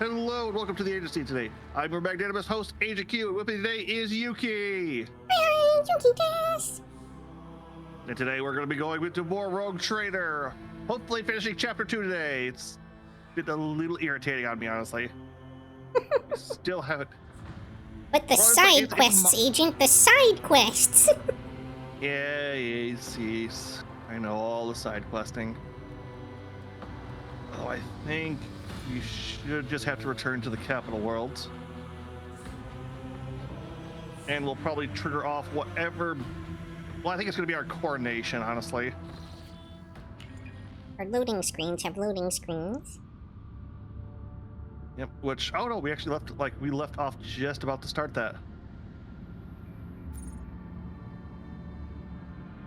Hello and welcome to the agency today. I'm your magnanimous host, Agent Q, and with me today is Yuki. Hi, Yukikaze. And today we're going to be going into more Rogue Trader. Hopefully finishing chapter 2 today. It's been a little irritating on me, honestly. I still haven't. But the side quests, Agent, the side quests. Yes. I know all the side questing. Oh, I think we should just have to return to the capital worlds. And we'll probably trigger off whatever. Well, I think it's going to be our coronation, honestly. Our loading screens have loading screens. Yep, which, oh no, we actually left off just about to start that.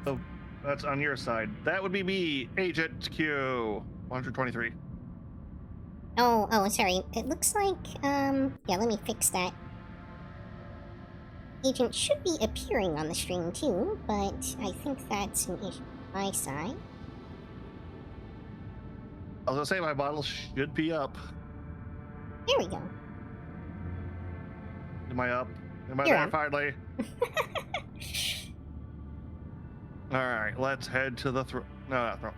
So that's on your side. That would be me, Agent Q, 123. Oh, sorry. It looks like, yeah, let me fix that. Agent should be appearing on the stream too, but I think that's an issue on my side. I was gonna say my bottle should be up. There we go. Am I up? Am I You're there up. finally? Alright, let's head to the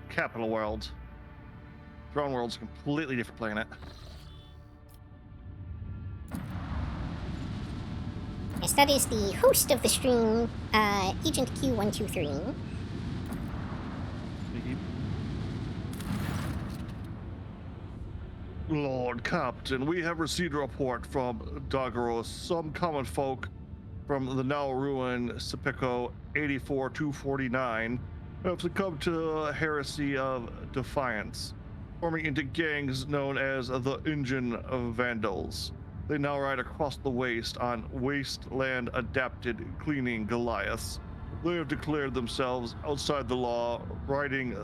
capital world. Throne world's a completely different planet. Yes, that is the host of the stream, Agent Q123. Lord Captain, we have received a report from Dagaros. Some common folk from the now ruined Sepiko 84-249 have succumbed to the heresy of defiance, forming into gangs known as the Engine of Vandals. They now ride across the waste on wasteland adapted cleaning Goliaths. They have declared themselves outside the law, riding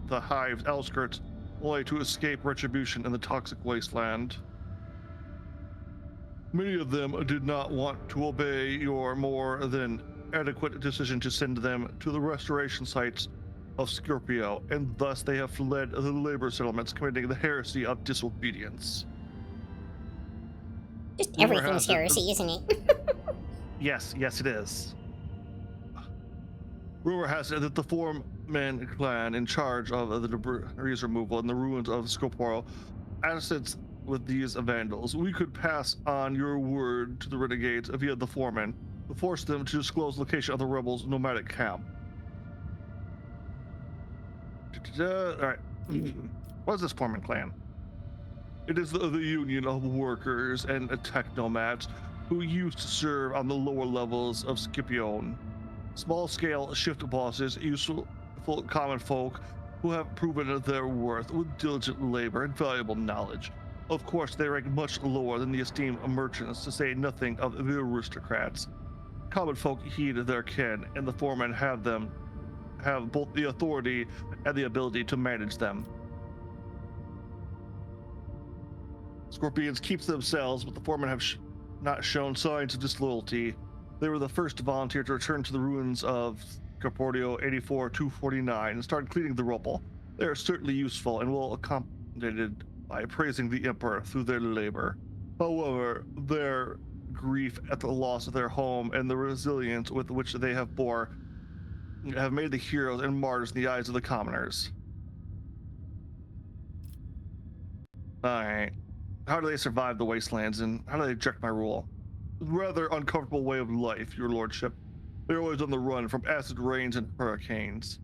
the hive's outskirts only to escape retribution in the toxic wasteland. Many of them did not want to obey your more than adequate decision to send them to the restoration sites of Scorpio, and thus they have fled the labor settlements, committing the heresy of disobedience. Just everything's heresy, isn't it? Yes, it is. Rumor has it that the four-man clan in charge of the debris removal in the ruins of Scorpio assets with these vandals. We could pass on your word to the renegades via the foreman to force them to disclose the location of the rebels' nomadic camp. Alright. What is this foreman clan? It is the union of workers and tech nomads who used to serve on the lower levels of Scipion. Small-scale shift bosses, useful common folk who have proven their worth with diligent labor and valuable knowledge. Of course, they rank much lower than the esteemed merchants, to say nothing of the aristocrats. Common folk heed their kin, and the foremen have both the authority and the ability to manage them. Scorpions keep to themselves, but the foremen have not shown signs of disloyalty. They were the first to volunteer to return to the ruins of Scorpio 84-249 and start cleaning the rubble. They are certainly useful and well accommodated by praising the Emperor through their labor. However, their grief at the loss of their home and the resilience with which they have made the heroes and martyrs in the eyes of the commoners. Alright. How do they survive the wastelands, and how do they reject my rule? Rather uncomfortable way of life, your lordship. They're always on the run from acid rains and hurricanes,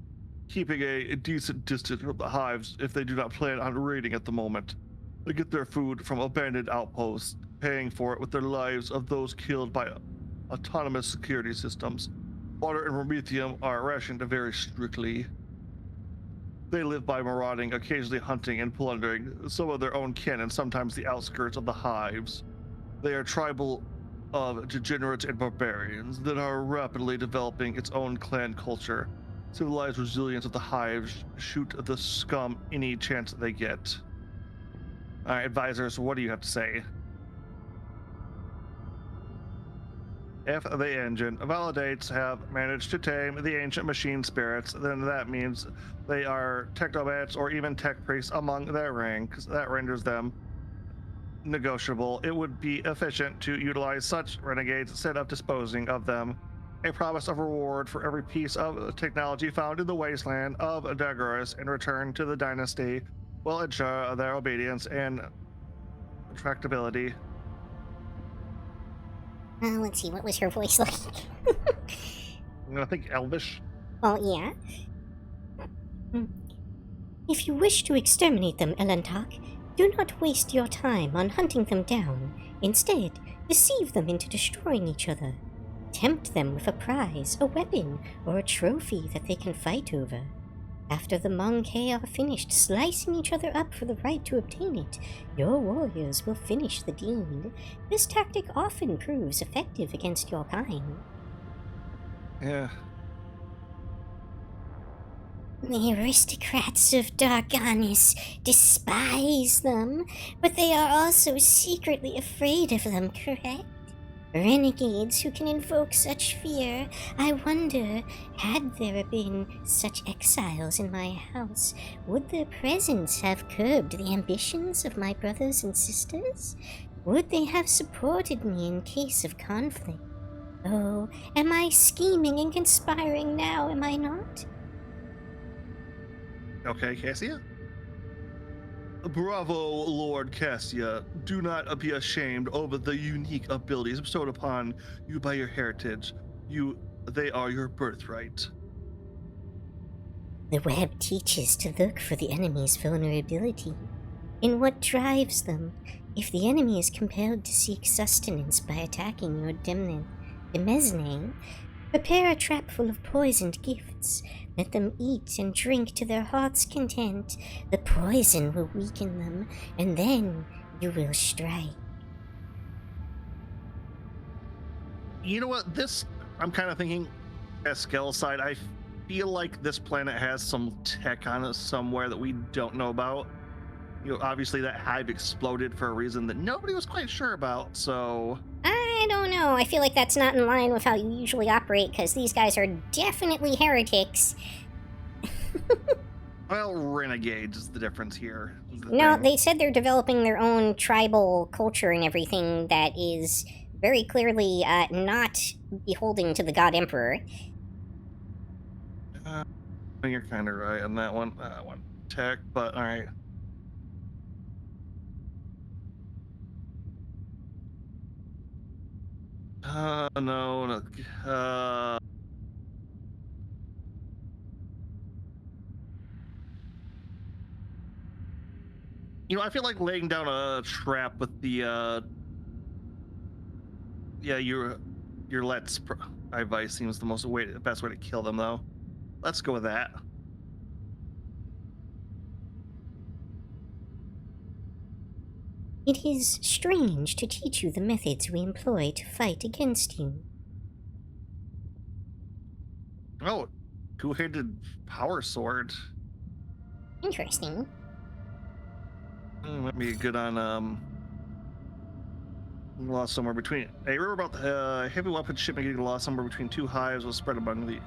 keeping a decent distance from the hives if they do not plan on raiding at the moment. They get their food from abandoned outposts, paying for it with their lives of those killed by autonomous security systems. Water and promethium are rationed very strictly. They live by marauding, occasionally hunting and plundering some of their own kin and sometimes the outskirts of the hives. They are tribal of degenerates and barbarians that are rapidly developing its own clan culture. Civilized resilience of the hives shoot the scum any chance they get. Alright, advisors, what do you have to say? If the engine validates have managed to tame the ancient machine spirits, then that means they are technomants or even tech priests among their ranks. That renders them negotiable. It would be efficient to utilize such renegades instead of disposing of them. A promise of reward for every piece of technology found in the wasteland of Dagoras in return to the dynasty will ensure their obedience and tractability. Let's see, what was her voice like? I think Elvish. Well, yeah. If you wish to exterminate them, Elantak, do not waste your time on hunting them down. Instead, deceive them into destroying each other. Tempt them with a prize, a weapon, or a trophy that they can fight over. After the Monkey are finished slicing each other up for the right to obtain it, your warriors will finish the deed. This tactic often proves effective against your kind. Yeah. The aristocrats of Darganis despise them, but they are also secretly afraid of them, correct? Renegades who can invoke such fear. I wonder, had there been such exiles in my house, would their presence have curbed the ambitions of my brothers and sisters? Would they have supported me in case of conflict? Oh, am I scheming and conspiring now, am I not? Okay, Cassia. Bravo, Lord Cassia. Do not be ashamed over the unique abilities bestowed upon you by your heritage. They are your birthright. The web teaches to look for the enemy's vulnerability in what drives them. If the enemy is compelled to seek sustenance by attacking your demesne, prepare a trap full of poisoned gifts. Let them eat and drink to their heart's content. The poison will weaken them, and then you will strike. You know what? I'm kind of thinking, Eskel side, I feel like this planet has some tech on it somewhere that we don't know about. You know, obviously that hive exploded for a reason that nobody was quite sure about, so... I don't know. I feel like that's not in line with how you usually operate, because these guys are definitely heretics. Well, renegades is the difference here. No, they said they're developing their own tribal culture and everything that is very clearly not beholding to the God Emperor. You're kind of right on that one. Tech, but all right. No. You know, I feel like laying down a trap with the your let's advice seems the best way to kill them, though. Let's go with that. It is strange to teach you the methods we employ to fight against you. Oh, two-handed power sword. Interesting. Might be good on lost somewhere between a rumor about the heavy weapon shipment getting lost somewhere between two hives was spread among the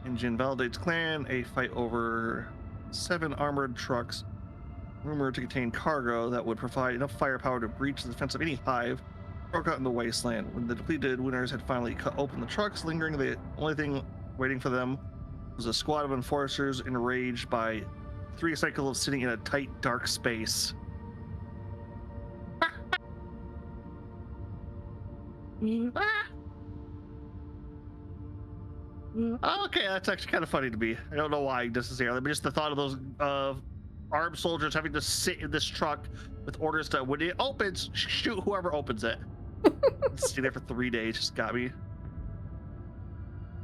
Engine Validate's clan. A fight over 7 armored trucks rumored to contain cargo that would provide enough firepower to breach the defense of any hive broke out in the wasteland. When the depleted winners had finally cut open the trucks, lingering, the only thing waiting for them was a squad of enforcers enraged by 3 cycles of sitting in a tight, dark space. Okay, that's actually kind of funny to me. I don't know why necessarily, but just the thought of those armed soldiers having to sit in this truck with orders to, when it opens, shoot whoever opens it. Stay there for 3 days just got me.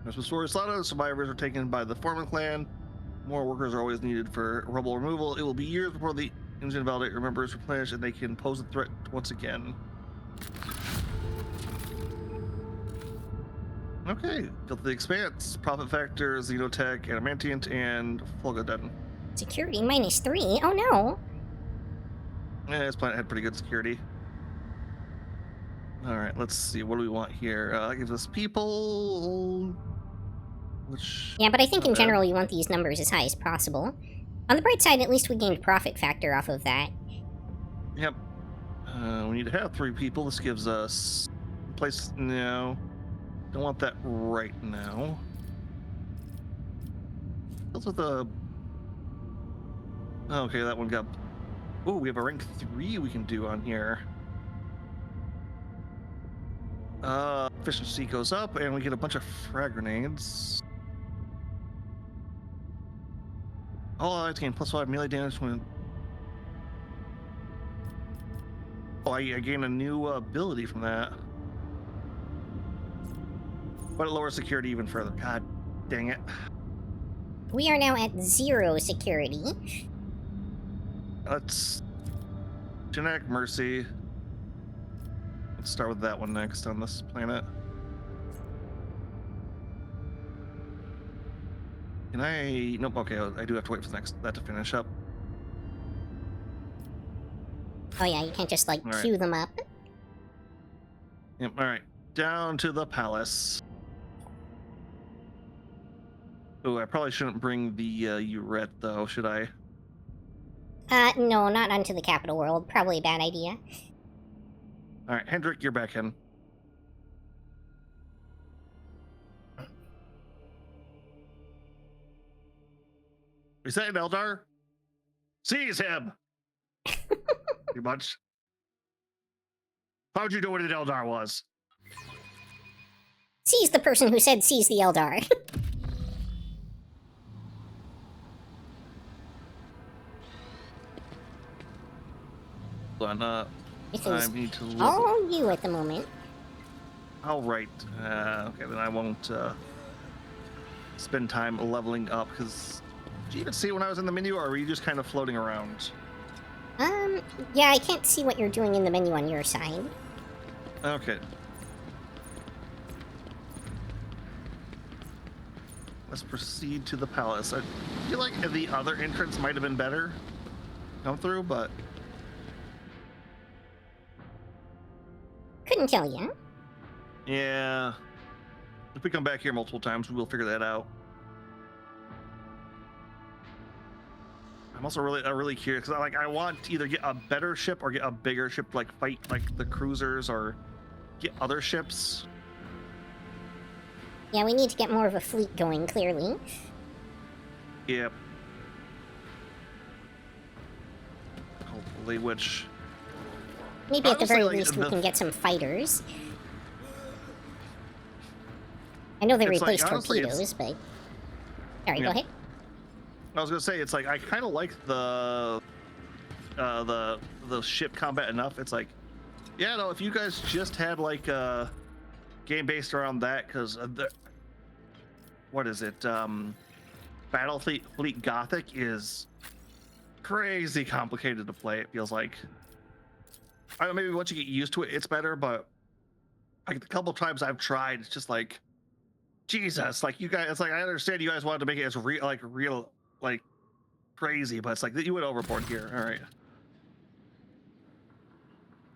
As with stories slaughter, survivors are taken by the Foreman clan. More workers are always needed for rubble removal. It will be years before the Engine Validate remembers replenish and they can pose a threat once again. Okay, Filthy Expanse, Profit Factor, Xenotech, Adamantient, and Fulgoden. Security -3? Oh no! Yeah, this planet had pretty good security. Alright, let's see, what do we want here? That gives us people... Which... Yeah, but I think in general you want these numbers as high as possible. On the bright side, at least we gained profit factor off of that. Yep. We need to have 3 people. This gives us place. No, don't want that right now. Those are the. Okay, that one got. Oh, we have a rank 3 we can do on here. Efficiency goes up, and we get a bunch of frag grenades. All allies gain +5 melee damage when. Oh, I gain a new ability from that. But it lowers security even further. God dang it. We are now at 0 security. Let's. Genetic Mercy. Let's start with that one next on this planet. Can I? Nope. Okay, I do have to wait for that to finish up. Oh yeah, you can't just like All right. queue them up. Yep. All right. Down to the palace. Oh, I probably shouldn't bring the Uret though, should I? No, not onto the capital world. Probably a bad idea. All right, Hendrik, you're back in. Is that an Eldar? Seize him! Pretty much. How'd you know what an Eldar was? Seize the person who said seize the Eldar. Hold on, This I is need to look. all you at the moment. All right. Okay, then I won't spend time leveling up, because did you even see when I was in the menu, or were you just kind of floating around? Yeah, I can't see what you're doing in the menu on your side. Okay. Let's proceed to the palace. I feel like the other entrance might have been better come through, but Couldn't tell you. yeah. If we come back here multiple times, we'll figure that out. I'm also really curious because I want to either get a better ship or get a bigger ship, like fight like the cruisers, or get other ships. Yeah, we need to get more of a fleet going, clearly. Yep. Hopefully, which Maybe at the honestly, very like, least we can get some fighters. I know they It's like, replaced honestly, torpedoes, but... Sorry, Yeah. go ahead. I was gonna say, it's like I kind of like the ship combat enough. It's like, yeah, no, if you guys just had like a game based around that, because what is it? Battlefleet Gothic is crazy complicated to play. It feels like. I don't know, maybe once you get used to it, it's better. But like the couple times I've tried, it's just like, Jesus, like you guys. It's like I understand you guys wanted to make it as real. Like crazy, but it's like that you went overboard here. All right.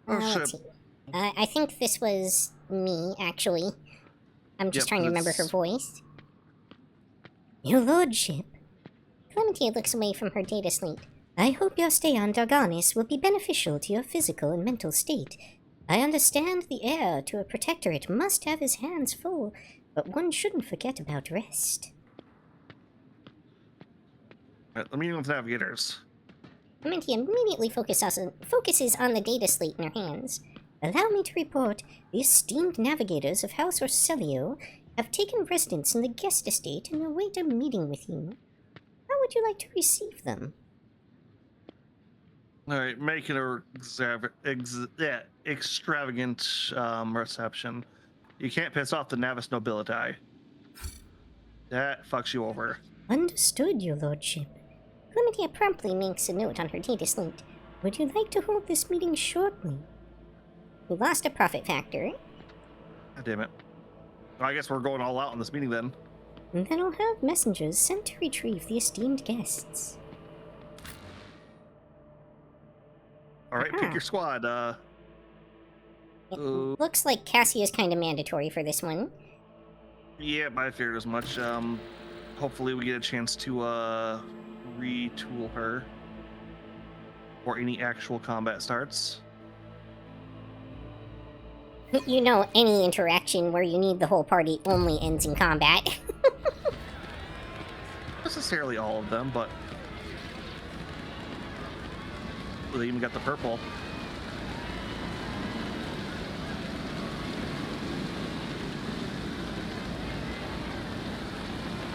Oh Let's shit. see. I think this was me, actually. I'm just Yep, trying to remember her it's- voice. Your lordship. Clementia looks away from her data slate. I hope your stay on Darganis will be beneficial to your physical and mental state. I understand the heir to a protectorate must have his hands full, but one shouldn't forget about rest. All right, let me in with navigators. Clementia immediately focuses on the data slate in her hands. Allow me to report, the esteemed navigators of House Orselio have taken residence in the guest estate and await a meeting with you. How would you like to receive them? All right, make it a extravagant reception. You can't piss off the Navis nobility. That fucks you over. Understood, your lordship. Clementia promptly makes a note on her data slate. Would you like to hold this meeting shortly? We lost a profit factor. God damn it. Well, I guess we're going all out on this meeting then. And then I'll have messengers sent to retrieve the esteemed guests. All right, pick your squad. It looks like Cassie is kind of mandatory for this one. Yeah, I figured as much. Hopefully we get a chance to retool her before any actual combat starts. You know, any interaction where you need the whole party only ends in combat. Not necessarily all of them, but they even got the purple.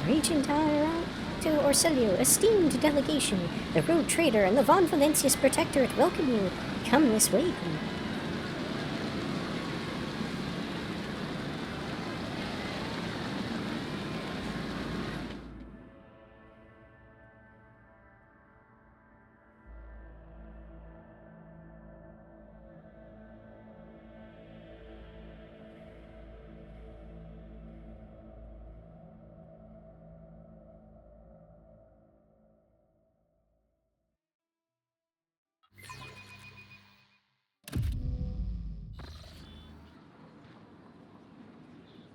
Regent to Orselio, esteemed delegation, the Road Trader and the Von Valencius Protectorate welcome you. Come this way.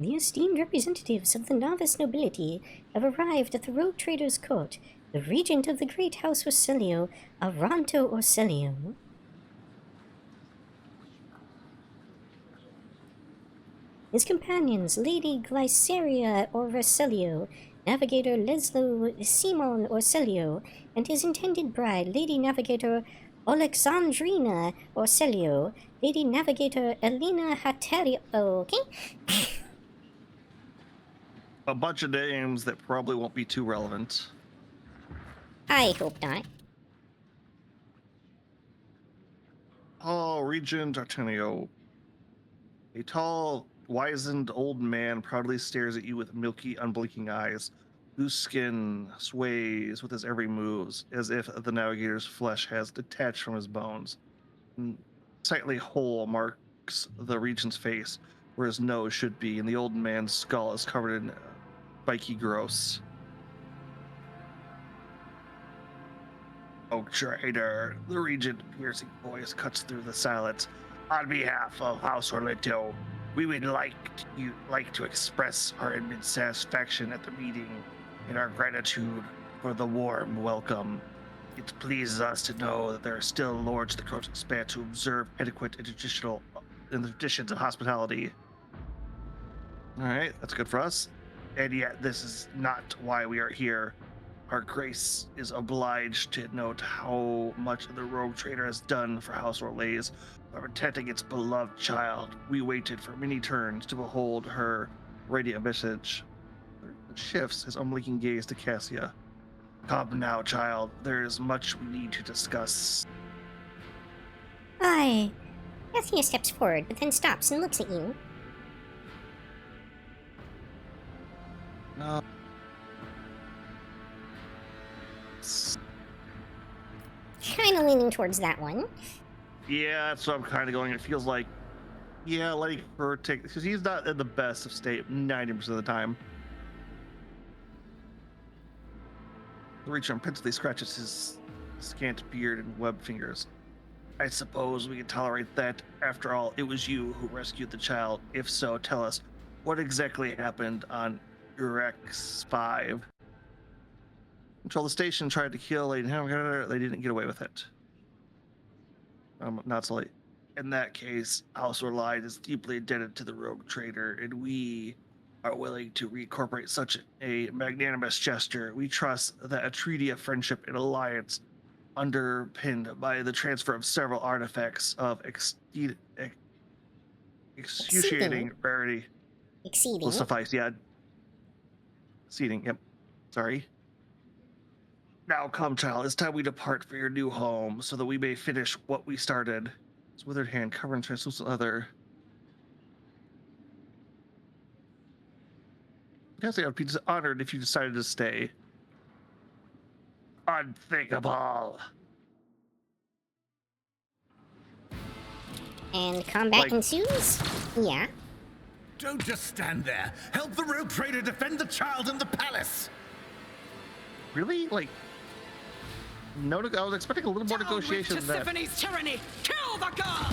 The esteemed representatives of the novice nobility have arrived at the Road Trader's court, the regent of the great house Orselio, Aranto Orselio. His companions, Lady Glyceria Orselio, Navigator Leslo Simon Orselio, and his intended bride, Lady Navigator Alexandrina Orselio, Lady Navigator Elena Haterio. Okay. A bunch of names that probably won't be too relevant. I hope not. Oh, Regent Artenio. A tall, wizened old man proudly stares at you with milky, unblinking eyes, whose skin sways with his every move, as if the navigator's flesh has detached from his bones. A sightly hole marks the regent's face, where his nose should be, and the old man's skull is covered in spiky growths. Oh, traitor! The regent's piercing voice cuts through the silence. On behalf of House Orlito, we would like to express our immense satisfaction at the meeting and our gratitude for the warm welcome. It pleases us to know that there are still lords of the coast span to observe etiquette and traditions of hospitality. All right, that's good for us. And yet, this is not why we are here. Our grace is obliged to note how much the Rogue Trader has done for House Orlays by protecting its beloved child. We waited for many turns to behold her radiant visage. It shifts his unblinking gaze to Cassia. Come now, child. There is much we need to discuss. Aye. Cassia steps forward, but then stops and looks at you. No. Kind of leaning towards that one. Yeah, that's what I'm kind of going. It feels like, yeah, letting her take, because he's not in the best of state 90% of the time. The Reacher impensively scratches his scant beard and webbed fingers. I suppose we can tolerate that. After all, it was you who rescued the child. If so, tell us, what exactly happened on Urex 5? Until the station tried to kill Lady Hammer, they didn't get away with it. Not so late. In that case, House Orlide is deeply indebted to the Rogue Trader, and we are willing to reincorporate such a magnanimous gesture. We trust that a treaty of friendship and alliance, underpinned by the transfer of several artifacts of excruciating rarity, will suffice. Yeah. Exceeding, yep. Sorry. Now come, child. It's time we depart for your new home, so that we may finish what we started. His withered hand covered in translucent leather. Cassie, I'd be honored if you decided to stay. Unthinkable. And combat ensues? Yeah. Don't just stand there. Help the Rogue Trader defend the child and the palace. Really? Like, no, I was expecting a little more negotiation than that. Tissiphane's tyranny! Kill the girl!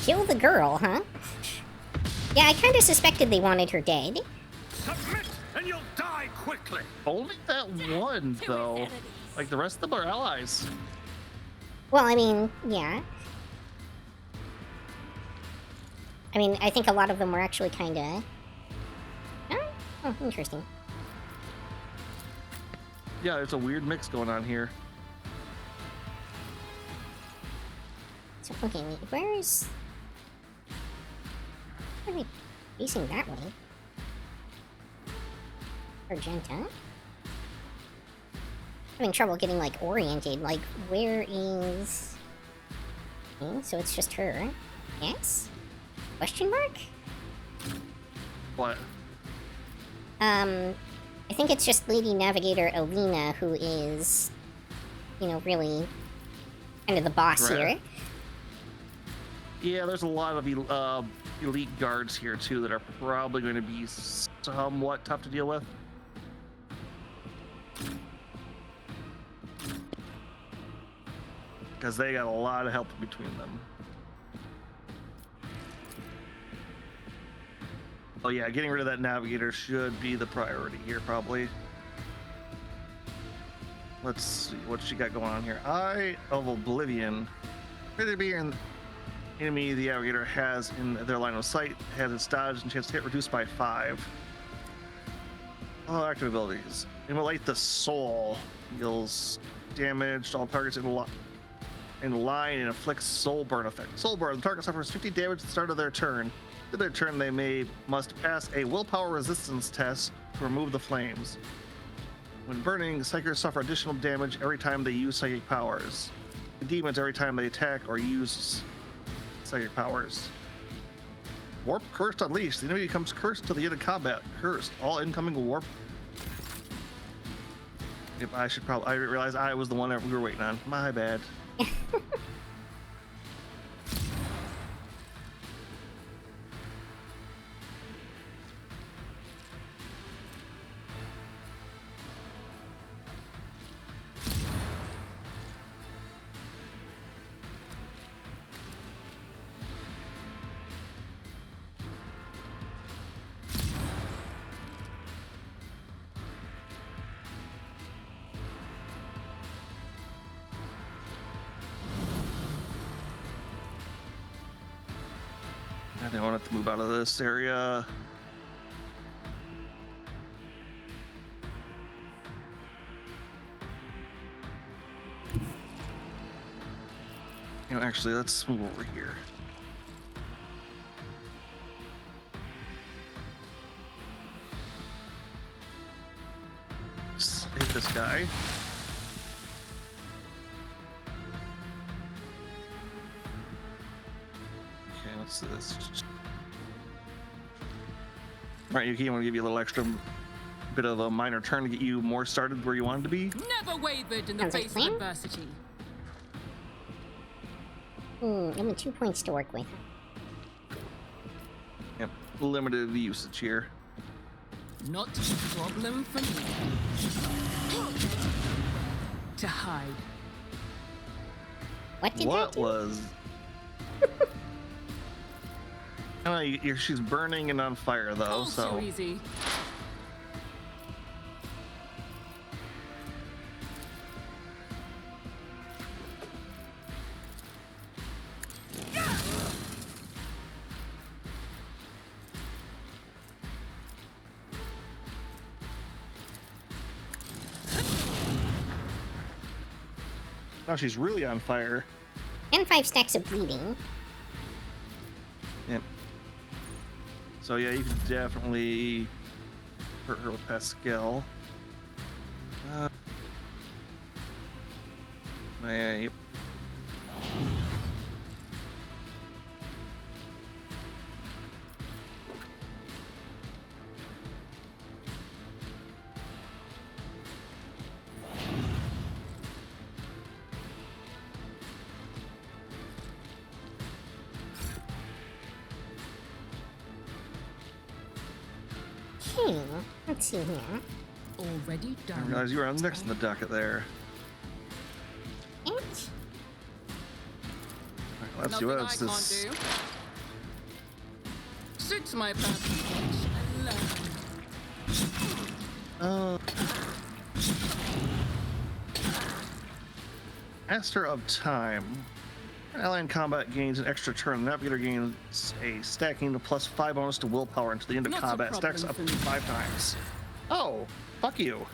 Kill the girl, huh? Yeah, I kind of suspected they wanted her dead. Submit and you'll die quickly. Only that one, though. Like, the rest of them are allies. Well, I mean, yeah. I mean, I think a lot of them were actually kind of... Oh, interesting. Yeah, there's a weird mix going on here. So, okay, where's... Where are they facing that way? Argenta? Having trouble getting, like, oriented. Like, where is... Okay, so it's just her. Yes? Question mark? What? I think it's just Lady Navigator Alina who is, you know, really kind of the boss here. Yeah, there's a lot of elite guards here, too, that are probably going to be somewhat tough to deal with. Because they got a lot of help between them. Oh yeah, getting rid of that navigator should be the priority here, probably. Let's see what she got going on here. Eye of Oblivion. Could be an enemy the navigator has in their line of sight, has its dodge and chance to hit reduced by 5. Active abilities. Immolate the Soul. Deals damage to all targets in line and inflicts soul burn effect. Soul burn. The target suffers 50 damage at the start of their turn. After their turn, they must pass a willpower resistance test to remove the flames. When burning, psychers suffer additional damage every time they use psychic powers. The demons every time they attack or use psychic powers. Warp Cursed Unleashed. The enemy becomes cursed till the end of combat. Cursed. All incoming warp. Yep, I realized I was the one that we were waiting on. My bad. I didn't want it to move out of this area. You know, actually, let's move over here. Let's hit this guy. Okay, let's do this. All right, Yuki, I'm gonna give you a little extra bit of a minor turn to get you more started where you wanted to be. Never wavered in the Sounds like face a of plan. adversity. Only 2 points to work with. Yep, limited usage here. Not a problem for me. To hide. What did What that do? was? She's burning and on fire though, All so. too easy. Now she's really on fire. And 5 stacks of bleeding. Yep. So yeah, you can definitely hurt her with Pascal. Yep. Let's see here. Already I done. realize you were next in the docket there. And Alright, let's see Nothing what I else can't this. do. Suits my purpose. Alone. Master of Time. ally in combat gains an extra turn. The navigator gains a stacking the +5 bonus to willpower until the end of Not a combat. problem Stacks up for to me. 5 times. Oh, fuck you.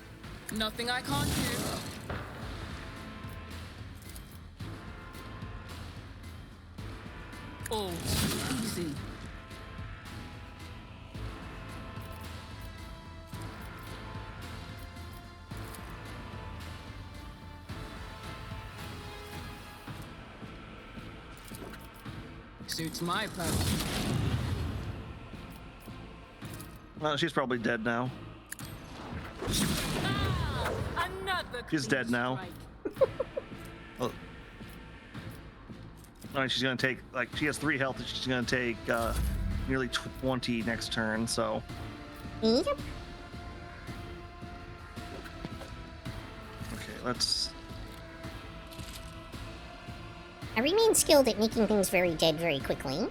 Nothing I can't do. All too easy. Suits my purpose. Well, she's probably dead now. Ah, another She's clean dead now. strike. Oh. Alright, she's gonna take, like, she has 3 health, and she's gonna take nearly 20 next turn, so. Yep. Okay, let's. I remain skilled at making things very dead very quickly.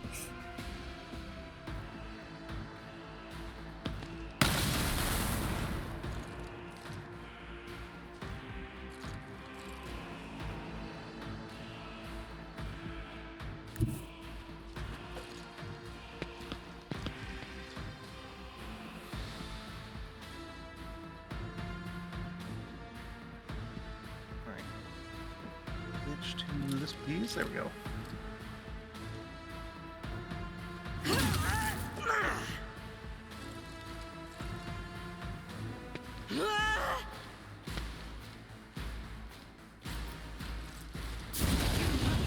Alright. Switch to this piece. There we go.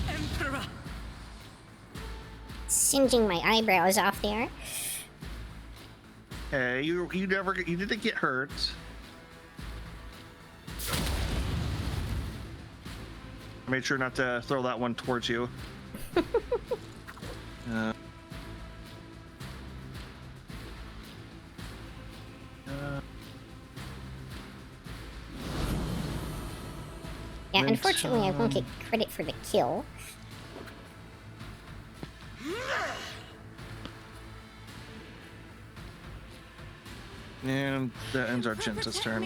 Emperor. Singeing my eyebrows off there. Hey, you didn't get hurt. I made sure not to throw that one towards you. uh, Yeah, Went, unfortunately, I won't get credit for the kill. and that ends our Genta's turn.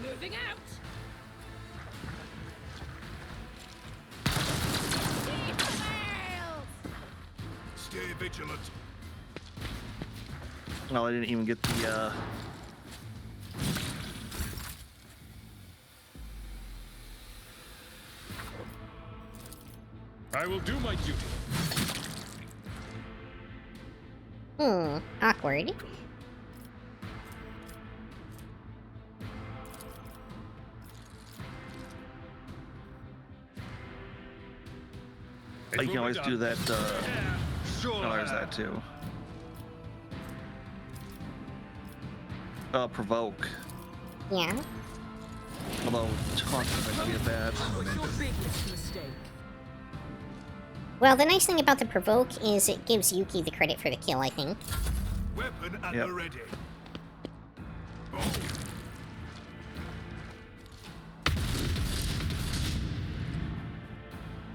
Moving out. Stay vigilant. Well, I didn't even get the. I will do my duty. Awkward. You can always do that. Sure. Oh, there's that too. Provoke. Yeah. Although taunting might be a bad. What's your biggest mistake? Well, the nice thing about the provoke is it gives Yuki the credit for the kill, I think. Weapon at Yep. the ready.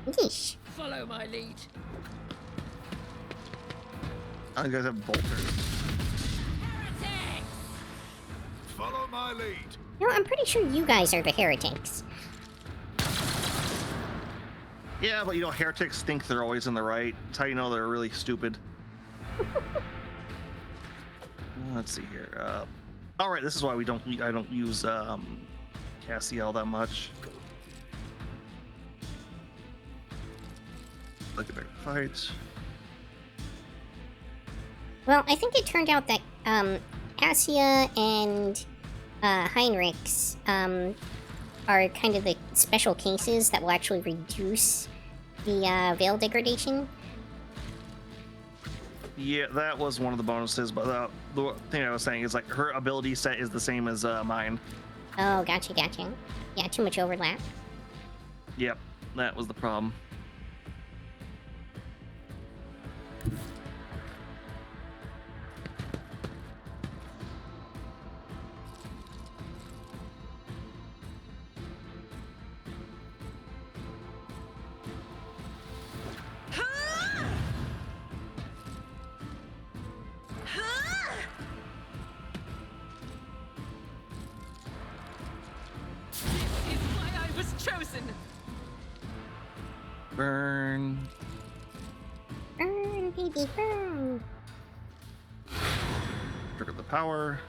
Yeesh. Follow my lead. Oh, you guys have bolters. Follow my lead. No, I'm pretty sure you guys are the heretics. Yeah, but you know, heretics think they're always in the right. That's how you know they're really stupid. Let's see here. All right, this is why I don't use Cassiel that much. Look at their fights. Well, I think it turned out that Cassia and Heinrichs are kind of the special cases that will actually reduce the veil degradation. Yeah, that was one of the bonuses, but the thing I was saying is like her ability set is the same as mine. Oh, gotcha. Yeah, too much overlap. Yep, that was the problem. This is why I was chosen. baby burn. Trigger the power.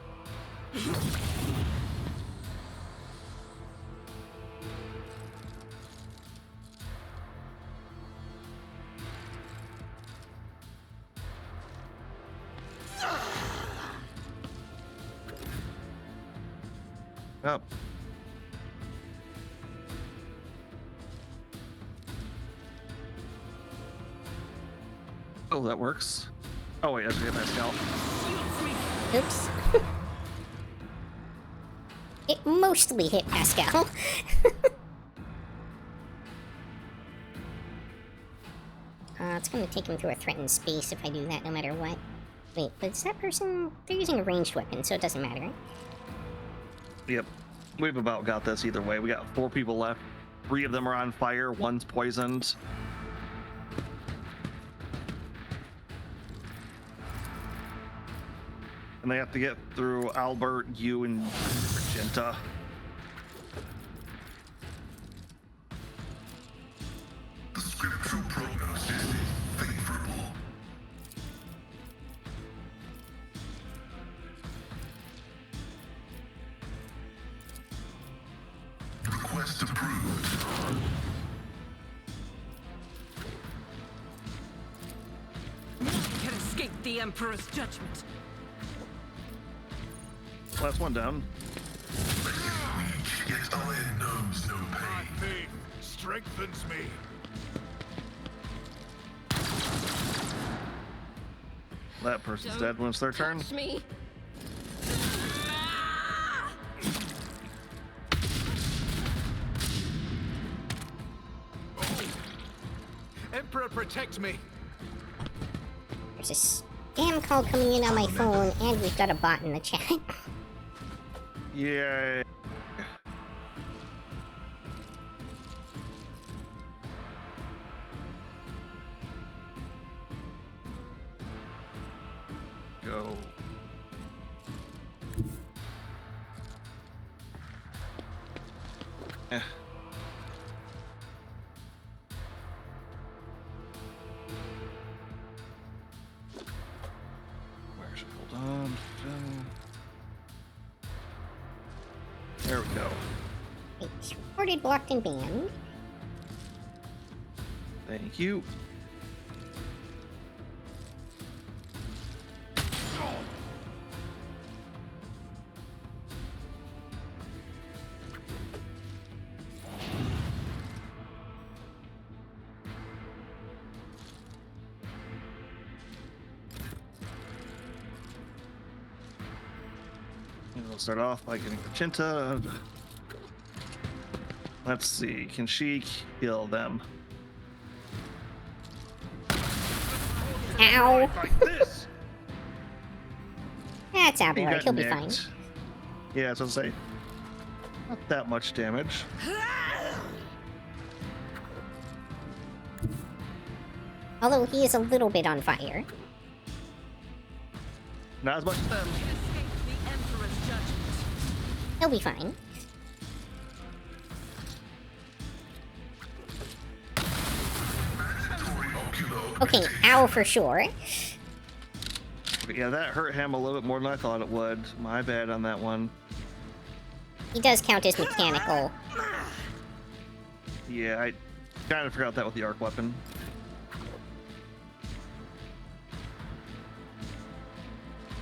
Up. Oh, that works. Oh wait, I should get my scalp. Oops. It mostly hit Pascal. It's gonna take him through a threatened space if I do that, no matter what. Wait, but is that person... They're using a ranged weapon, so it doesn't matter, right? Yep. We've about got this either way. We got 4 people left. 3 of them are on fire. 1's poisoned. And they have to get through Albert, you, and Magenta. The scriptural prognosis is favorable. Request approved. Can escape the Emperor's judgment. Last one down. Weak, yet iron knows no My pain. faith strengthens me. That person's dead when it's their turn. Touch me. Emperor, protect me. There's a scam call coming in on my phone, and we've got a bot in the chat. Yay. Go. Eh. Where should hold on? There we go. It's reported, blocked, and banned. Thank you. And we'll start off by getting Magenta. Let's see, can she kill them? Ow! Like this! That's You Abelard, got he'll be fine. nicked. Yeah, so I'll say, not that much damage. Although he is a little bit on fire. Not as much as them. Can escape the Emperor's judgment. He'll be fine. Okay, ow for sure. But yeah, that hurt him a little bit more than I thought it would. My bad on that one. He does count as mechanical. Yeah, I kind of forgot that with the arc weapon.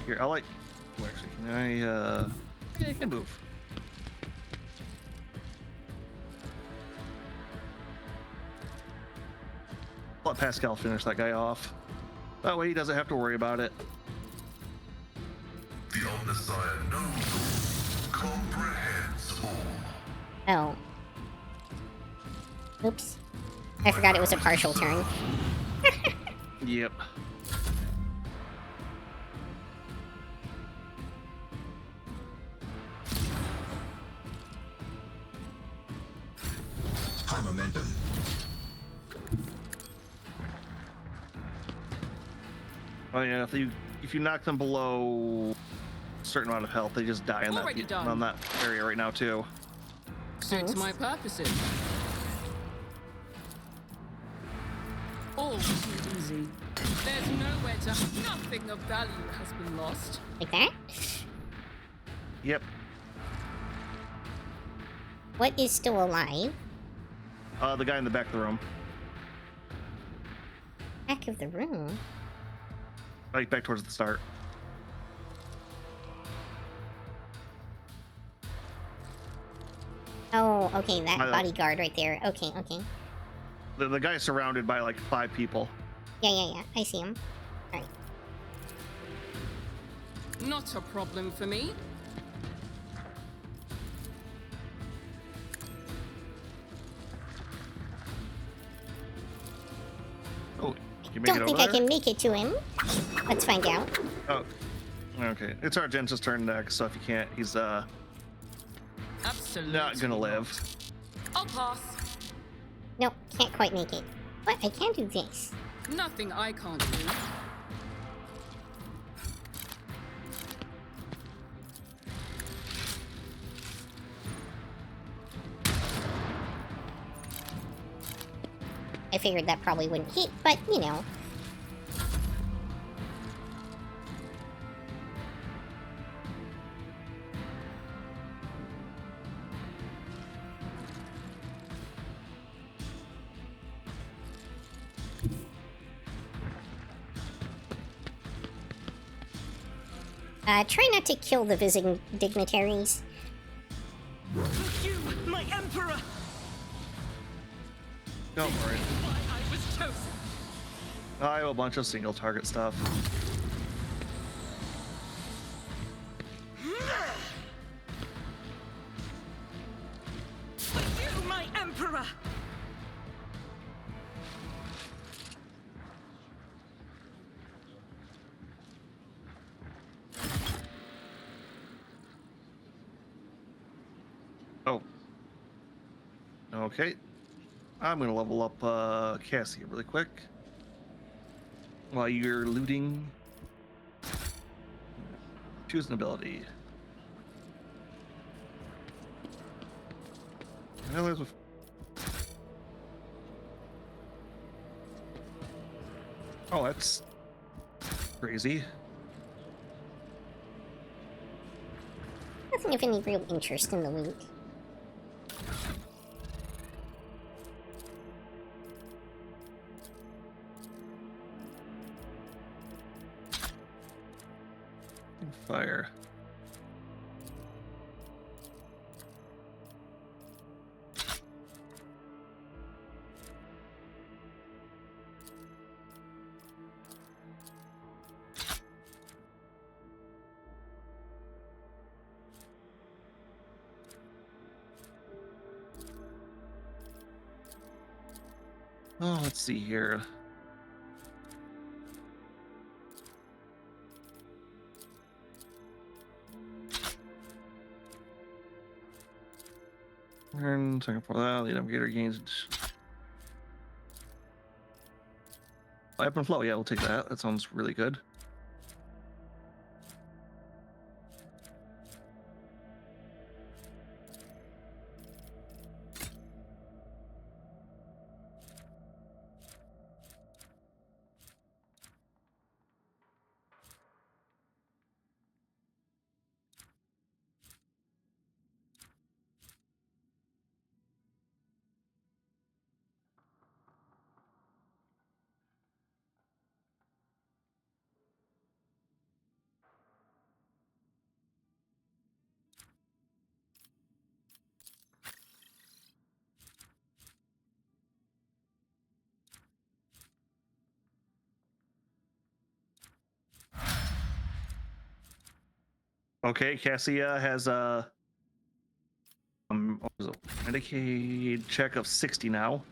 Here, I like... Well, actually, can I, yeah, you can move. Let Pascal finish that guy off. That way he doesn't have to worry about it. The Omnissiah knows, comprehends all. Oh. Oops. I forgot it was a partial turn. Yep. High momentum. Oh yeah, if you knock them below a certain amount of health, they just die in Already that done. on that area right now too. Suits my purposes. All too easy. There's nowhere to. Nothing of value has been lost. Like that? Yep. What is still alive? The guy in the back of the room. Back of the room? Like back towards the start. Oh, okay, that I- bodyguard right there. Okay, okay. The guy's surrounded by like 5 people. Yeah, I see him. Alright. Not a problem for me. Oh, can you make Don't it think over I there? can make it to him. Let's find out. Oh, okay. It's our Jensen's turn next, so if you can't, he's Absolutely not gonna live. I'll pass. Nope, can't quite make it. But I can do this. Nothing I can't do. I figured that probably wouldn't hit, but you know. Try not to kill the visiting dignitaries. You, my emperor. Don't worry. Why I was chosen. I have a bunch of single target stuff. You, my emperor. Oh. Okay. I'm gonna level up Cassie really quick. While you're looting. Choose an ability. Well, there's a... Oh, that's crazy. Nothing of any real interest in the loot. Fire. Oh, let's see here. Turn, second for that, lead navigator gains. Ebb and flow, yeah, we'll take that. That sounds really good. Okay, Cassia has a what was it? Medicaid check of 60 now.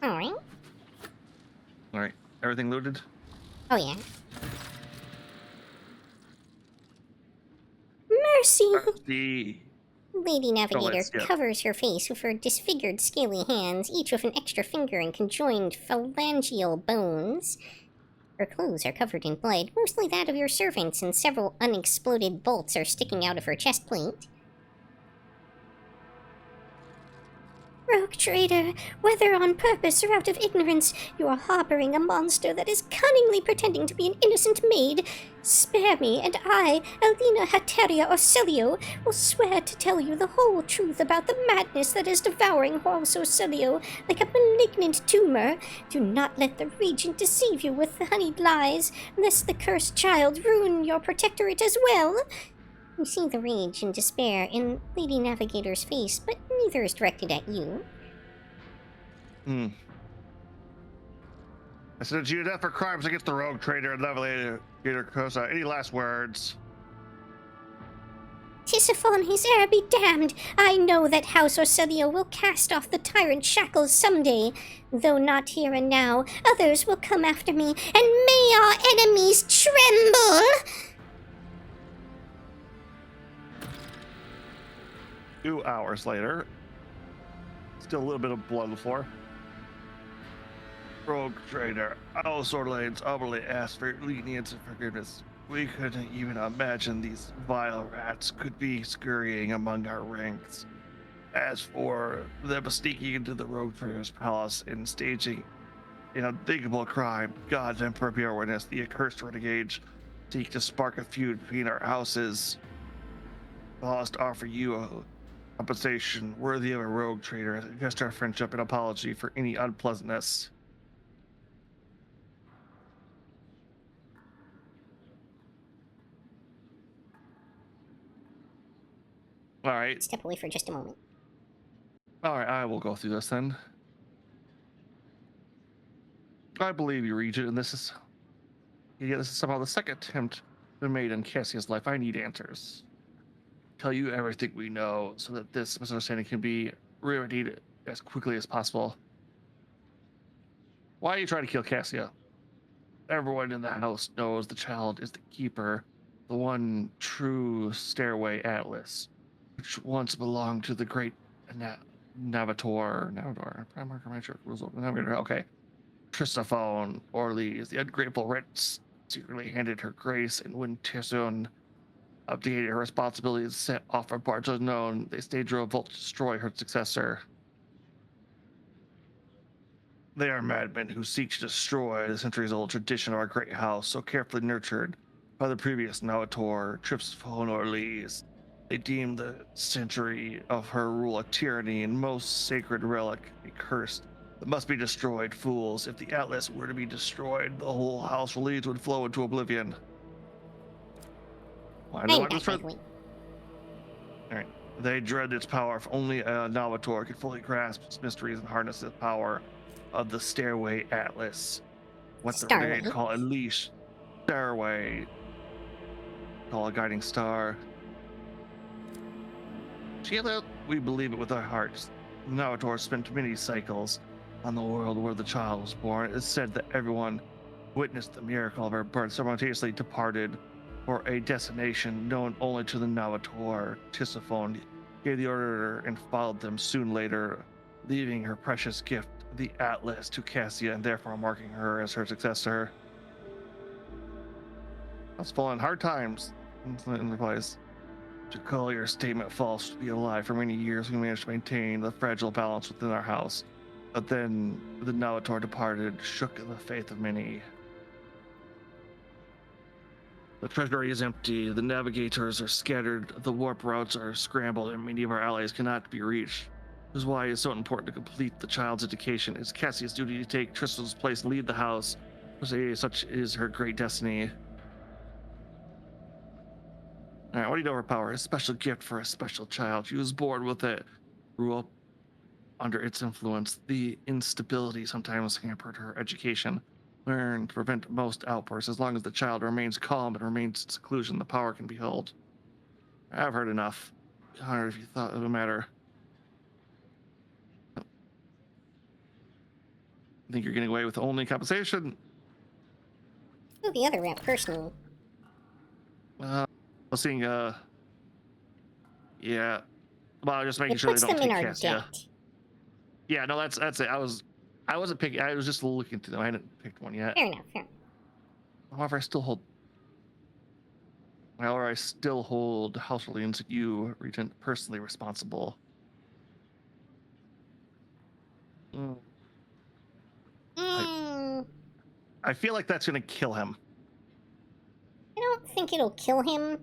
Alright. All right, everything looted. Oh yeah. Mercy! The Lady Navigator let's get- covers her face with her disfigured, scaly hands, each with an extra finger and conjoined phalangeal bones. Her clothes are covered in blood, mostly that of your servants, and several unexploded bolts are sticking out of her chest plate. Rogue trader, whether on purpose or out of ignorance, you are harboring a monster that is cunningly pretending to be an innocent maid. Spare me, and I, Elena Hateria Orcelio, will swear to tell you the whole truth about the madness that is devouring Horus Orcelio like a malignant tumor. Do not let the Regent deceive you with honeyed lies, lest the cursed child ruin your protectorate as well. You see the rage and despair in Lady Navigator's face, but neither is directed at you. I sentenced you to death for crimes against the rogue trader and navigator Cosa. Any last words? Tisiphon, his heir be damned! I know that House Orcelio will cast off the tyrant shackles someday. Though not here and now, others will come after me, and may our enemies tremble! 2 hours later, still a little bit of blood on the floor. Rogue trader, our sword lanes humbly ask for lenience and forgiveness. We couldn't even imagine these vile rats could be scurrying among our ranks. As for them sneaking into the rogue trader's palace and staging an unthinkable crime, God Emperor be our witness, the accursed renegades seek to spark a feud between our houses. I must offer you a compensation worthy of a rogue trader as a gesture of friendship and apology for any unpleasantness. All right. Step away for just a moment. All right, I will go through this then. I believe you, Regent, and this is somehow the second attempt been made in Cassia's life. I need answers. Tell you everything we know so that this misunderstanding can be remedied as quickly as possible. Why are you trying to kill Cassia? Everyone in the house knows the child is the keeper, the one true stairway atlas, which once belonged to the great Navigator. Prime Marker Magic rules over Navigator. Okay. Tisiphon Orleans, the ungrateful wretch, secretly handed her grace, and when Tison abdicated her responsibility and set off for parts unknown, they staged a revolt to destroy her successor. They are madmen who seek to destroy the centuries-old tradition of our great house, so carefully nurtured by the previous Navigator, Tisiphon Orleans. They deem the century of her rule a tyranny and most sacred relic, a curse that must be destroyed. Fools, if the Atlas were to be destroyed, the whole house Orleans would flow into oblivion. Why do I want this for? All right. They dread its power. If only a Navigator could fully grasp its mysteries and harness the power of the Stairway Atlas. What the renegade call a leash. Stairway. Call a guiding star. Sheila, we believe it with our hearts. Navigator spent many cycles on the world where the child was born. It is said that everyone witnessed the miracle of her birth simultaneously departed for a destination known only to the Navigator. Tisiphon gave the order and followed them soon later, leaving her precious gift, the Atlas, to Cassia, and therefore marking her as her successor. That's fallen hard times, in replies. To call your statement false, to be alive for many years, we managed to maintain the fragile balance within our house. But then the Navigator departed, shook the faith of many. The treasury is empty, the navigators are scattered, the warp routes are scrambled, and many of our allies cannot be reached. This is why it's so important to complete the child's education. It's Cassia's duty to take Tristan's place and lead the house. Such is her great destiny. All right, what do you know of her power? A special gift for a special child. She was born with it, grew up under its influence. The instability sometimes hampered her education. Learn to prevent most outbursts. As long as the child remains calm and remains in seclusion, the power can be held. I've heard enough. I wonder if you thought it would matter. I think you're getting away with only compensation. Well, the other rat personally. Seeing, yeah. Well, just making It sure puts they don't them in take our Cassia. debt. Yeah, no, that's it. I wasn't picking. I was just looking through them. I hadn't picked one yet. Fair enough, fair enough. However, I still hold House Orleans, you, Regent, personally responsible. Mm, Mm, I feel like that's gonna kill him. I don't think it'll kill him.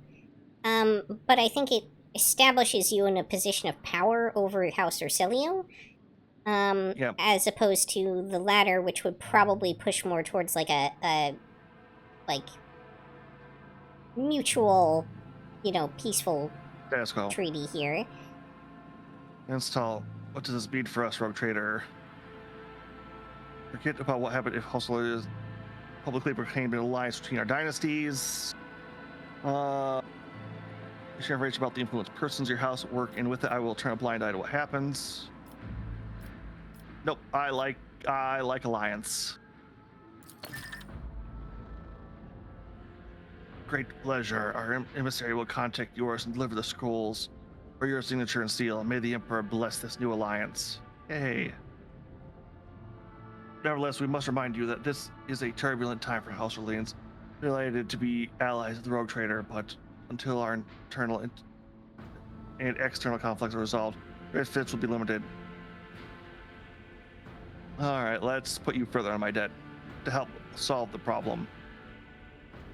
But I think it establishes you in a position of power over House Urselio. Yeah. As opposed to the latter, which would probably push more towards like a like mutual, peaceful Status quo. treaty here. Install. What does this mean for us, Rogue Trader? Forget about what happened if Hustle is publicly proclaimed an alliance between our dynasties. Share information about the influenced persons, your house, work, and with it, I will turn a blind eye to what happens. Nope, I like alliance. Great pleasure. Our emissary will contact yours and deliver the scrolls for your signature and seal. May the Emperor bless this new alliance. Yay. Nevertheless, we must remind you that this is a turbulent time for House Orleans. Delighted to be allies of the Rogue Trader, but until our internal and external conflicts are resolved, benefits will be limited. All right, let's put you further on my debt to help solve the problem.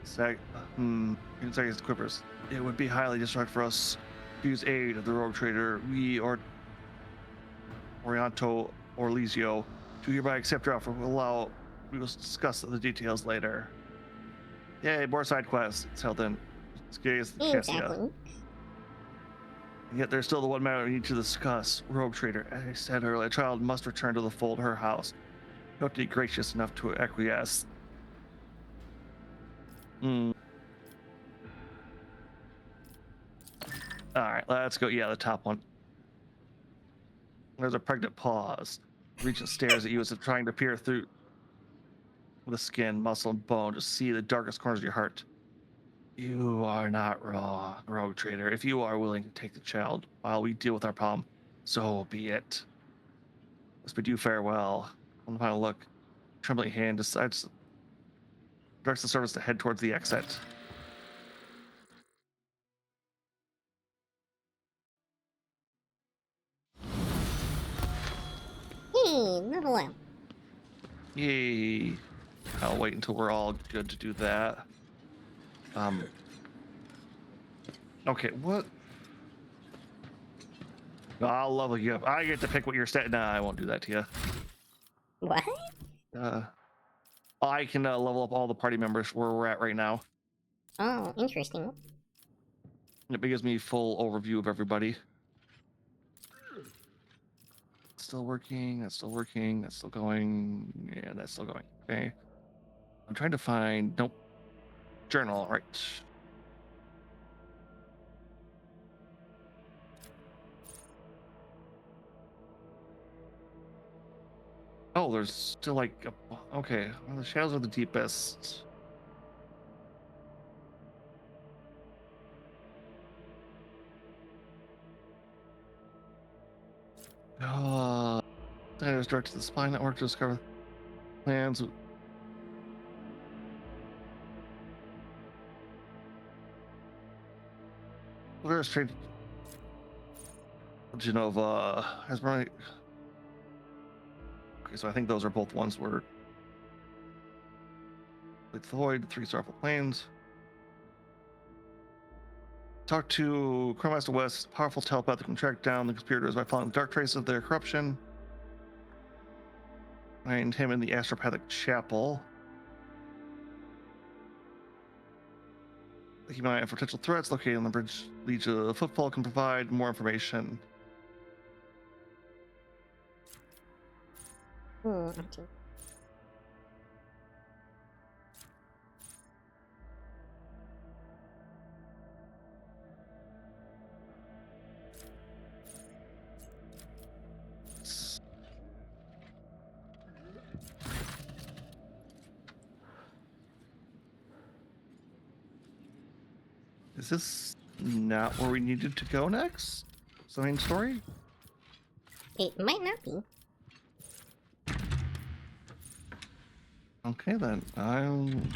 Quivers. It would be highly disrespectful for us to use aid of the Rogue Trader. We or Orianto or Lizio to hereby accept your offer. We will discuss the details later. Yay, more side quests. It's held in. Exactly. And yet there's still the one matter we need to discuss. Rogue Trader. As I said earlier, a child must return to the fold, her house. You have to be gracious enough to acquiesce. Alright, let's go. Yeah, the top one. There's a pregnant pause. Regent stares at you as if trying to peer through the skin, muscle, and bone to see the darkest corners of your heart. You are not wrong, Rogue Trader. If you are willing to take the child while we deal with our problem, so be it. Let's bid you farewell. One final look. Trembling hand directs the servants to head towards the exit. Hey, level up. Yay. I'll wait until we're all good to do that. Okay, what? I'll level you up. I get to pick what your stat. Nah, I won't do that to you. What? I can level up all the party members where we're at right now. Oh, interesting. It gives me full overview of everybody. Still working. That's still working. That's still going. Yeah, that's still going. Okay. I'm trying to find. Nope. Journal. Right. Oh, there's still like. Okay. Well, the shadows are the deepest. That is directed to the spine network to discover plans. Where's trade? Genova has running. Okay, so I think those are both ones where with the void, 3 starful planes. Talk to Chromaster West. Powerful telepathic can track down the conspirators by following the dark traces of their corruption. Find him in the astropathic chapel. Keep an eye out for potential threats located on the bridge. Lead to the footfall can provide more information. Okay. Is this not where we needed to go next? Is the main story? It might not be. Okay, then. I'm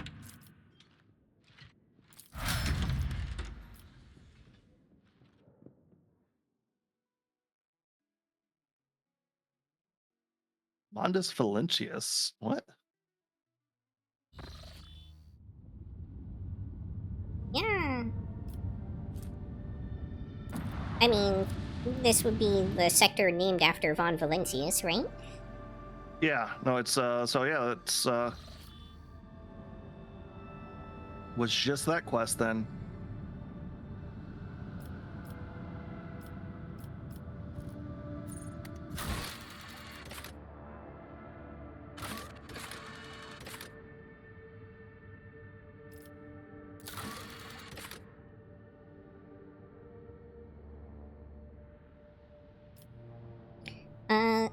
Mondus Valentius. What? Yeah. I mean, this would be the sector named after Von Valentius, right? Yeah, no, it's so yeah, it's was just that quest then.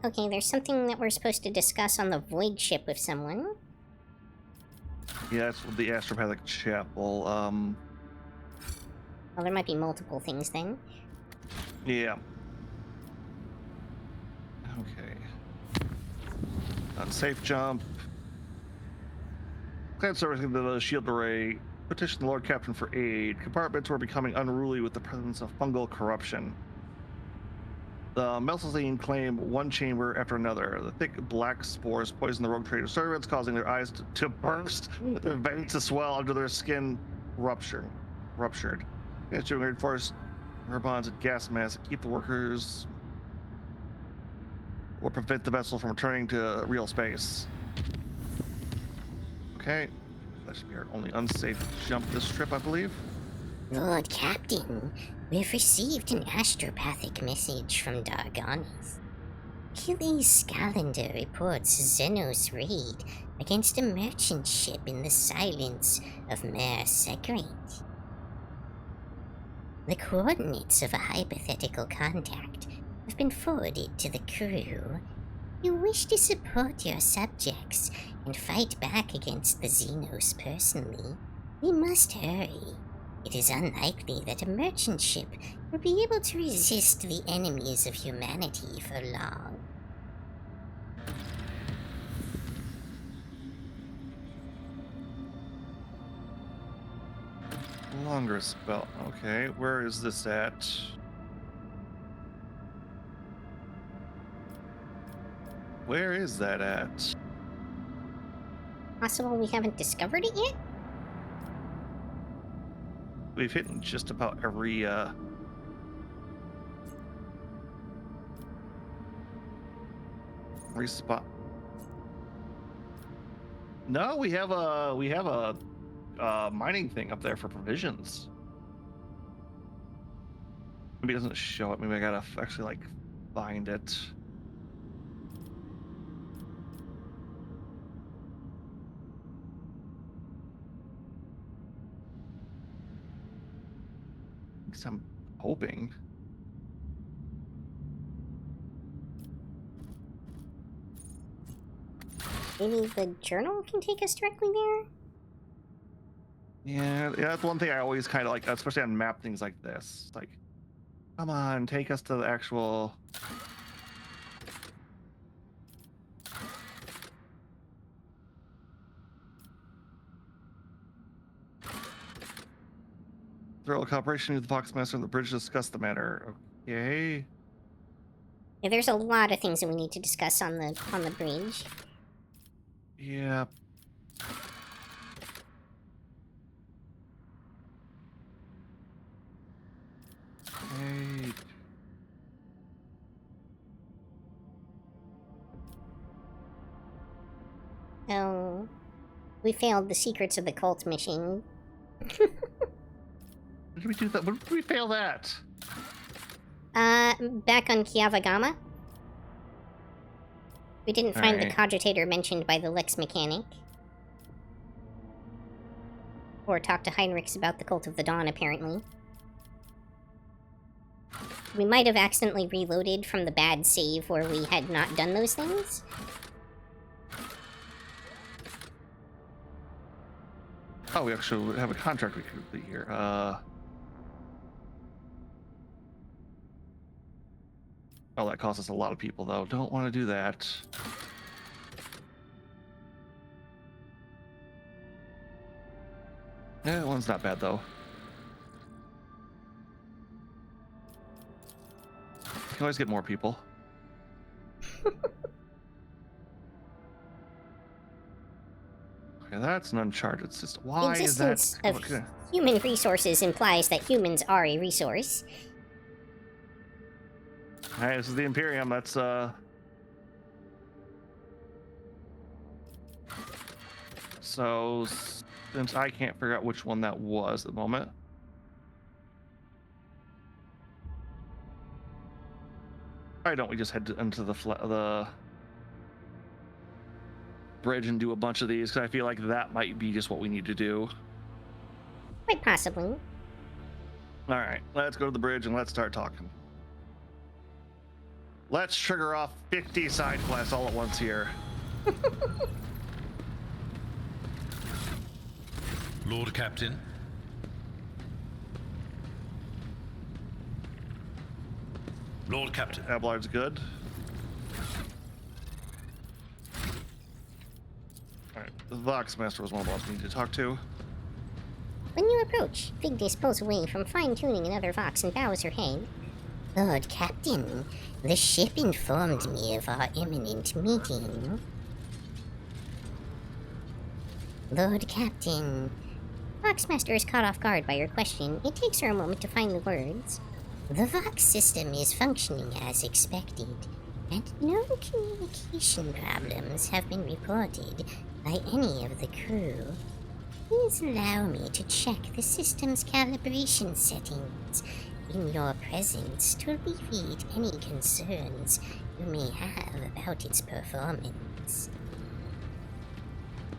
Okay, there's something that we're supposed to discuss on the Void ship with someone. Yeah, it's the Astropathic Chapel. Well, there might be multiple things then. Yeah. Okay. Unsafe jump. Clan servicing the shield array. Petition the Lord Captain for aid. Compartments were becoming unruly with the presence of fungal corruption. The Melazine claim one chamber after another. The thick black spores poison the rogue trader servants, causing their eyes to burst, their veins to swell under their skin ruptured. It's to reinforce her bonds and gas masks to keep the workers or prevent the vessel from returning to real space. Okay, that should be our only unsafe jump this trip, I believe. Lord Captain, we've received an astropathic message from Dargonis. Achilles Scalander reports Xenos raid against a merchant ship in the silence of Mare Segrate. The coordinates of a hypothetical contact have been forwarded to the crew. You wish to support your subjects and fight back against the Xenos personally, we must hurry. It is unlikely that a merchant ship will be able to resist the enemies of humanity for long. Longer spell. Okay, where is this at? Where is that at? Possible we haven't discovered it yet? We've hit just about every spot. No, we have a mining thing up there for provisions. Maybe it doesn't show it. Maybe I gotta actually like find it. I'm hoping. Maybe the journal can take us directly there? Yeah, that's one thing I always kind of like, especially on map things like this. Like, come on, take us to the actual. Thorough cooperation with the Foxmaster and the bridge to discuss the matter. Okay. Yeah, there's a lot of things that we need to discuss on the bridge. Yeah. Okay. Oh, we failed the secrets of the cult mission. When did we do that? When did we fail that? Back on Kiavagama. We didn't find the Alright. cogitator mentioned by the Lex mechanic. Or talk to Heinrichs about the Cult of the Dawn, apparently. We might have accidentally reloaded from the bad save where we had not done those things. Oh, we actually have a contract we can complete here. Oh, that costs us a lot of people, though. Don't want to do that. Yeah, that one's not bad, though. You can always get more people. Okay, that's an uncharted system. The Why is that? existence of Okay. human resources implies that humans are a resource. Alright, this is the Imperium. That's so since I can't figure out which one that was at the moment. Why don't we just head into the bridge and do a bunch of these? Because I feel like that might be just what we need to do. Quite possibly. All right, let's go to the bridge and let's start talking. Let's trigger off 50 side quests all at once here. Lord Captain. Lord Captain. Ablard's good. Alright, the Vox Master was one of the ones we need to talk to. When you approach, Vigdis pulls away from fine-tuning another Vox and bows her head. Lord Captain, the ship informed me of our imminent meeting. Lord Captain. Voxmaster is caught off guard by your question. It takes her a moment to find the words. The Vox system is functioning as expected, and no communication problems have been reported by any of the crew. Please allow me to check the system's calibration settings in your presence to alleviate any concerns you may have about its performance.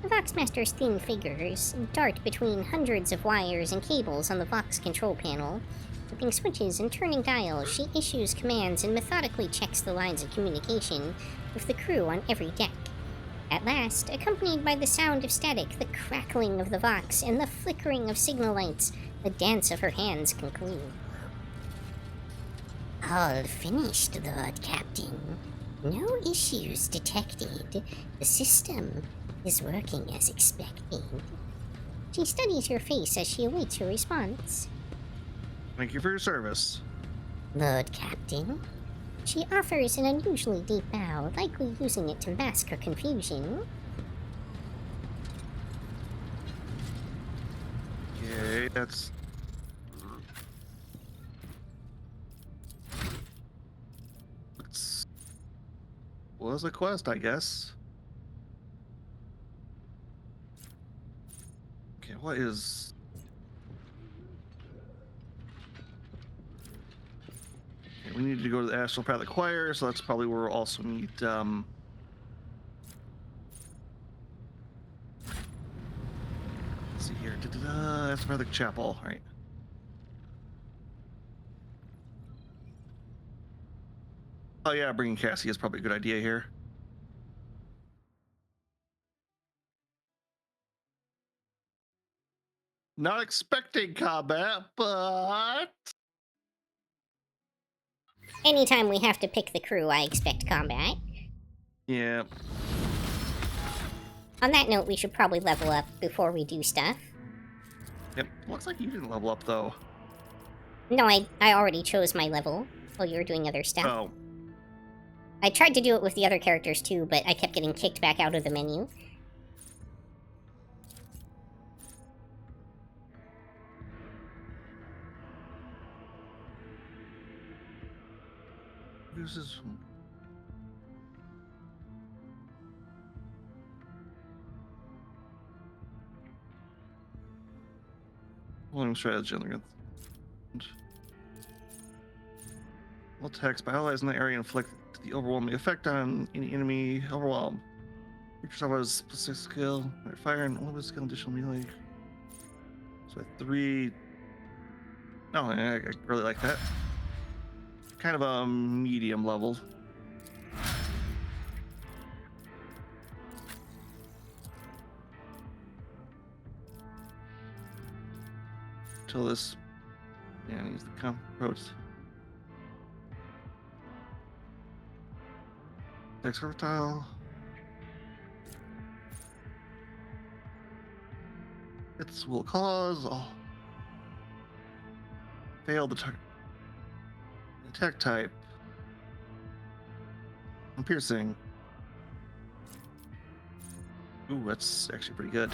The Voxmaster's thin fingers dart between hundreds of wires and cables on the Vox control panel. Flipping switches and turning dials, she issues commands and methodically checks the lines of communication with the crew on every deck. At last, accompanied by the sound of static, the crackling of the Vox, and the flickering of signal lights, the dance of her hands conclude. All finished, Lord Captain. No issues detected. The system is working as expected. She studies your face as she awaits your response. Thank you for your service. Lord Captain. She offers an unusually deep bow, likely using it to mask her confusion. Okay, that's... was a quest, I guess. Okay, what is... Okay, we need to go to the Astral Path Choir, so that's probably where we'll also need, let's see here. That's Path Chapel, right? Oh yeah, bringing Cassie is probably a good idea here. Not expecting combat, but... Anytime we have to pick the crew, I expect combat. yeah. On that note, we should probably level up before we do stuff. Yep. Looks like you didn't level up, though. No, I already chose my level while you were doing other stuff. Oh. I tried to do it with the other characters too, but I kept getting kicked back out of the menu. Uses... Willing strategy. All attacks by allies in the area inflict the overwhelming effect on any enemy overwhelmed. Creatures have a specific skill, fire and limited skill, additional melee. So 3. Oh, I really like that. Kind of a medium level. Till this, yeah, use the comp approach. Next tile. Its will cause. Oh. Fail the attack type. I'm piercing. Ooh, that's actually pretty good.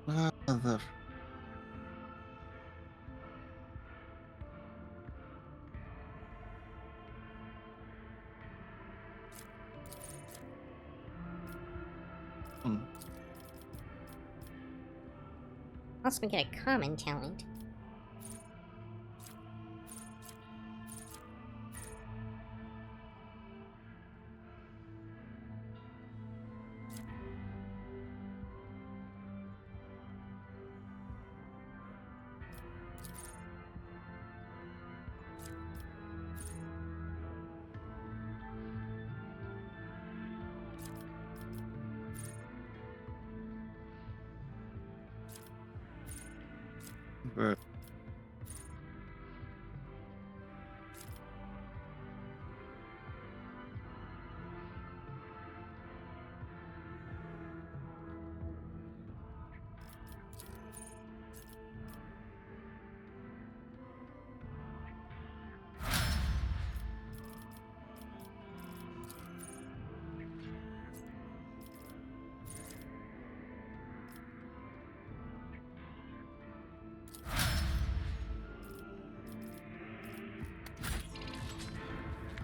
The Also get a common talent. Right.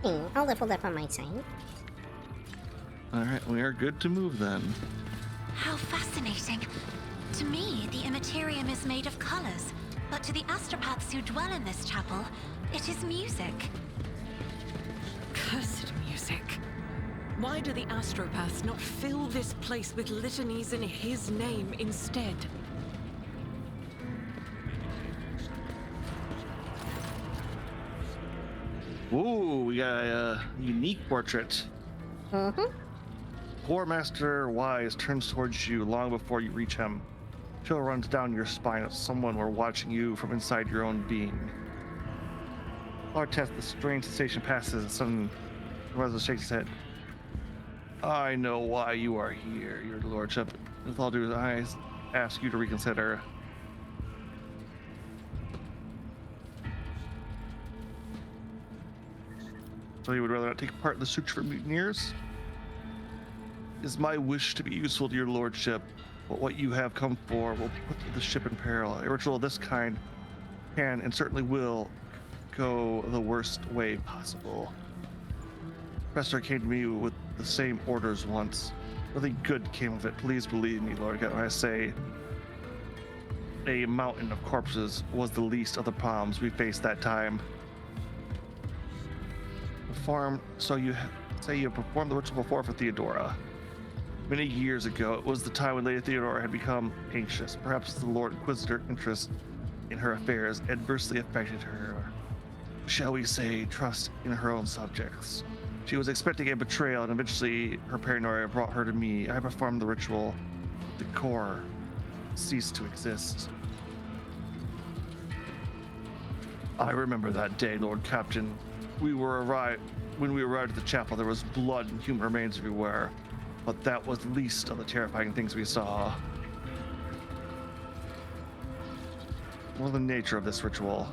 Hey, I'll level up on my side. All right, we are good to move then. How fascinating. To me, the Immaterium is made of colors, but to the astropaths who dwell in this chapel, it is music. Cursed music. Why do the astropaths not fill this place with litanies in his name instead? Ooh, we got a unique portrait. Mm-hmm. Poor Master Wise turns towards you long before you reach him. Chill runs down your spine as someone were watching you from inside your own being. Lord Test, the strange sensation passes, and sudden Reza shakes his head. I know why you are here, your lordship. With all due, I ask you to reconsider. So you would rather not take part in the search for mutineers? It is my wish to be useful to your lordship, but what you have come for will put the ship in peril. A ritual of this kind can and certainly will go the worst way possible. Professor came to me with the same orders once. Nothing good came of it. Please believe me, Lord, when I say a mountain of corpses was the least of the problems we faced that time. So you say you have performed the ritual before for Theodora. Many years ago, it was the time when Lady Theodora had become anxious. Perhaps the Lord Inquisitor interest in her affairs adversely affected her, shall we say, trust in her own subjects. She was expecting a betrayal, and eventually her paranoia brought her to me. I performed the ritual. The core ceased to exist. I remember that day, Lord Captain. When we arrived at the chapel, there was blood and human remains everywhere, but that was the least of the terrifying things we saw. Well, the nature of this ritual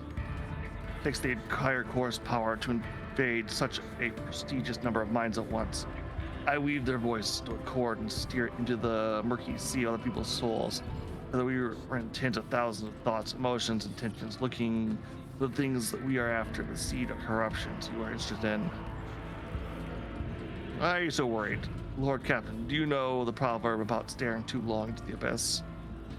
takes the entire core's power to invade such a prestigious number of minds at once. I weave their voice to a chord and steer it into the murky sea of other people's souls, so that we were intent of thousands of thoughts, emotions, intentions, looking for the things that we are after, the seed of corruptions you are interested in. Why are you so worried? Lord Captain, do you know the proverb about staring too long into the abyss?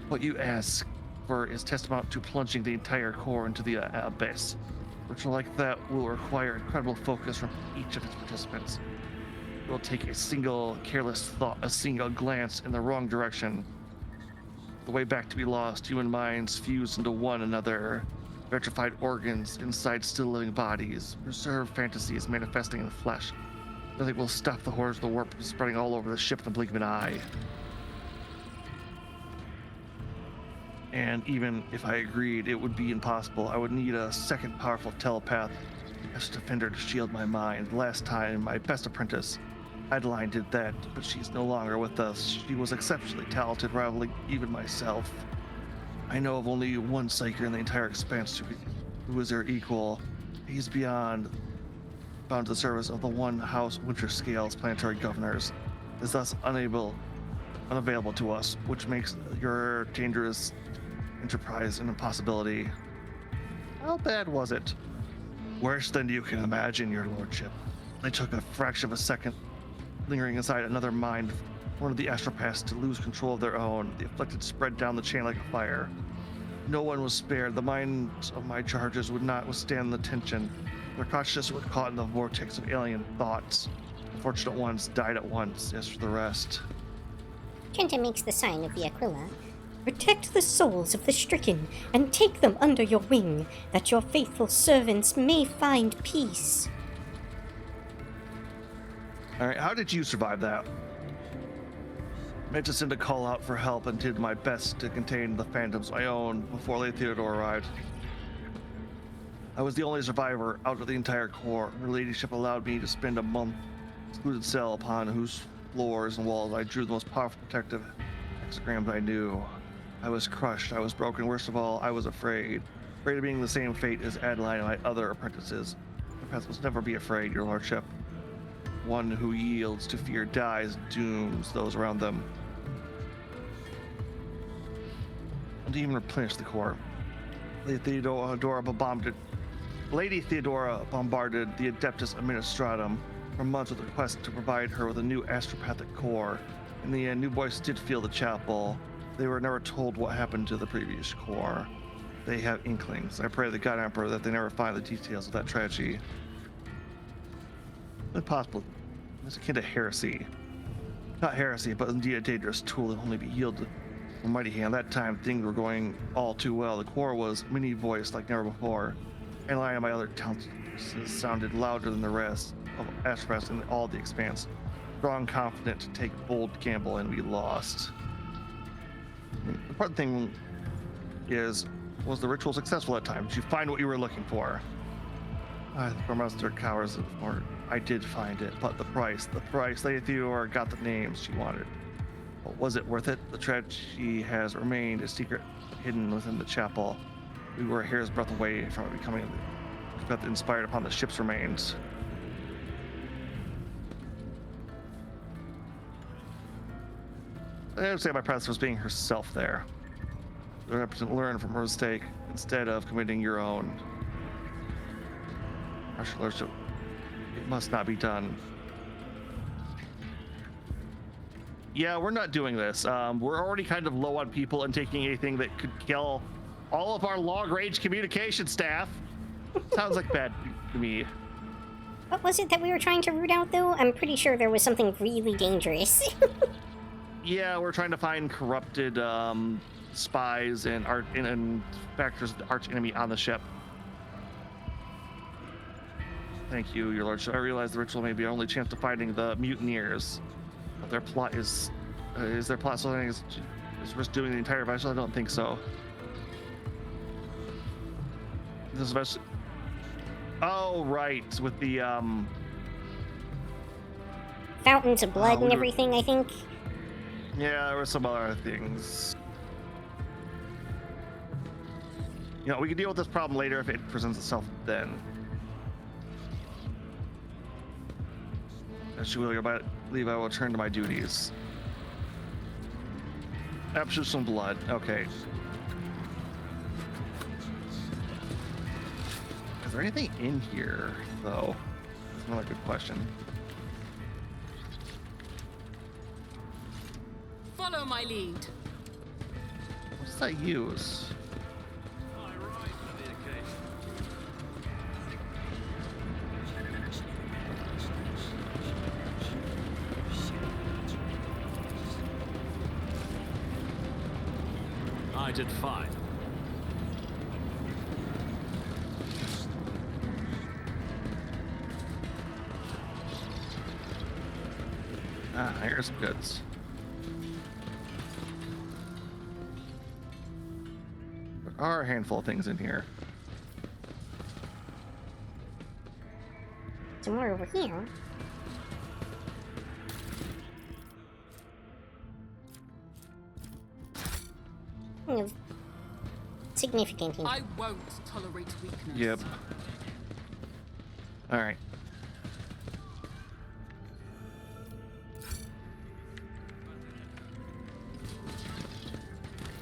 What you ask for is tantamount to plunging the entire core into the abyss. A ritual like that will require incredible focus from each of its participants. It will take a single careless thought, a single glance in the wrong direction. The way back to be lost, human minds fused into one another, petrified organs inside still living bodies, preserved fantasies manifesting in the flesh. Nothing will stop the horrors of the warp from spreading all over the ship in the blink of an eye. And even if I agreed, it would be impossible. I would need a second powerful telepath as a defender to shield my mind. Last time, my best apprentice, Adeline, did that, but she's no longer with us. She was exceptionally talented, rivaling even myself. I know of only one Psyker in the entire expanse who is their equal. He's bound to the service of the one House Winter Scale's planetary governors, is thus unavailable to us, which makes your dangerous enterprise an impossibility. How bad was it? Worse than you can imagine, your lordship. They took a fraction of a second, lingering inside another mind, one of the astropaths, to lose control of their own. The afflicted spread down the chain like a fire. No one was spared. The minds of my charges would not withstand the tension. Their consciousness was caught in the vortex of alien thoughts. The fortunate ones died at once, as for the rest. Kenta makes the sign of the Aquila. Protect the souls of the stricken and take them under your wing, that your faithful servants may find peace. Alright, how did you survive that? I meant to send a call out for help and did my best to contain the phantoms I owned before Lady Theodore arrived. I was the only survivor out of the entire Corps. Her ladyship allowed me to spend a month in a secluded cell upon whose floors and walls I drew the most powerful protective hexagrams I knew. I was crushed, I was broken, worst of all, I was afraid. Afraid of being the same fate as Adeline and my other apprentices. The path must never be afraid, your lordship. One who yields to fear dies, dooms those around them. And even replenish the Corps. Lady Theodora bombarded the Adeptus Administratum for months with a request to provide her with a new astropathic core. In the end, new boys did fill the chapel. They were never told what happened to the previous core. They have inklings. I pray to the God Emperor that they never find the details of that tragedy. Impossible. It's akin to heresy. Not heresy, but indeed a dangerous tool that only be yielded from mighty hand. That time, things were going all too well. The core was mini-voiced like never before. And I and my other talents sounded louder than the rest of Astropaths in all the expanse. Strong, confident to take bold gamble, and we lost. The important thing is, was the ritual successful at times? Did you find what you were looking for? The Master cowers, or I did find it, but the price. Lady Theodore got the names she wanted. But was it worth it? The tragedy has remained a secret hidden within the chapel. We were a hair's breadth away from it becoming inspired upon the ship's remains. I would say my princess was being herself there. Learn from her mistake instead of committing your own. Martial arts, it must not be done. Yeah, we're not doing this. We're already kind of low on people and taking anything that could kill all of our long-range communication staff. Sounds like bad to me. What was it that we were trying to root out, though? I'm pretty sure there was something really dangerous. Yeah, we're trying to find corrupted spies and factors of the arch enemy on the ship. Thank you, your lordship. I realize the ritual may be our only chance of finding the mutineers. But their plot is their plot something is risk doing the entire vessel? I don't think so. This vessel. Oh, right, with the Fountains of blood and everything, I think. Yeah, there were some other things. You know, we can deal with this problem later if it presents itself then. As you will, I believe I will return to my duties. Absolute some blood. Okay. Is there anything in here, though? That's another good question. Follow my lead. What does that use? I did fine. Ah, here's some goods. There are a handful of things in here. Some more over here. Of insignificant. I won't tolerate weakness. Yep. All right.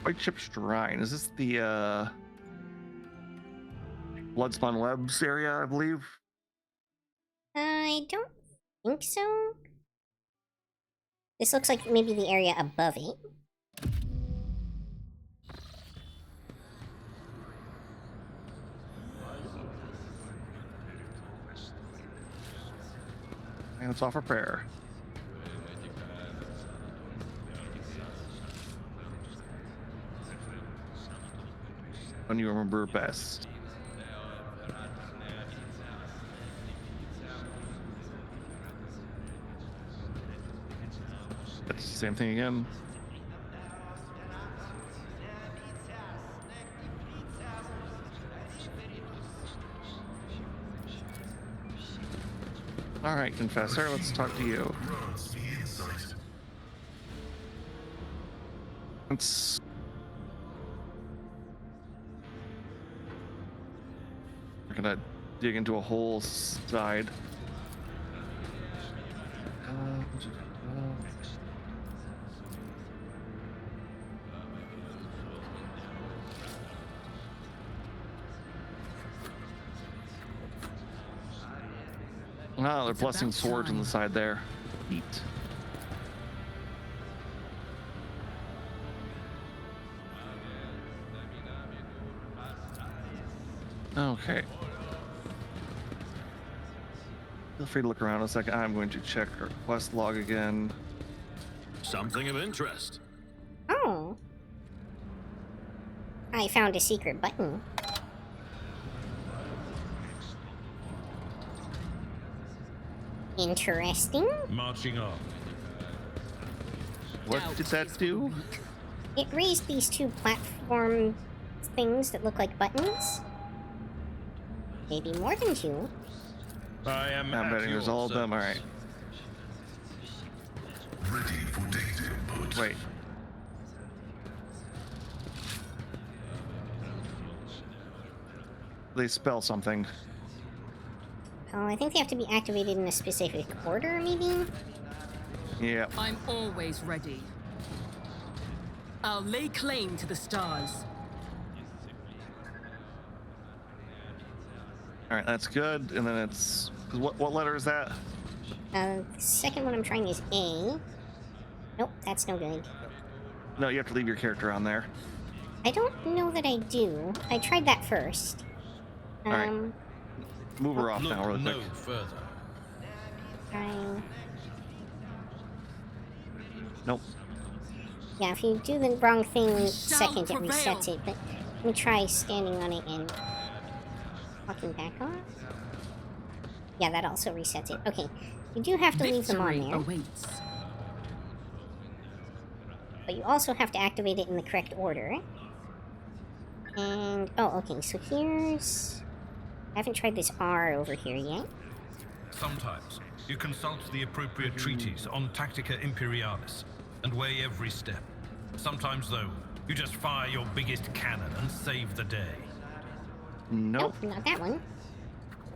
White Chip Shrine. Is this the Bloodspawn Webs area, I believe? I don't think so. This looks like maybe the area above it. And let's offer prayer. When you remember best. That's the same thing again. All right, Confessor, let's talk to you. Let's... We're gonna dig into a whole side. Ah, they're blessing swords on the side there. Neat. Okay. Feel free to look around a second. I'm going to check our quest log again. Something of interest. Oh. I found a secret button. Interesting. Marching on. What did that do? It raised these two platform things that look like buttons. Maybe more than two. I am I'm betting there's all of them. All right. Ready for data input. Wait. They spell something. Oh, I think they have to be activated in a specific order, maybe? Yeah. I'm always ready. I'll lay claim to the stars. All right, that's good. And then it's... 'cause what letter is that? The second one I'm trying is A. Nope, that's no good. No, you have to leave your character on there. I don't know that I do. I tried that first. right. Move her off Look now real quick. no further. Trying. Nope. Yeah, if you do the wrong thing shall second, it prevail. resets it. But let me try standing on it and walking back on. Yeah, that also resets it. Okay, you do have to leave them on Victory there, awaits. but you also have to activate it in the correct order. And oh, okay. So here's. I haven't tried this R over here yet. Sometimes you consult the appropriate treatise on Tactica Imperialis and weigh every step. Sometimes, though, you just fire your biggest cannon and save the day. Nope. Nope, not that one.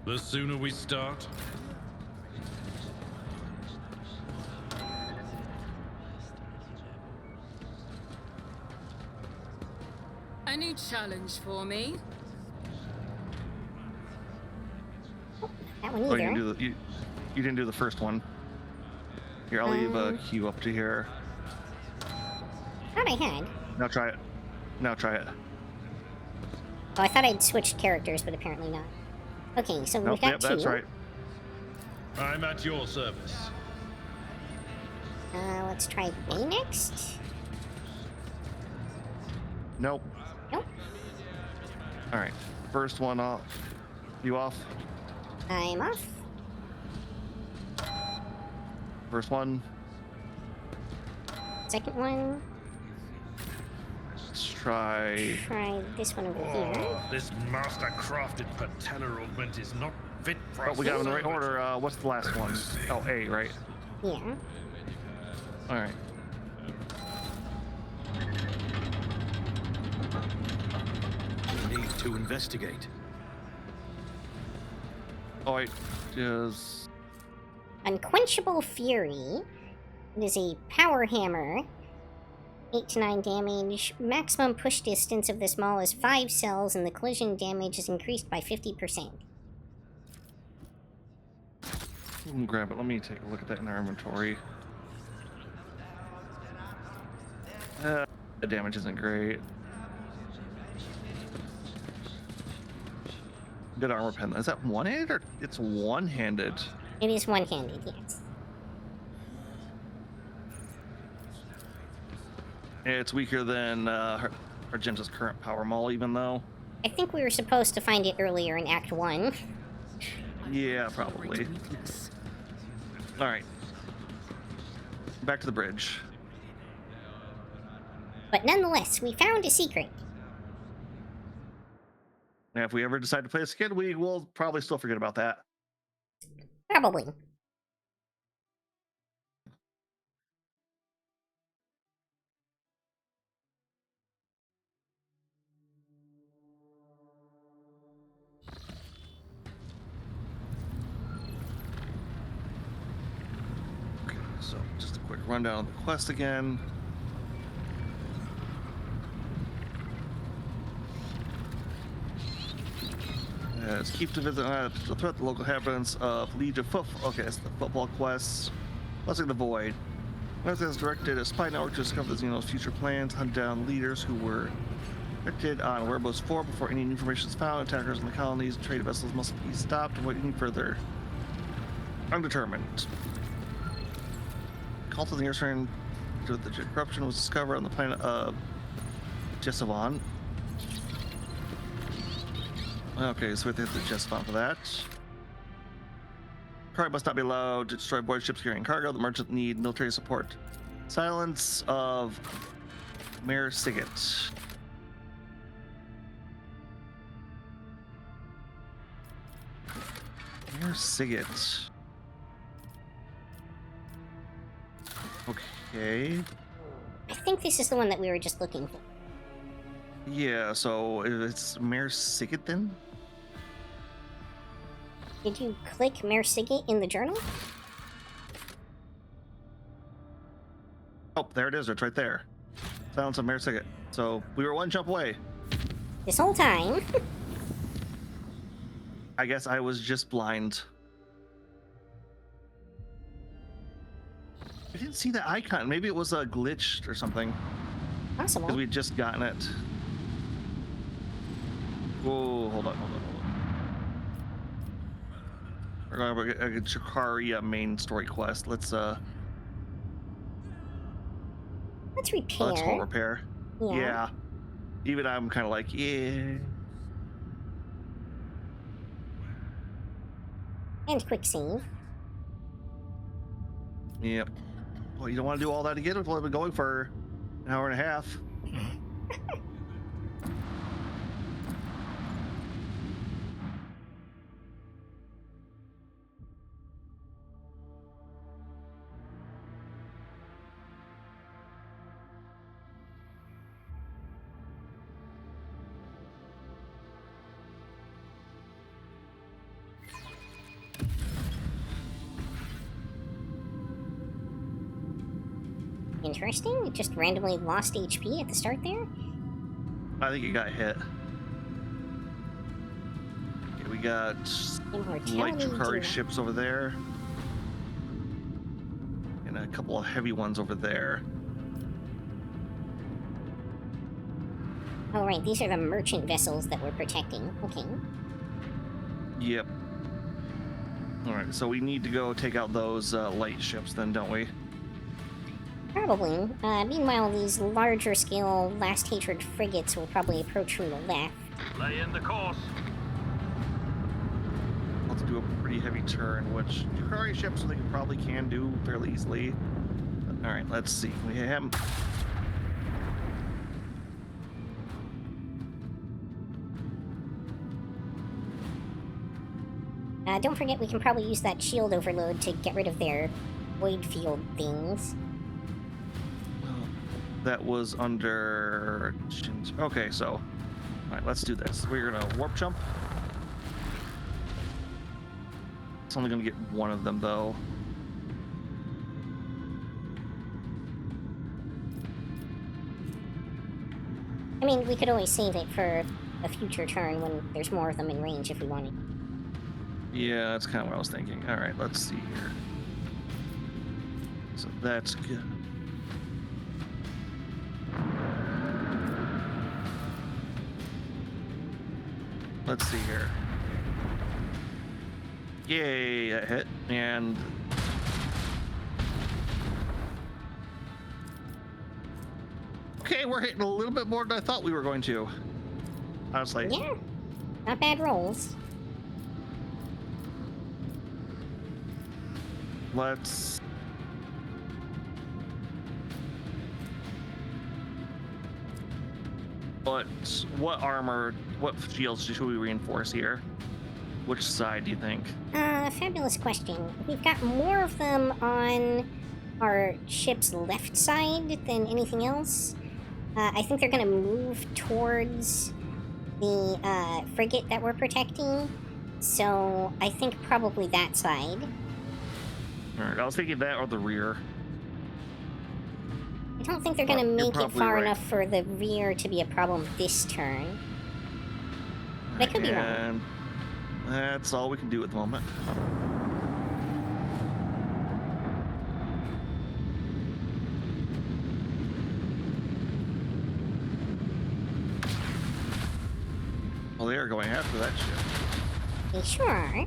The sooner we start, Any challenge for me? That one Oh, either. you didn't do the first one. Here, I'll leave a queue up to here. Thought I had. Now try it. Now try it. Oh, I thought I'd switched characters, but apparently not. Okay, so Nope, we've got yep, two. that's right. I'm at your service. Let's try B next. Nope. Nope. All right. First one off. You off? I'm off. First one. Second one. Let's try. Try this one over here. Oh, this master-crafted patella augment is not fit for Oh, us. we got them in the right order. What's the last one? Oh, A, right? Yeah. All right. to investigate. Oh, wait. Just... Unquenchable Fury. It is a power hammer. 8 to 9 damage. Maximum push distance of this maul is 5 cells, and the collision damage is increased by 50%. Grab it. Let me take a look at that in our inventory. The damage isn't great. Good armor pen. Is that one-handed or it's one-handed? It is one-handed, yes. It's weaker than Argenta's current power maul, even though. I think we were supposed to find it earlier in Act 1. Yeah, probably. Alright. Back to the bridge. But nonetheless, we found a secret. And if we ever decide to play a skid, we will probably still forget about that. Probably. Okay, so just a quick rundown of the quest again. Let's keep to visit to threat the local inhabitants of Legion of Okay, it's the football quest. Blessing the Void. Blessing has directed a spy network to discover the Xenos' future plans, hunt down leaders who were affected on Werebos 4 before any information is found. Attackers in the colonies and trade vessels must be stopped and waiting further. Undetermined. Cult of the Earthreign to the corruption was discovered on the planet of Jesavon. Okay, so we have to hit the chest spot for that. Cargo must not be allowed to destroy board ships carrying cargo. The merchant need military support. Silence of Mayor Siget. Mayor Siget. Okay. I think this is the one that we were just looking for. Yeah, so it's Mayor Siget then? Did you click Mayor Siget in the journal? Oh, there it is. It's right there. Silence of Mayor Siget. So we were one jump away. This whole time. I guess I was just blind. I didn't see the icon. Maybe it was glitched or something. Possible. Because we'd just gotten it. Whoa, hold on. We're going to a Chikari main story quest. Let's repair. Let's whole repair. Yeah. Even I'm kind of like, yeah. And quick save. Yep. Well, you don't want to do all that again. We've only been going for an hour and a half. Interesting. It just randomly lost HP at the start there. I think it got hit. Okay, we got light Chikari ships over there. And a couple of heavy ones over there. Oh, right. These are the merchant vessels that we're protecting. Okay. Yep. Alright, so we need to go take out those light ships then, don't we? Probably. Meanwhile, these larger scale Last Hatred frigates will probably approach from the left. Lay in the course. Let's do a pretty heavy turn, which Chikari ships they probably can do fairly easily. Alright, let's see. We have... Don't forget we can probably use that shield overload to get rid of their void field things. That was under... Okay, so All right, let's do this. We're gonna warp jump. It's only gonna get one of them though. I mean, we could always save it for a future turn when there's more of them in range if we wanted. Yeah, that's kind of what I was thinking. All right, let's see here. So that's good. Let's see here. Yay, that hit. And okay, we're hitting a little bit more than I thought we were going to. Honestly. Yeah, not bad rolls. Let's... But what armor, what shields should we reinforce here? Which side do you think? Fabulous question. We've got more of them on our ship's left side than anything else. I think they're gonna move towards the frigate that we're protecting. So I think probably that side. Alright, I was thinking that or the rear. I don't think they're gonna You're make it probably far right. enough for the rear to be a problem this turn. But I could be wrong. And that's all we can do at the moment. Well, they are going after that ship. They sure are.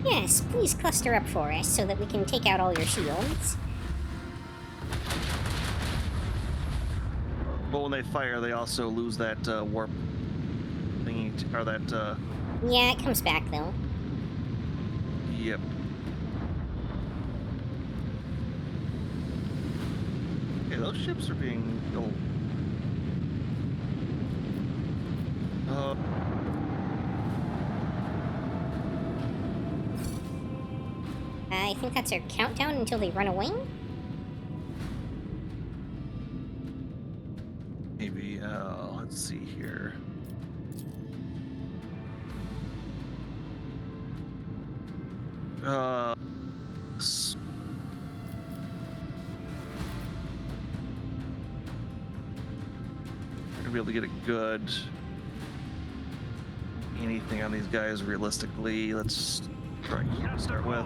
Yes, please cluster up for us so that we can take out all your shields. But when they fire, they also lose that warp thingy, or that, Yeah, it comes back though. yep. Okay, those ships are being built. I think that's our countdown until they run away. Maybe, let's see here. S- Gonna be able to get a good anything on these guys realistically. Let's try to start with.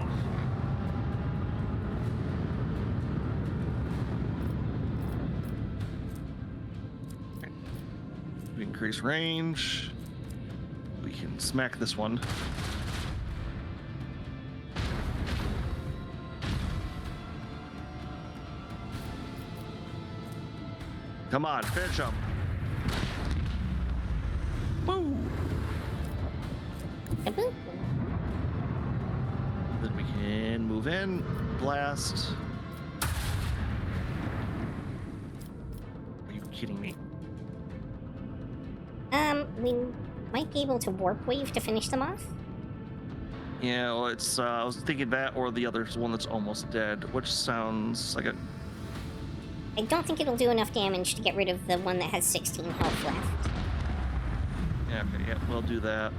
We increase range. We can smack this one. Come on, finish him. Woo! Kaboom. Then we can move in, blast. Are you kidding me? We might be able to warp wave to finish them off. Yeah, well, it's, I was thinking that or the other one that's almost dead, which sounds like a... I don't think it'll do enough damage to get rid of the one that has 16 health left. Yeah, okay, yeah, we'll do that.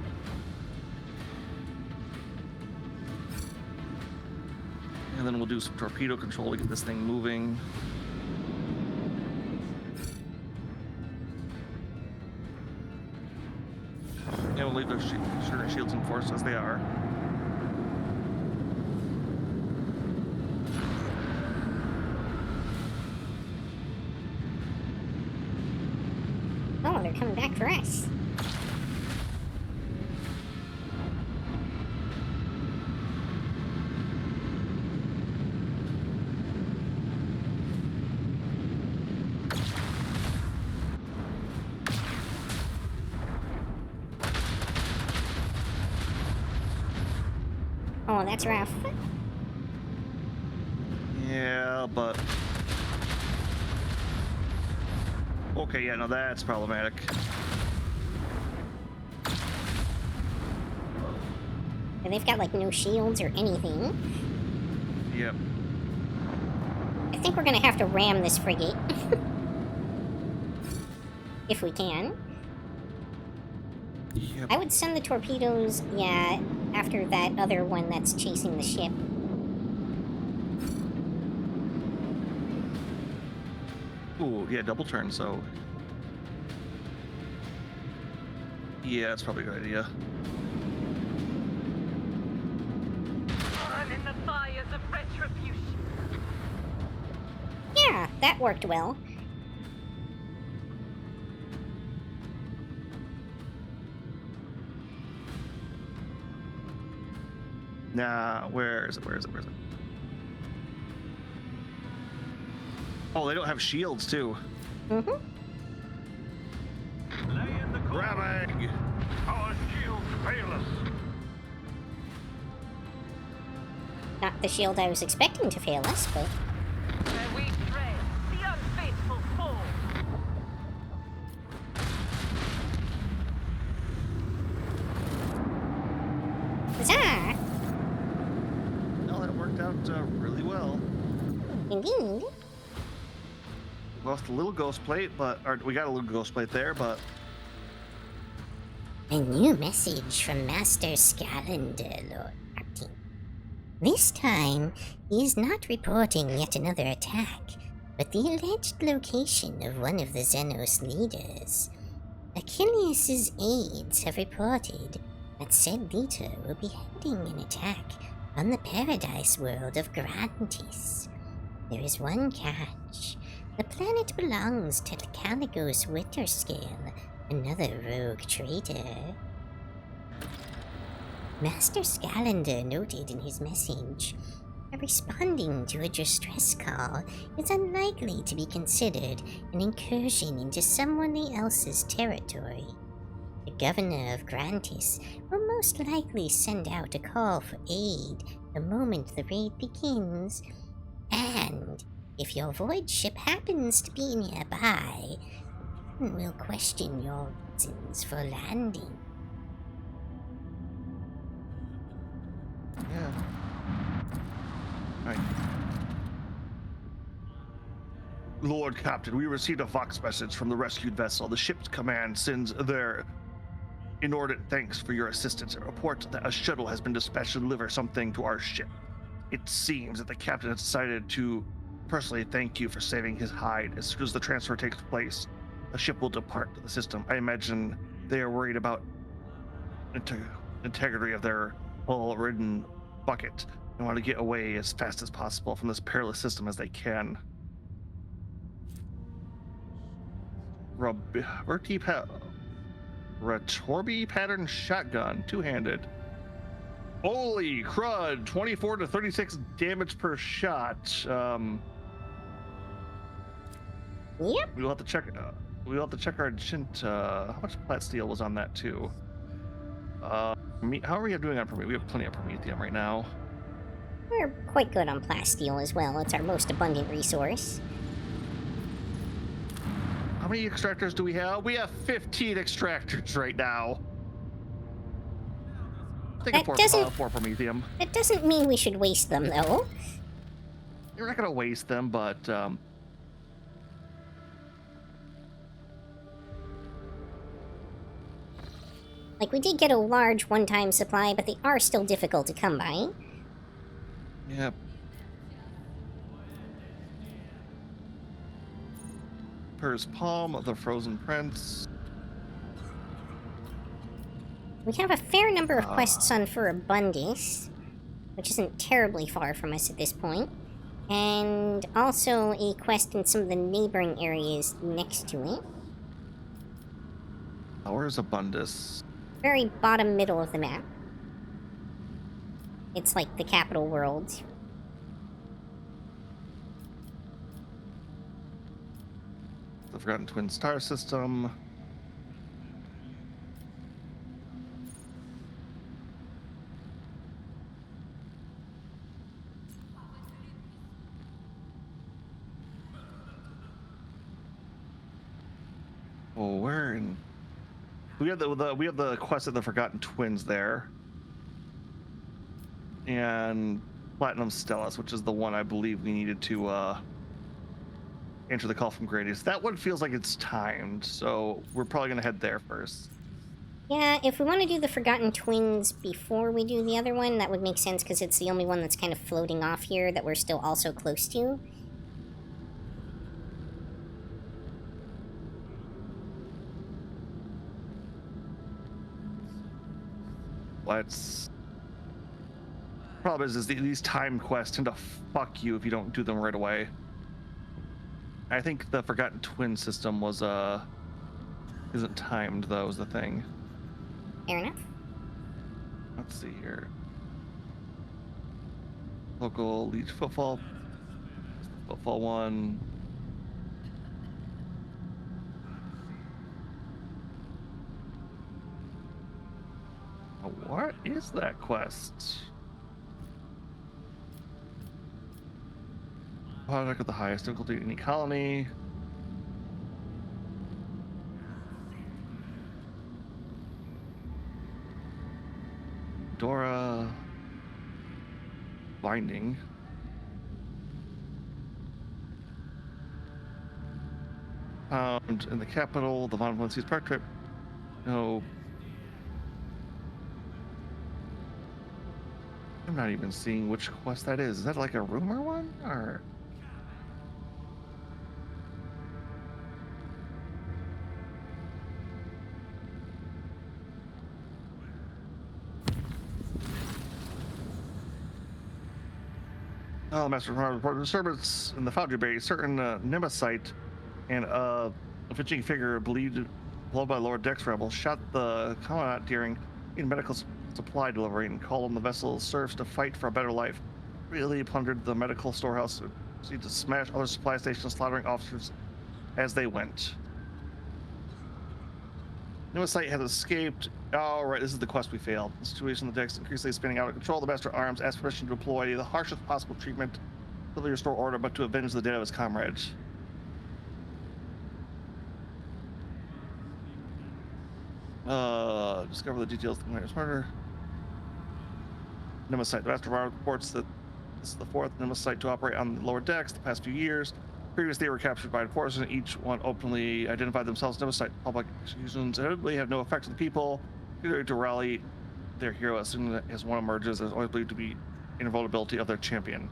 And then we'll do some torpedo control to get this thing moving. Yeah, we'll leave those sugar shields in force as they are. Oh, they're coming back for us. Oh, that's rough. Yeah, but... Okay, yeah, no, that's problematic. And they've got, like, no shields or anything. Yep. I think we're gonna have to ram this frigate. If we can. Yep. I would send the torpedoes, yeah, after that other one that's chasing the ship. Ooh, yeah, double turn, so... Yeah, that's probably a good idea. Run in the fires of retribution. Yeah, that worked well. Nah, where is it? Oh, they don't have shields, too. Mm-hmm. Lay in the Grabbing! Our shields fail us. Not the shield I was expecting to fail us, but... Where we tread, the unfaithful fall. Huzzah! No, that worked out really well. Indeed. We lost a little ghost plate, or we got a little ghost plate there, but... A new message from Master Scalander, Lord Captain. This time, he is not reporting yet another attack, but the alleged location of one of the Xenos leaders. Achilles' aides have reported that said leader will be heading an attack on the paradise world of Grantis. There is one catch. The planet belongs to the Caligos Winterscale, another rogue traitor. Master Scalander noted in his message, responding to a distress call is unlikely to be considered an incursion into someone else's territory. The governor of Grantis will most likely send out a call for aid the moment the raid begins, and if your void ship happens to be nearby, we'll question your reasons for landing. Yeah. Alright. Lord Captain, we received a Vox message from the rescued vessel. The ship's command sends their inordinate thanks for your assistance and report that a shuttle has been dispatched to deliver something to our ship. It seems that the captain has decided to personally thank you for saving his hide. As soon as the transfer takes place, the ship will depart the system. I imagine they are worried about integrity of their hull-ridden bucket and want to get away as fast as possible from this perilous system as they can. Retorbi pattern shotgun, two-handed. Holy crud! 24 to 36 damage per shot. Yep. We'll have to check. We'll have to check our Jint. How much plat steel was on that too? How are we doing on Prometheum? We have plenty of Prometheum right now. We're quite good on plasteel as well. It's our most abundant resource. How many extractors do we have? We have 15 extractors right now. Take That doesn't- four Prometheum. That doesn't mean we should waste them, though. You're not gonna waste them, but Like, we did get a large one-time supply, but they are still difficult to come by. Yep. Pur's Palm of the Frozen Prince. We have a fair number of quests on for Abundis, which isn't terribly far from us at this point. And also a quest in some of the neighboring areas next to it. Oh, where's Abundus? Very bottom middle of the map. It's like the capital world. The Forgotten Twin Star System. Oh, where in? We have the quest of the Forgotten Twins there. and Platinum Stellus, which is the one I believe we needed to enter the call from Gradius. That one feels like it's timed, so we're probably gonna head there first. Yeah, if we want to do the Forgotten Twins before we do the other one, that would make sense because it's the only one that's kind of floating off here that we're still also close to. Let's. Problem is these time quests tend to fuck you if you don't do them right away. I think the Forgotten Twin system was isn't timed though, is the thing. Fair enough. Let's see here. Local Leech Footfall 1. What is that quest? Project with the highest difficulty in any colony. Dora. Binding. Found in the capital, the Von Valencia's park trip. No. I'm not even seeing which quest that is. Is that like a rumor one? Or. Master reported disturbance in the Foundry Bay. Certain Nemesis and a fishing figure believed below by lower decks rebels shot the commandant during medical supply delivery and called on the vessel serfs to fight for a better life. Really plundered the medical storehouse, proceeded to smash other supply stations, slaughtering officers as they went. Nemesis has escaped. Oh, right, this is the quest we failed. The situation on the decks increasingly spinning out of control. The Master Arms asked permission to deploy the harshest possible treatment to restore order, but to avenge the death of his comrades. Discover the details of the commander's murder. Nemesis. The Master Arms reports that this is the fourth Nemesis to operate on the lower decks the past few years. Previously, they were captured by enforcers, and each one openly identified themselves as Nemesis. Public executions inevitably have no effect on the people. Either to rally their hero as soon as one emerges, as always believed to be invulnerability of their champion.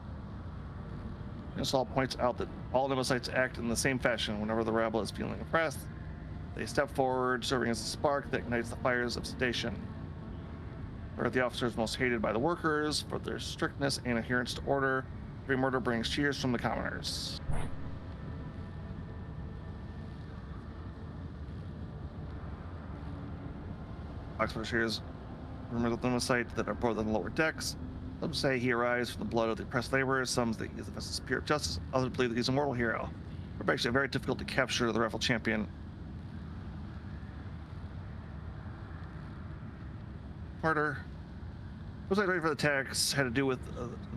This all points out that all Nemesis act in the same fashion whenever the rabble is feeling oppressed. They step forward, serving as a spark that ignites the fires of sedation. They're the officers most hated by the workers for their strictness and adherence to order. Every murder brings cheers from the commoners. Oxford shares rumors of Nemesis that are aboard on the lower decks. Some say he arrives from the blood of the oppressed laborers. Some think he is the vessel's spirit of justice. Others believe that he's a mortal hero. It makes it very difficult to capture the rival champion. Murder. Was I ready for the text? Had to do with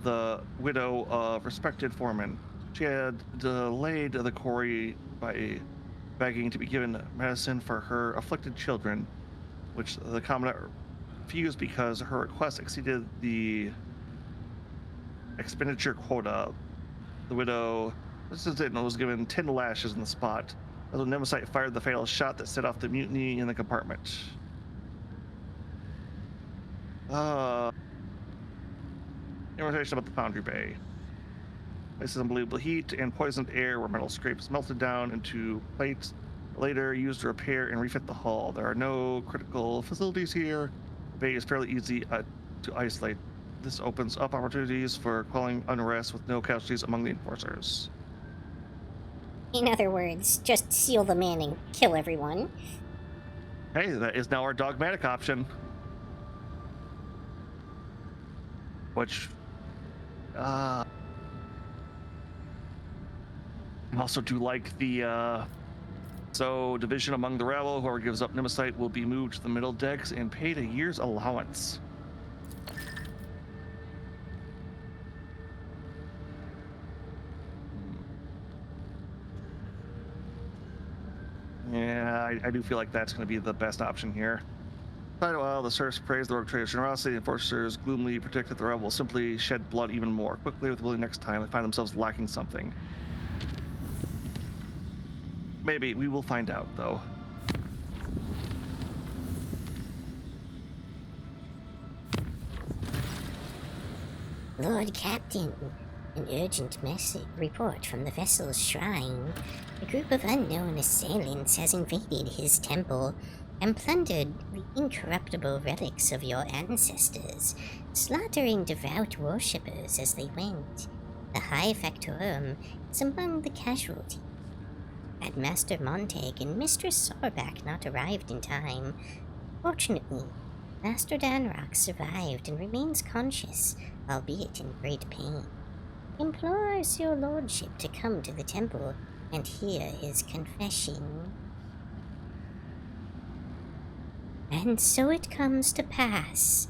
the widow of respected foreman. She had delayed the quarry by begging to be given medicine for her afflicted children, which the commandant refused because her request exceeded the expenditure quota. The widow was given 10 lashes in the spot. As when Nemesis fired the fatal shot that set off the mutiny in the compartment. Information about the Foundry Bay. Places unbelievable heat and poisoned air where metal scrapes melted down into plates, later used to repair and refit the hull. There are no critical facilities here. The bay is fairly easy to isolate. This opens up opportunities for quelling unrest with no casualties among the enforcers. In other words, just seal them in and kill everyone. Hey, that is now our dogmatic option. Which, I also do like the, so division among the rabble. Whoever gives up Nemesis will be moved to the middle decks and paid a year's allowance. Yeah, I do feel like that's going to be the best option here. While the serfs praise the rogue trader's generosity, the enforcers gloomily predict that the rebel will simply shed blood even more quickly with the next time they find themselves lacking something. Maybe. We will find out, though. Lord Captain, an urgent message report from the vessel's shrine. A group of unknown assailants has invaded his temple and plundered the incorruptible relics of your ancestors, slaughtering devout worshippers as they went. The High Factorum is among the casualties. Had Master Montag and Mistress Sorback not arrived in time, fortunately, Master Danrock survived and remains conscious, albeit in great pain. Implores your lordship to come to the temple and hear his confession. And so it comes to pass.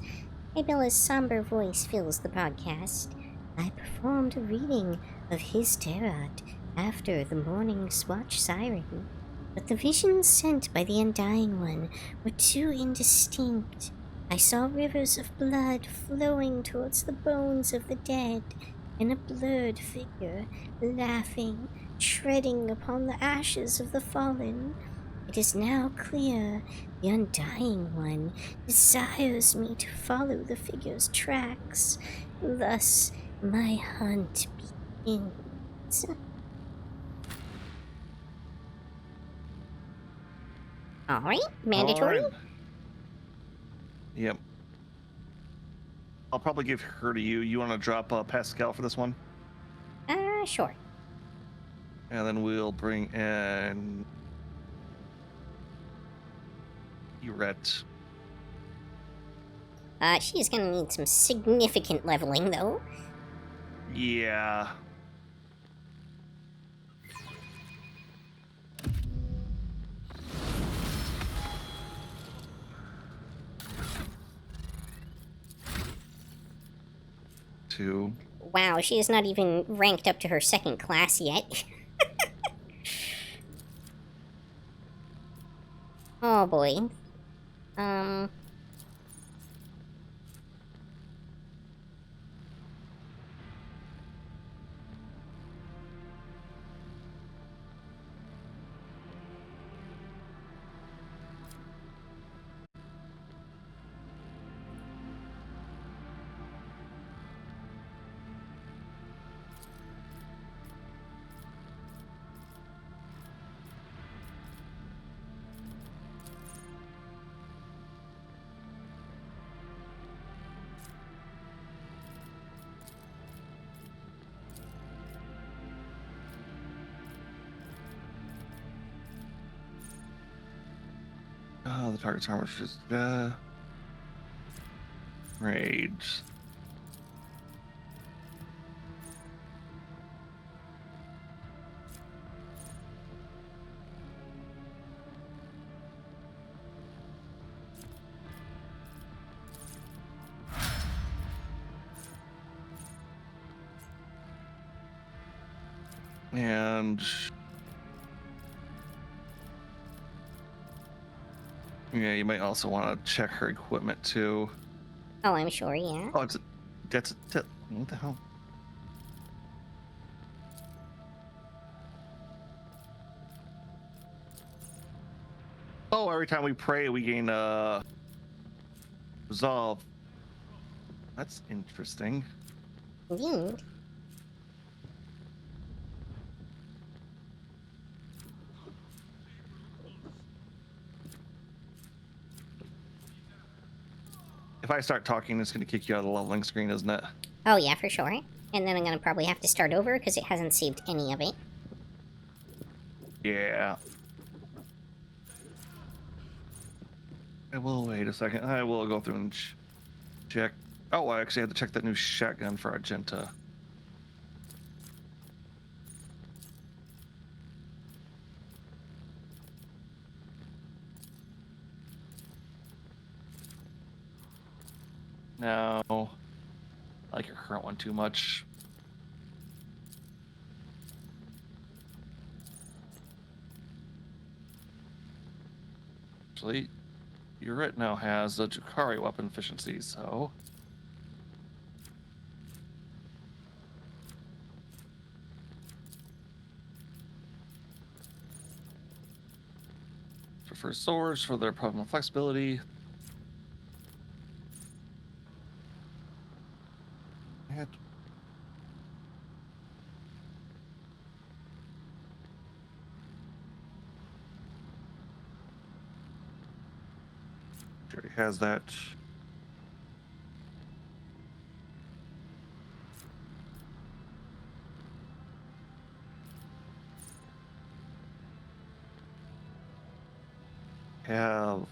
Abila's somber voice fills the broadcast. I performed a reading of his tarot after the morning's watch siren, but the visions sent by the Undying One were too indistinct. I saw rivers of blood flowing towards the bones of the dead, and a blurred figure laughing, treading upon the ashes of the fallen. It is now clear the Undying One desires me to follow the figure's tracks. Thus, my hunt begins. Alright, mandatory? All right. Yep. I'll probably give her to you. You want to drop Pascal for this one? Sure. And then we'll bring in Eret. She is gonna need some significant leveling, though. Yeah. Two. Wow, she is not even ranked up to her second class yet. Oh boy. Oh, the target's armor is just rage. And yeah, you might also want to check her equipment too. Oh, I'm sure, yeah. Oh, that's what the hell? Oh, every time we pray, we gain resolve. That's interesting. Indeed. If I start talking, it's going to kick you out of the leveling screen, isn't it? Oh, yeah, for sure. And then I'm gonna probably have to start over because it hasn't saved any of it. Yeah. I will wait a second. I will go through and check. Oh, I actually had to check that new shotgun for Argenta. No. I like your current one too much. Actually, Urette now has a Jukari weapon efficiency, so. Prefer swords for their problem flexibility. She already has that. Have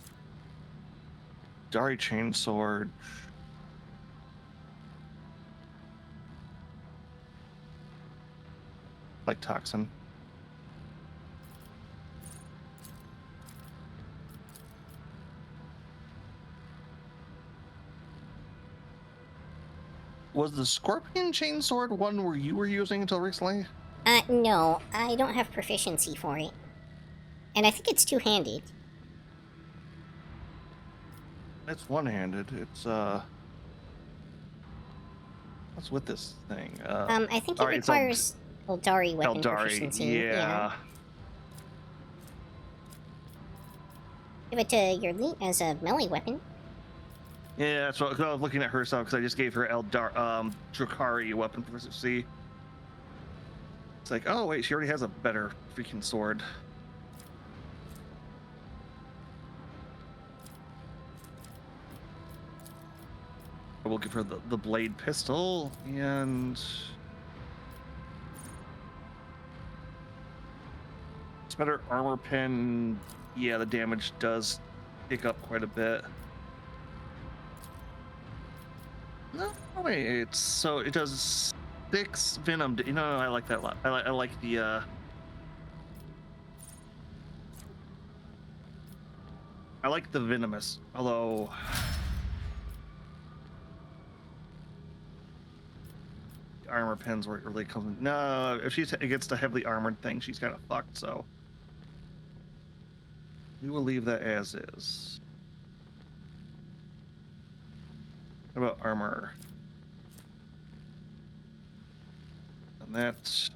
Dari Chainsword. Like Toxin. Was the Scorpion Chainsword one where you were using until recently? No, I don't have proficiency for it. And I think it's two-handed. It's one-handed. It's what's with this thing? I think it requires Eldari weapon proficiency. Yeah. Give it to your Leet as a melee weapon. Yeah, that's what I was looking at her stuff because I just gave her Drakari weapon proficiency. It's like, oh wait, she already has a better freaking sword. We'll give her the blade pistol and it's better armor pen. Yeah, the damage does pick up quite a bit. No, wait, so it does 6 venom. You know, I like that a lot. I like the I like the venomous, although armor pens where it really comes. No, if she's against a heavily armored thing, she's kind of fucked. So we will leave that as is. What about armor? And that's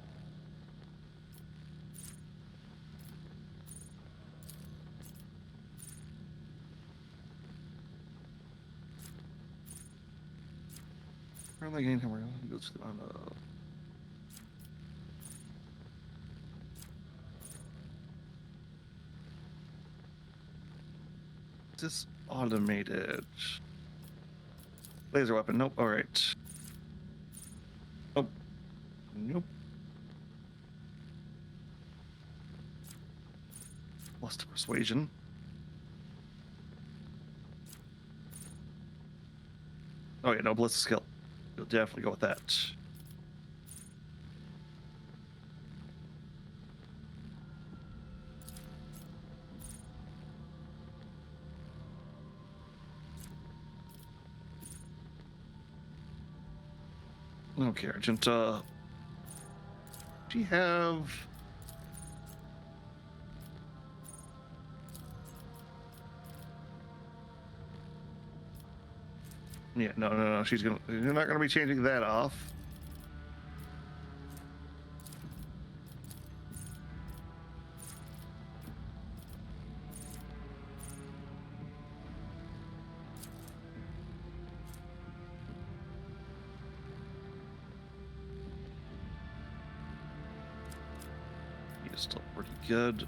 apparently getting somewhere. Goes to the Is this automated? Laser weapon. Nope. All right. Oh. Nope. Lost persuasion. Oh yeah, no ballistic skill. You'll definitely go with that. Okay, Argent. Do you have? Yeah, no. You're not gonna be changing that off. He's still pretty good.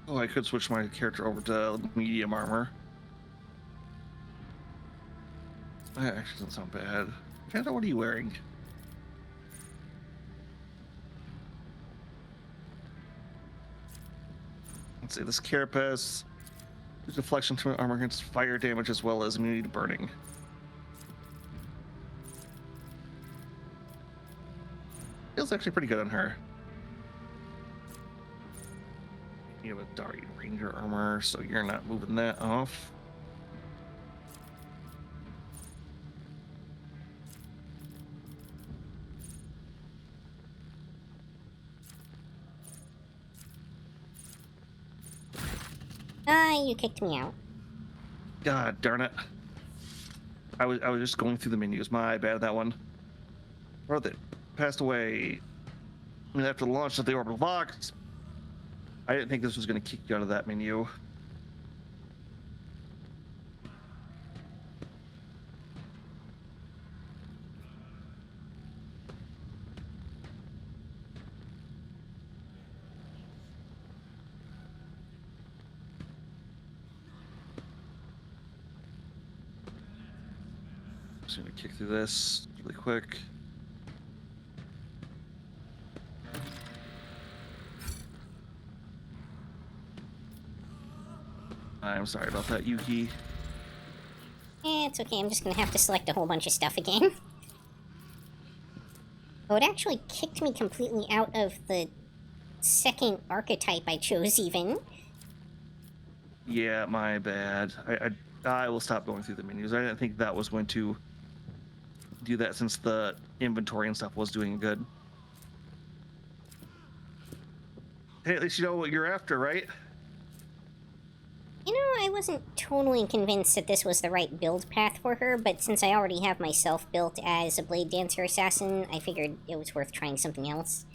Oh, I could switch my character over to medium armor. That actually doesn't sound bad. Panda, what are you wearing? Let's see, this carapace. Deflection to armor against fire damage as well as immunity to burning. Feels actually pretty good on her. You have a Dari Ranger armor, so you're not moving that off. You kicked me out. God darn it. I was just going through the menus. My bad, that one. Or they passed away after the launch of the orbital box. I didn't think this was going to kick you out of that menu. Just going to kick through this really quick. I'm sorry about that, Yuki. It's okay, I'm just gonna have to select a whole bunch of stuff again. Oh, it actually kicked me completely out of the second archetype I chose, even. Yeah, my bad. I will stop going through the menus. I didn't think that was going to do that since the inventory and stuff was doing good. Hey, at least you know what you're after, right? You know, I wasn't totally convinced that this was the right build path for her, but since I already have myself built as a Blade Dancer Assassin, I figured it was worth trying something else.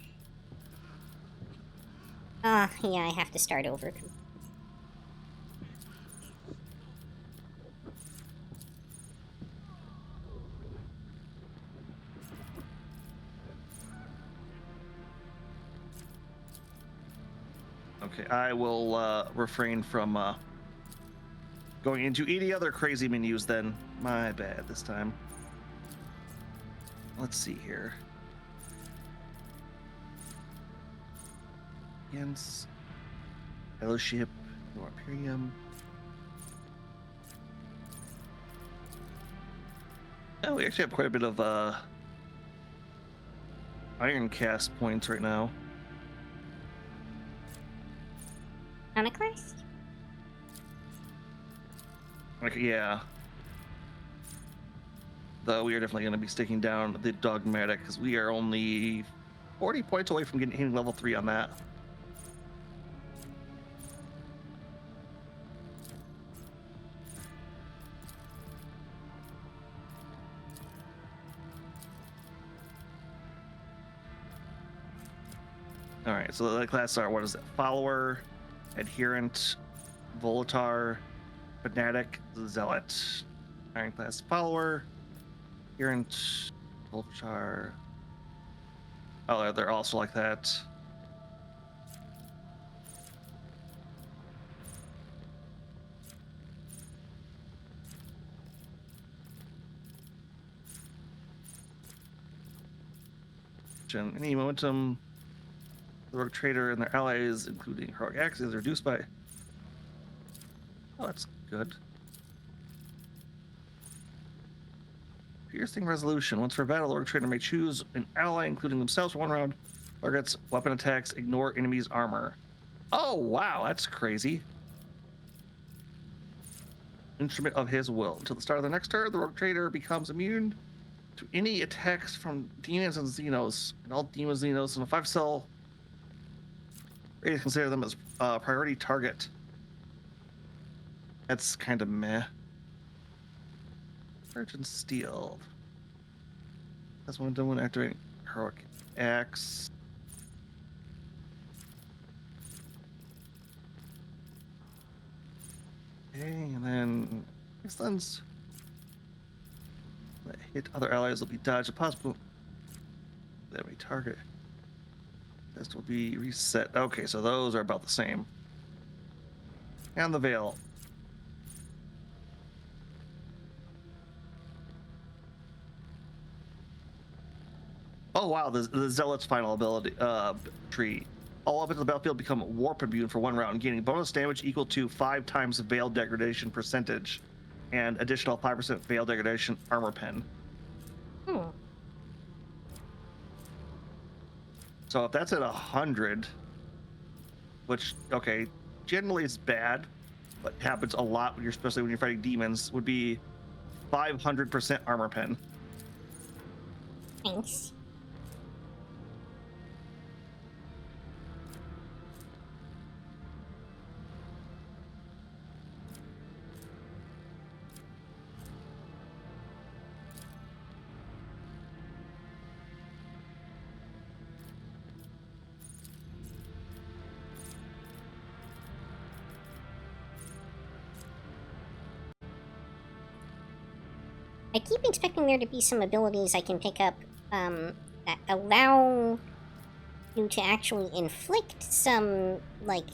Yeah, I have to start over. Okay, I will refrain from going into any other crazy menus then. My bad this time. Let's see here. Against Fellowship, no Imperium. Oh, we actually have quite a bit of Iron Cast points right now. Iconoclast? Like, yeah. Though we are definitely going to be sticking down the Dogmatic because we are only 40 points away from hitting level 3 on that. All right, so the classes are, what is it? Follower, Adherent, Volatar, Fanatic, Zealot. Iron class Follower, Adherent, Volatar. Oh, they're also like that. Any momentum, the Rogue Trader and their allies, including heroic axes, are reduced by. Oh, that's good. Piercing Resolution. Once per battle, the Rogue Trader may choose an ally, including themselves, for 1 round. Targets weapon attacks, ignore enemies' armor. Oh, wow, that's crazy. Instrument of his will. Until the start of the next turn, the Rogue Trader becomes immune to any attacks from demons and Xenos. And all demons, Xenos, and a 5-cell. Ready to consider them as priority target. That's kind of meh. Virgin Steel. That's one done when activating heroic axe. Okay, and then excellence. That hit other allies will be dodged if possible. That we target. This will be reset. Okay, so those are about the same. And the Veil. Oh wow, the Zealot's final ability tree. All weapons on the battlefield become warp immune for 1 round, gaining bonus damage equal to 5 times Veil degradation percentage, and additional 5% Veil degradation armor pen. So if that's at 100, which okay, generally is bad, but happens a lot when especially when you're fighting demons, would be 500% armor pen. Thanks. I keep expecting there to be some abilities I can pick up that allow you to actually inflict some, like,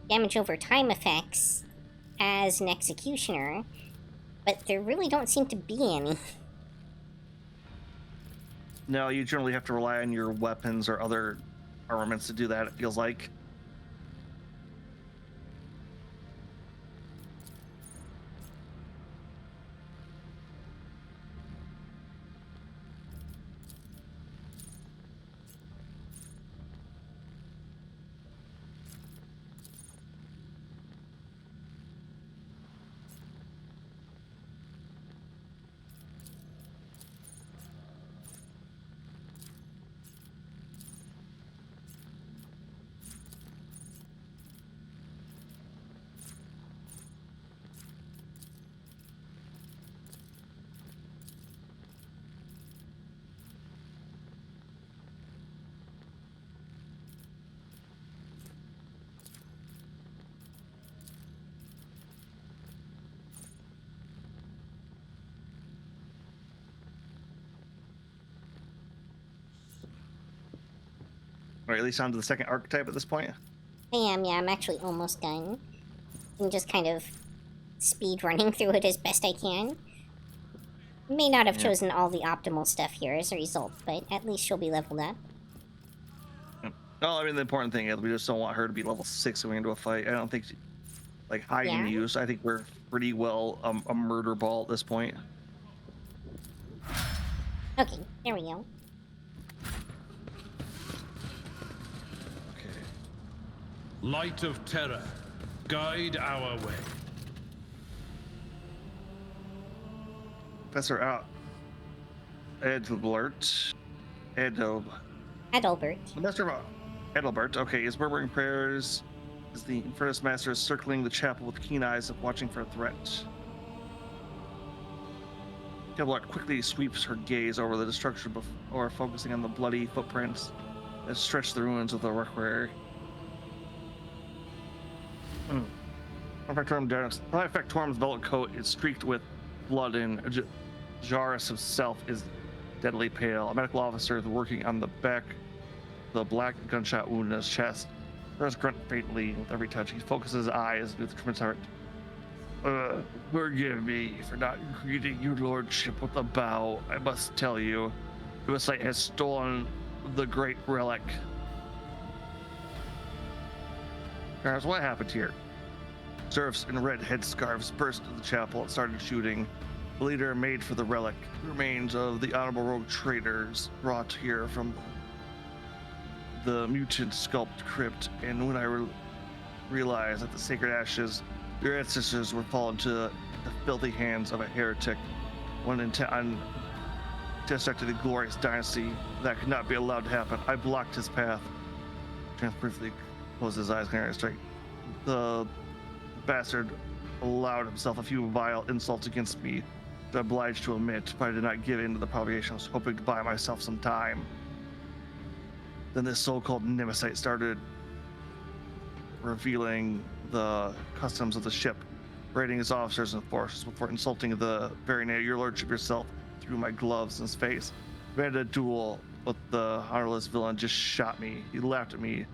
damage over time effects as an executioner, but there really don't seem to be any. No, you generally have to rely on your weapons or other armaments to do that, it feels like. Or at least onto the second archetype at this point. I am, yeah, I'm actually almost done. I'm just kind of speed running through it as best I can. May not have chosen all the optimal stuff here as a result, but at least she'll be leveled up. No, I mean, the important thing is we just don't want her to be level 6 going into a fight. I don't think she, like, hiding use. I think we're pretty well a murder ball at this point. Okay, there we go. Okay. Light of terror, guide our way. Professor Adalbert. Adalbert. The Master of Adalbert, okay, is murmuring prayers. Is the Infernus Master circling the chapel with keen eyes of watching for a threat. Adalbert quickly sweeps her gaze over the destruction before focusing on the bloody footprints that stretch the ruins of the Requiem. Factorum's velvet coat is streaked with blood, and Jarus himself is deadly pale. A medical officer is working on the back, the black gunshot wound in his chest. Jarus grunts faintly with every touch. He focuses his eyes with tremendous heart. Forgive me for not greeting your lordship with a bow. I must tell you, your sight has stolen the great relic. Jarus, what happened here? Serfs in red headscarves burst into the chapel and started shooting. The leader made for the relic. The remains of the honorable rogue traders brought here from the mutant sculpt crypt, and when I realized that the sacred ashes, your ancestors were fallen to the filthy hands of a heretic, one intent on dissecting the glorious dynasty, that could not be allowed to happen. I blocked his path. Trans briefly closed his eyes, glaring straight. The bastard allowed himself a few vile insults against me, but I'm obliged to admit, but I did not give in to the provocation. I was hoping to buy myself some time. Then this so-called Nemesite started revealing the customs of the ship, raiding his officers and forces before insulting the very name of your lordship yourself through my gloves in his face. We had a duel, but the honorless villain just shot me. He laughed at me,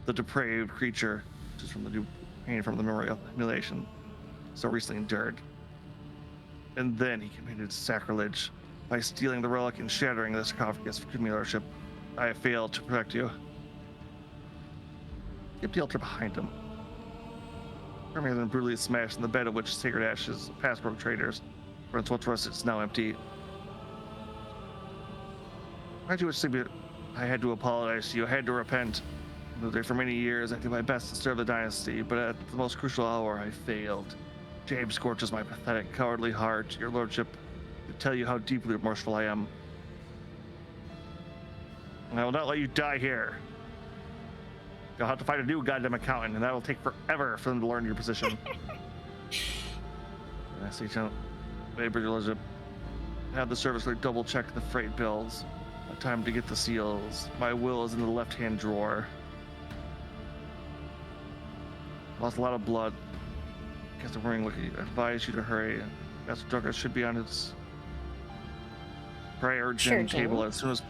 the depraved creature, just from the new pain from the memory of humiliation so recently endured. And then he committed sacrilege by stealing the relic and shattering the sarcophagus. Forgive me, lordship. I have failed to protect you. Keep the altar behind him. Rather than brutally smashed in the bed of which sacred ashes, past rogue traders, for its once rusted, it's now empty. I had to apologize to you. I had to repent. For many years, I did my best to serve the dynasty, but at the most crucial hour, I failed. James scorches my pathetic, cowardly heart. Your lordship, to tell you how deeply remorseful I am. And I will not let you die here. You'll have to find a new goddamn accountant, and that will take forever for them to learn your position. I see, your lordship. Have the service clerk double check the freight bills. Time to get the seals. My will is in the left-hand drawer. Lost a lot of blood. Guess the ring. Look, I advise you to hurry. Master Drucker should be on his Cryogen Sure, table Jim. as soon as.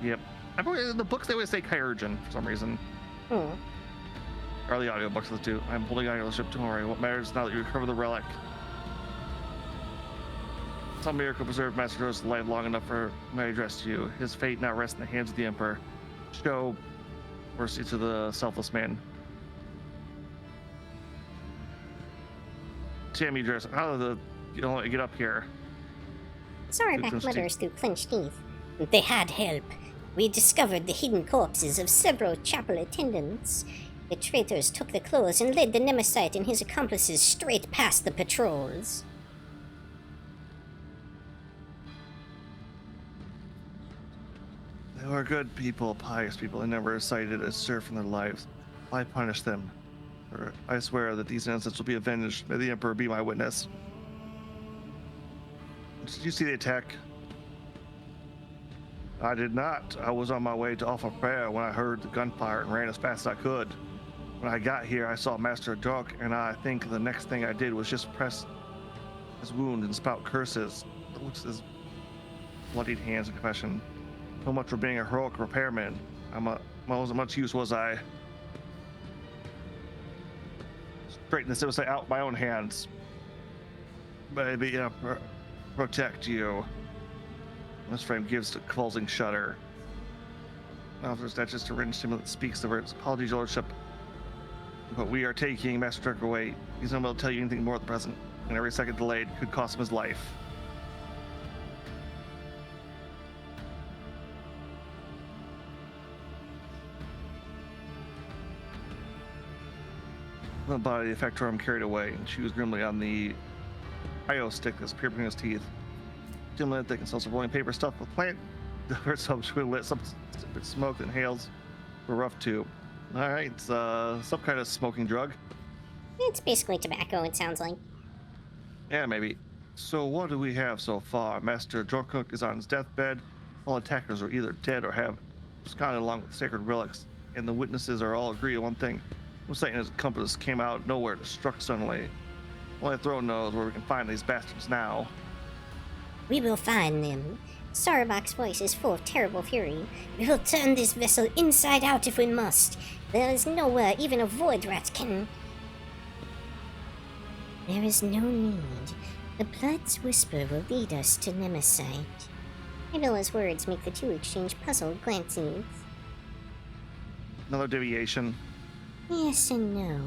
Yep. In the books, they always say Cryogen for some reason. Hmm. Or the audiobooks, let's do. I'm holding on your ship, don't worry. What matters now that you recover the relic? Some miracle preserved Master Drucker's life long enough for my address to you. His fate now rests in the hands of the Emperor. Show mercy to the selfless man. Tammy dress. How did you don't let you get up here? Sarlacc clenched mutters through clenched teeth. They had help. We discovered the hidden corpses of several chapel attendants. The traitors took the clothes and led the Nemesite and his accomplices straight past the patrols. They were good people, pious people. They never cited as serf in their lives. I punish them. Or I swear that these innocents will be avenged. May the Emperor be my witness. Did you see the attack? I did not. I was on my way to offer prayer when I heard the gunfire and ran as fast as I could. When I got here, I saw Master Drunk, and I think the next thing I did was just press his wound and spout curses. Which is bloodied hands in confession. So much for being a heroic repairman. Wasn't much use, was I? Straighten this suicide out with my own hands. Baby, protect you. This frame gives a closing shudder. Officer Statutes to written stimulant speaks the words. Apologies, Your Lordship. But we are taking Master Drucker away. He's not able to tell you anything more at the present, and every second delayed could cost him his life. The body of the Factorum carried away and chews grimly on the IO stick that's peering between his teeth. Stimulant that consists of rolling paper stuffed with plant. The first subsequently lit some smoke that inhales a rough tube. Alright, it's some kind of smoking drug. It's basically tobacco, it sounds like. Yeah, maybe. So what do we have so far? Master Jorkuk is on his deathbed. All attackers are either dead or have absconded along with sacred relics. And the witnesses are all agree on one thing. Satan and his compass came out of nowhere to struck suddenly. Only the throne knows where we can find these bastards now. We will find them. Sarlac's voice is full of terrible fury. We will turn this vessel inside out if we must. There is nowhere even a void rat can... There is no need. The blood's whisper will lead us to Nemesite. Abilla's words make the two exchange puzzled glances. Another deviation. Yes and no.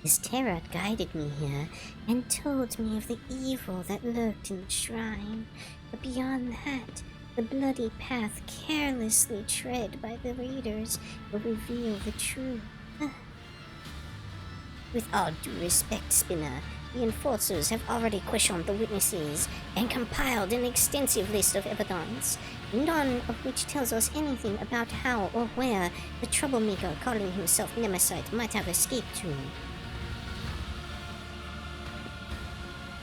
His tarot guided me here and told me of the evil that lurked in the shrine. But beyond that, the bloody path carelessly tread by the raiders will reveal the truth. With all due respect, Spinner, the enforcers have already questioned the witnesses and compiled an extensive list of evidence, none of which tells us anything about how or where the troublemaker calling himself Nemesite might have escaped to.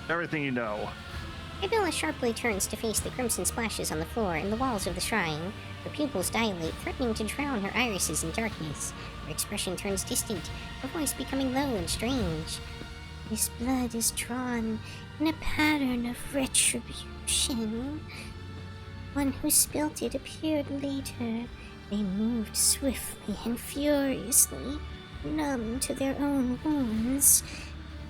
Everything you know. Abilla sharply turns to face the crimson splashes on the floor and the walls of the shrine. Her pupils dilate, threatening to drown her irises in darkness. Her expression turns distant, her voice becoming low and strange. This blood is drawn in a pattern of retribution. One who spilt it appeared later. They moved swiftly and furiously, numb to their own wounds.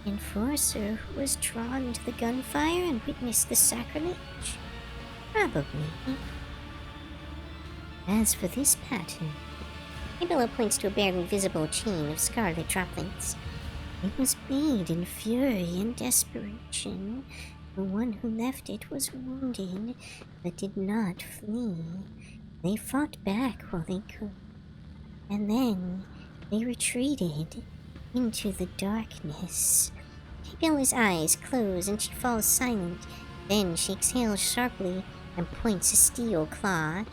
Enforcer who was drawn to the gunfire and witnessed the sacrilege? Probably. As for this pattern, Abilla points to a barely visible chain of scarlet droplets. It was made in fury and desperation. The one who left it was wounded, but did not flee. They fought back while they could, and then they retreated into the darkness. Abilla's eyes close and she falls silent. Then she exhales sharply and points a steel claw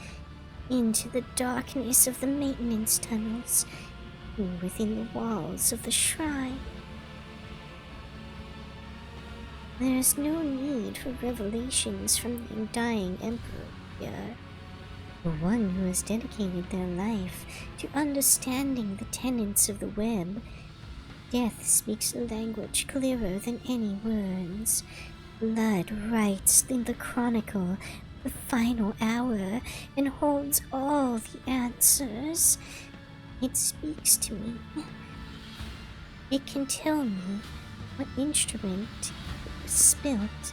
into the darkness of the maintenance tunnels within the walls of the shrine. There is no need for revelations from the undying Emperor here. The one who has dedicated their life to understanding the tenets of the web Death speaks a language clearer than any words. Blood writes in the chronicle the final hour and holds all the answers. It speaks to me. It can tell me what instrument was spilt,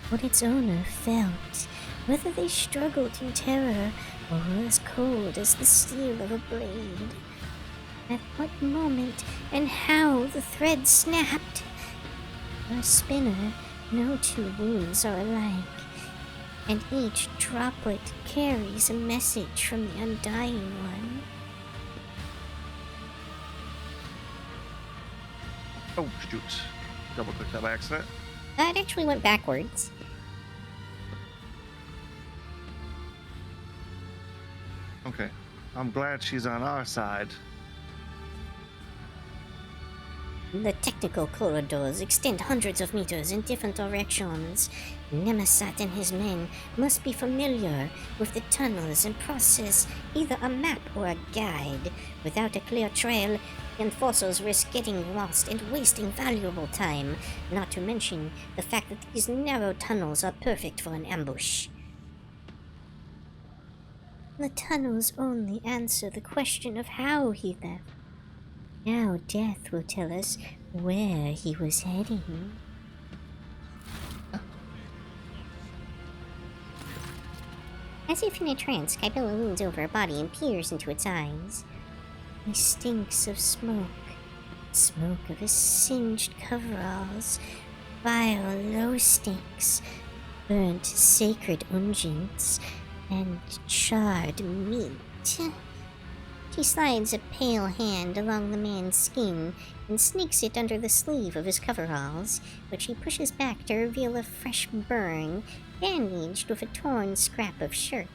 what its owner felt, whether they struggled in terror or were as cold as the steel of a blade. At what moment and how the thread snapped. For a spinner, no two wounds are alike, and each droplet carries a message from the undying one. Oh, shoot. Double click that by accident. It actually went backwards. Okay. I'm glad she's on our side. The technical corridors extend hundreds of meters in different directions. Nemesat and his men must be familiar with the tunnels and possess either a map or a guide. Without a clear trail, the enforcers risk getting lost and wasting valuable time, not to mention the fact that these narrow tunnels are perfect for an ambush. The tunnels only answer the question of how he left. Now Death will tell us where he was heading. As if in a trance, Kybella leans over her body and peers into its eyes. He stinks of smoke. Smoke of his singed coveralls, vile low sticks, burnt sacred unguents, and charred meat. She slides a pale hand along the man's skin and sneaks it under the sleeve of his coveralls, which he pushes back to reveal a fresh burn, bandaged with a torn scrap of shirt.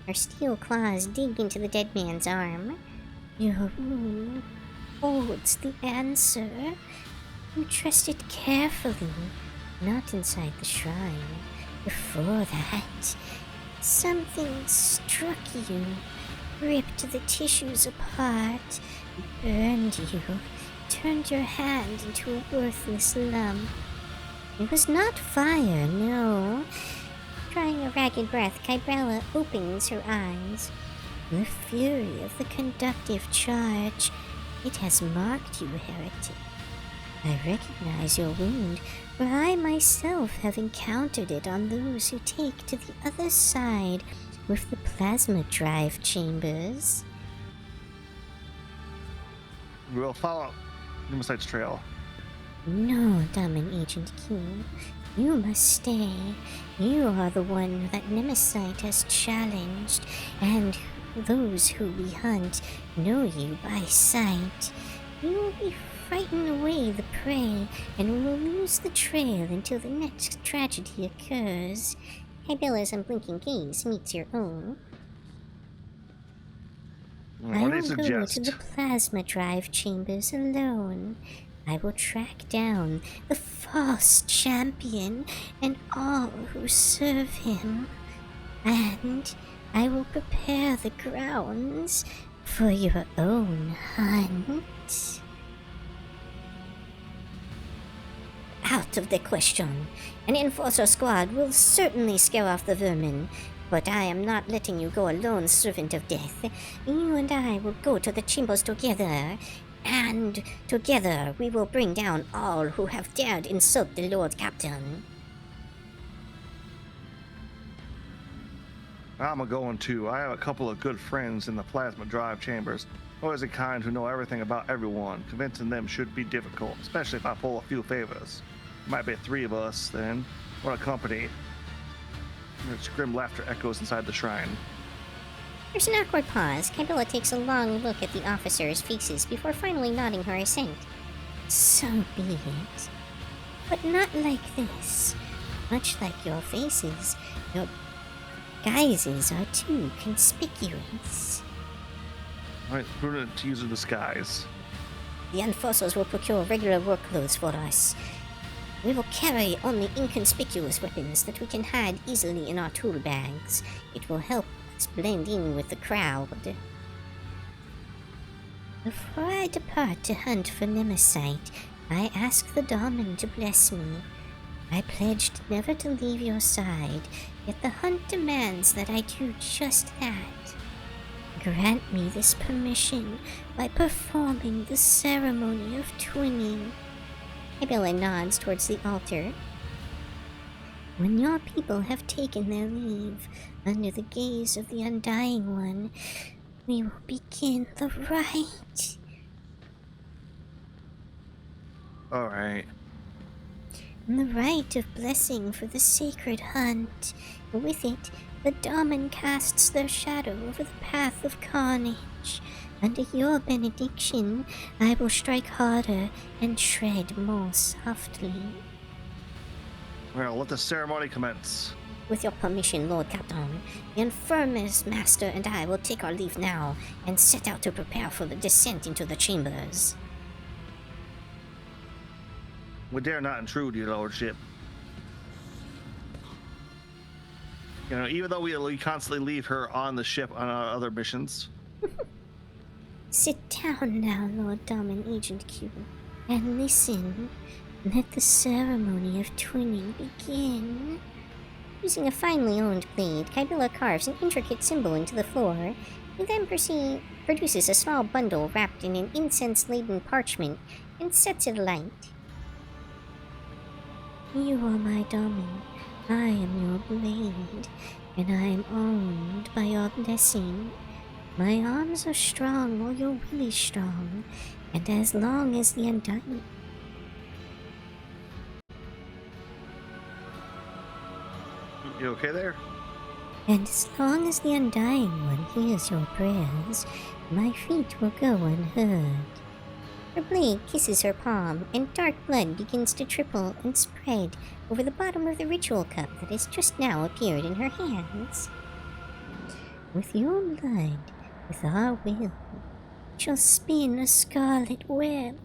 Her steel claws dig into the dead man's arm. Your wound holds the answer. You trust it carefully, not inside the shrine. Before that, something struck you, ripped the tissues apart, burned you, turned your hand into a worthless lump. It was not fire, no. Drawing a ragged breath, Kybella opens her eyes. The fury of the conductive charge. It has marked you, heretic. I recognize your wound, for I myself have encountered it on those who take to the other side with the plasma drive chambers. We'll follow Nemesite's trail. No, Domin Agent Q. You must stay. You are the one that Nemesite has challenged, and those who we hunt know you by sight. You will be frighten away the prey, and we will lose the trail until the next tragedy occurs. Kybella's unblinking gaze meets your own. I What do will you go suggest? to the plasma drive chambers alone. I will track down the false champion and all who serve him. And I will prepare the grounds for your own hunt. Out of the question. An enforcer squad will certainly scare off the vermin, but I am not letting you go alone, servant of death. You and I will go to the chambers together, and together we will bring down all who have dared insult the Lord Captain. I'm a-going too. I have a couple of good friends in the plasma drive chambers. Always the kind who know everything about everyone. Convincing them should be difficult, especially if I pull a few favors. Might be 3 of us, then. What a company. Its grim laughter echoes inside the shrine. There's an awkward pause. Kybella takes a long look at the officers' faces before finally nodding her assent. So be it. But not like this. Much like your faces, your guises are too conspicuous. Alright, prudent to use a disguise. The enforcers will procure regular work clothes for us. We will carry only inconspicuous weapons that we can hide easily in our tool bags. It will help us blend in with the crowd. Before I depart to hunt for Nemesis, I ask the Daemon to bless me. I pledged never to leave your side, yet the hunt demands that I do just that. Grant me this permission by performing the ceremony of twinning. Kabila nods towards the altar. When your people have taken their leave, under the gaze of the Undying One, we will begin the rite. Alright. The rite of blessing for the sacred hunt. With it, the Daemon casts their shadow over the path of carnage. Under your benediction, I will strike harder and tread more softly. Well, let the ceremony commence. With your permission, Lord Captain, the Infirmers Master and I will take our leave now and set out to prepare for the descent into the chambers. We dare not intrude, your lordship. You know, even though we constantly leave her on the ship on our other missions. Sit down now, Lord Daemon Agent Q, and listen. Let the ceremony of twinning begin. Using a finely honed blade, Kabila carves an intricate symbol into the floor. He then produces a small bundle wrapped in an incense-laden parchment and sets it alight. You are my Daemon. I am your blade, and I am owned by your blessing. My arms are strong while your will is strong, and as long as the Undying... You okay there? And as long as the Undying One hears your prayers, my feet will go unheard. Her blade kisses her palm, and dark blood begins to trickle and spread over the bottom of the ritual cup that has just now appeared in her hands. With your blood, with our will, we shall spin a scarlet web,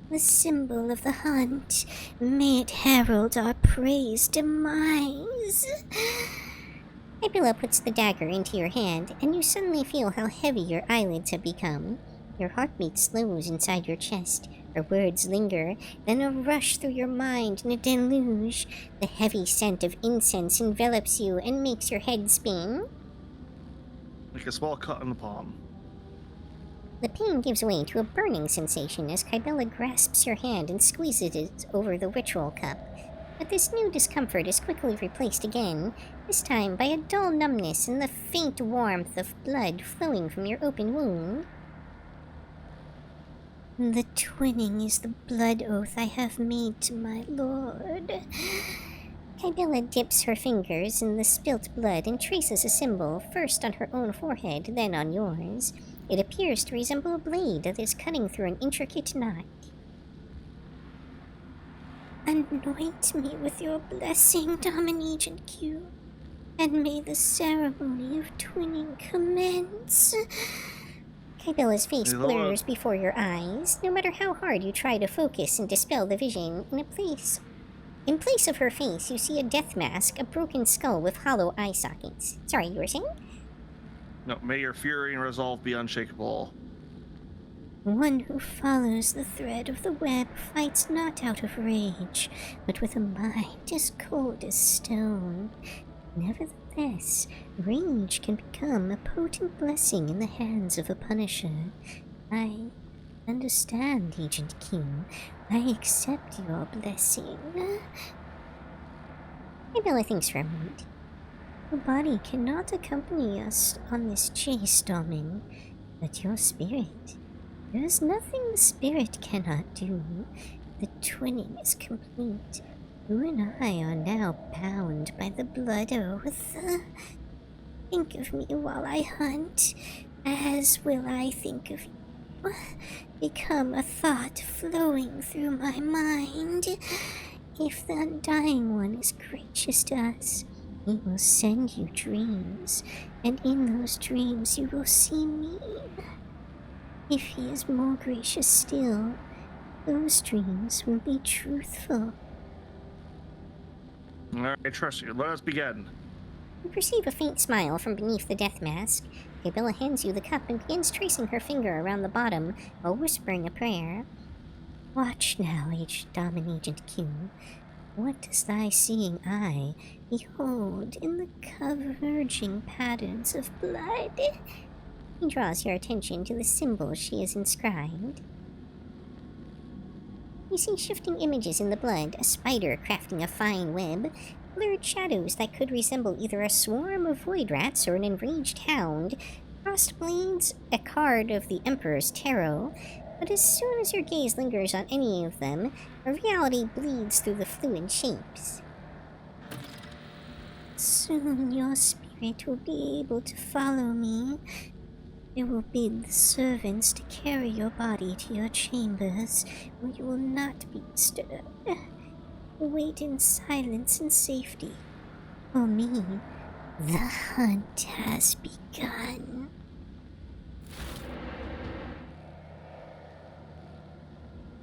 the symbol of the hunt. May it herald our prey's demise. Nebula puts the dagger into your hand, and you suddenly feel how heavy your eyelids have become. Your heartbeat slows inside your chest. Her words linger, then a rush through your mind in a deluge. The heavy scent of incense envelops you and makes your head spin. Like a small cut on the palm. The pain gives way to a burning sensation as Kybella grasps your hand and squeezes it over the ritual cup. But this new discomfort is quickly replaced again, this time by a dull numbness and the faint warmth of blood flowing from your open wound. The twinning is the blood oath I have made to my lord. Kybella dips her fingers in the spilt blood and traces a symbol, first on her own forehead, then on yours. It appears to resemble a blade that is cutting through an intricate knot. Anoint me with your blessing, Daemon Agent Q, and may the ceremony of twinning commence. Kybella's face blurs before your eyes. No matter how hard you try to focus and dispel the vision, in place of her face, you see a death mask, a broken skull with hollow eye sockets. Sorry, you were saying? No, may your fury and resolve be unshakable. One who follows the thread of the web fights not out of rage, but with a mind as cold as stone. Nevertheless, rage can become a potent blessing in the hands of a punisher. I understand, Agent King. I accept your blessing. Kybella thinks for a moment. Your body cannot accompany us on this chase, Daemon, but your spirit. There is nothing the spirit cannot do. The twinning is complete. You and I are now bound by the blood oath. Think of me while I hunt, as will I think of you. Become a thought flowing through my mind. If the Undying One is gracious to us, he will send you dreams, and in those dreams you will see me. If he is more gracious still, those dreams will be truthful. Alright, I trust you. Let us begin. You perceive a faint smile from beneath the death mask. Kybella hands you the cup and begins tracing her finger around the bottom while whispering a prayer. Watch now, Agent Q. What does thy seeing eye behold in the converging patterns of blood? He draws your attention to the symbol she has inscribed. You see shifting images in the blood, a spider crafting a fine web, blurred shadows that could resemble either a swarm of void rats or an enraged hound, crossed blades, a card of the Emperor's Tarot, but as soon as your gaze lingers on any of them, a reality bleeds through the fluid shapes. Soon your spirit will be able to follow me. I will bid the servants to carry your body to your chambers, where you will not be disturbed. Wait in silence and safety. For me, the hunt has begun.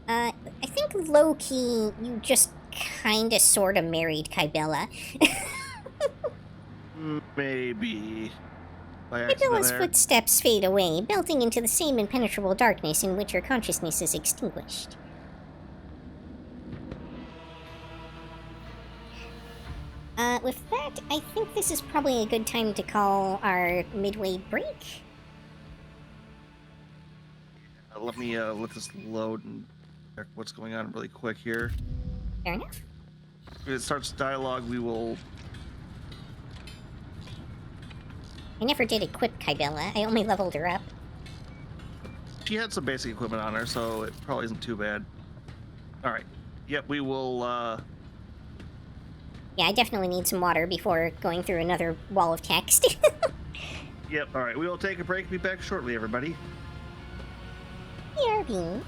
I think low-key, you just kinda sorta married Kybella. Maybe. By accident Kybella's there. footsteps fade away, melting into the same impenetrable darkness in which her consciousness is extinguished. With that, I think this is probably a good time to call our midway break. Let me let this load and check what's going on really quick here. Fair enough. If it starts dialogue, we will. I never did equip Kybella, I only leveled her up. She had some basic equipment on her, so it probably isn't too bad. All right. Yep, we will. Yeah, I definitely need some water before going through another wall of text. Yep. All right. We will take a break. Be back shortly, everybody. BRB.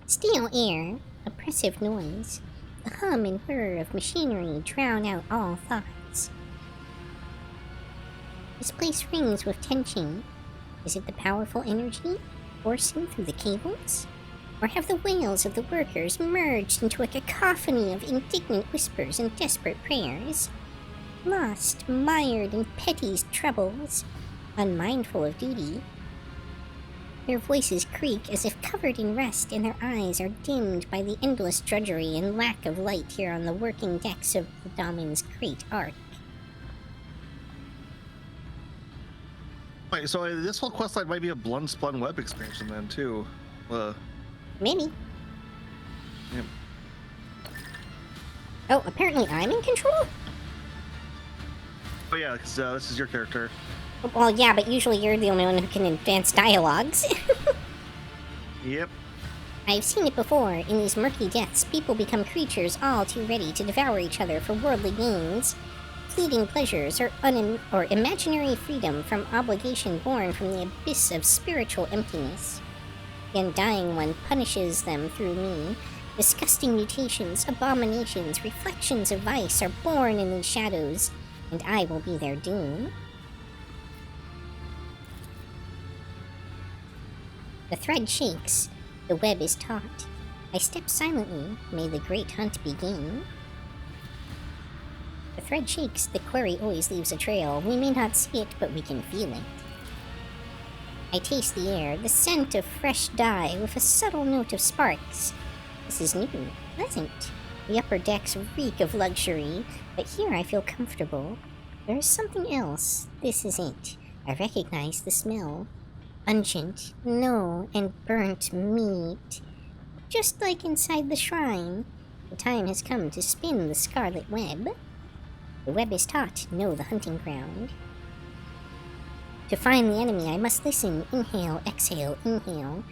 Steel air, oppressive noise. The hum and whir of machinery drown out all thoughts. This place rings with tension. Is it the powerful energy coursing through the cables? Or have the wails of the workers merged into a cacophony of indignant whispers and desperate prayers? Lost, mired in petty troubles, unmindful of duty. Their voices creak as if covered in rust, and their eyes are dimmed by the endless drudgery and lack of light here on the working decks of the Damon's great ark. Wait, so this whole questline might be a Blund web expansion then, too. Maybe. Yep. Oh, apparently I'm in control? Oh yeah, because this is your character. Well, yeah, but usually you're the only one who can advance dialogues. Yep. I've seen it before. In these murky depths, people become creatures all too ready to devour each other for worldly gains. Fleeting pleasures or imaginary freedom from obligation born from the abyss of spiritual emptiness. The Undying One punishes them through me. Disgusting mutations, abominations, reflections of vice are born in these shadows, and I will be their doom. The thread shakes. The web is taut. I step silently. May the great hunt begin. The thread shakes. The quarry always leaves a trail. We may not see it, but we can feel it. I taste the air, the scent of fresh dye with a subtle note of sparks. This is new, pleasant. The upper decks reek of luxury, but here I feel comfortable. There is something else. This is it. I recognize the smell. Pungent, and burnt meat. Just like inside the shrine. The time has come to spin the scarlet web. The web is taut, the hunting ground. To find the enemy, I must listen. Inhale, exhale, inhale.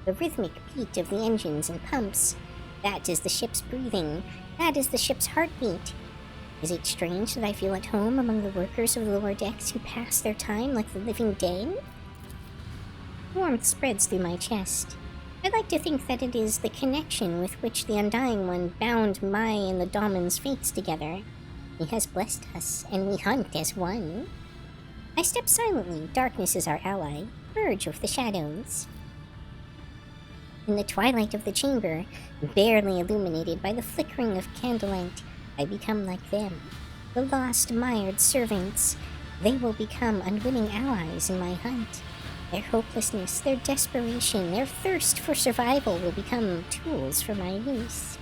The rhythmic beat of the engines and pumps. That is the ship's breathing. That is the ship's heartbeat. Is it strange that I feel at home among the workers of the lower decks who pass their time like the living dead? Warmth spreads through my chest. I like to think that it is the connection with which the Undying One bound my and the Damon's fates together. He has blessed us, and we hunt as one. I step silently. Darkness is our ally. Merge with the shadows. In the twilight of the chamber, barely illuminated by the flickering of candlelight, I become like them. The lost, mired servants. They will become unwitting allies in my hunt. Their hopelessness, their desperation, their thirst for survival will become tools for my use.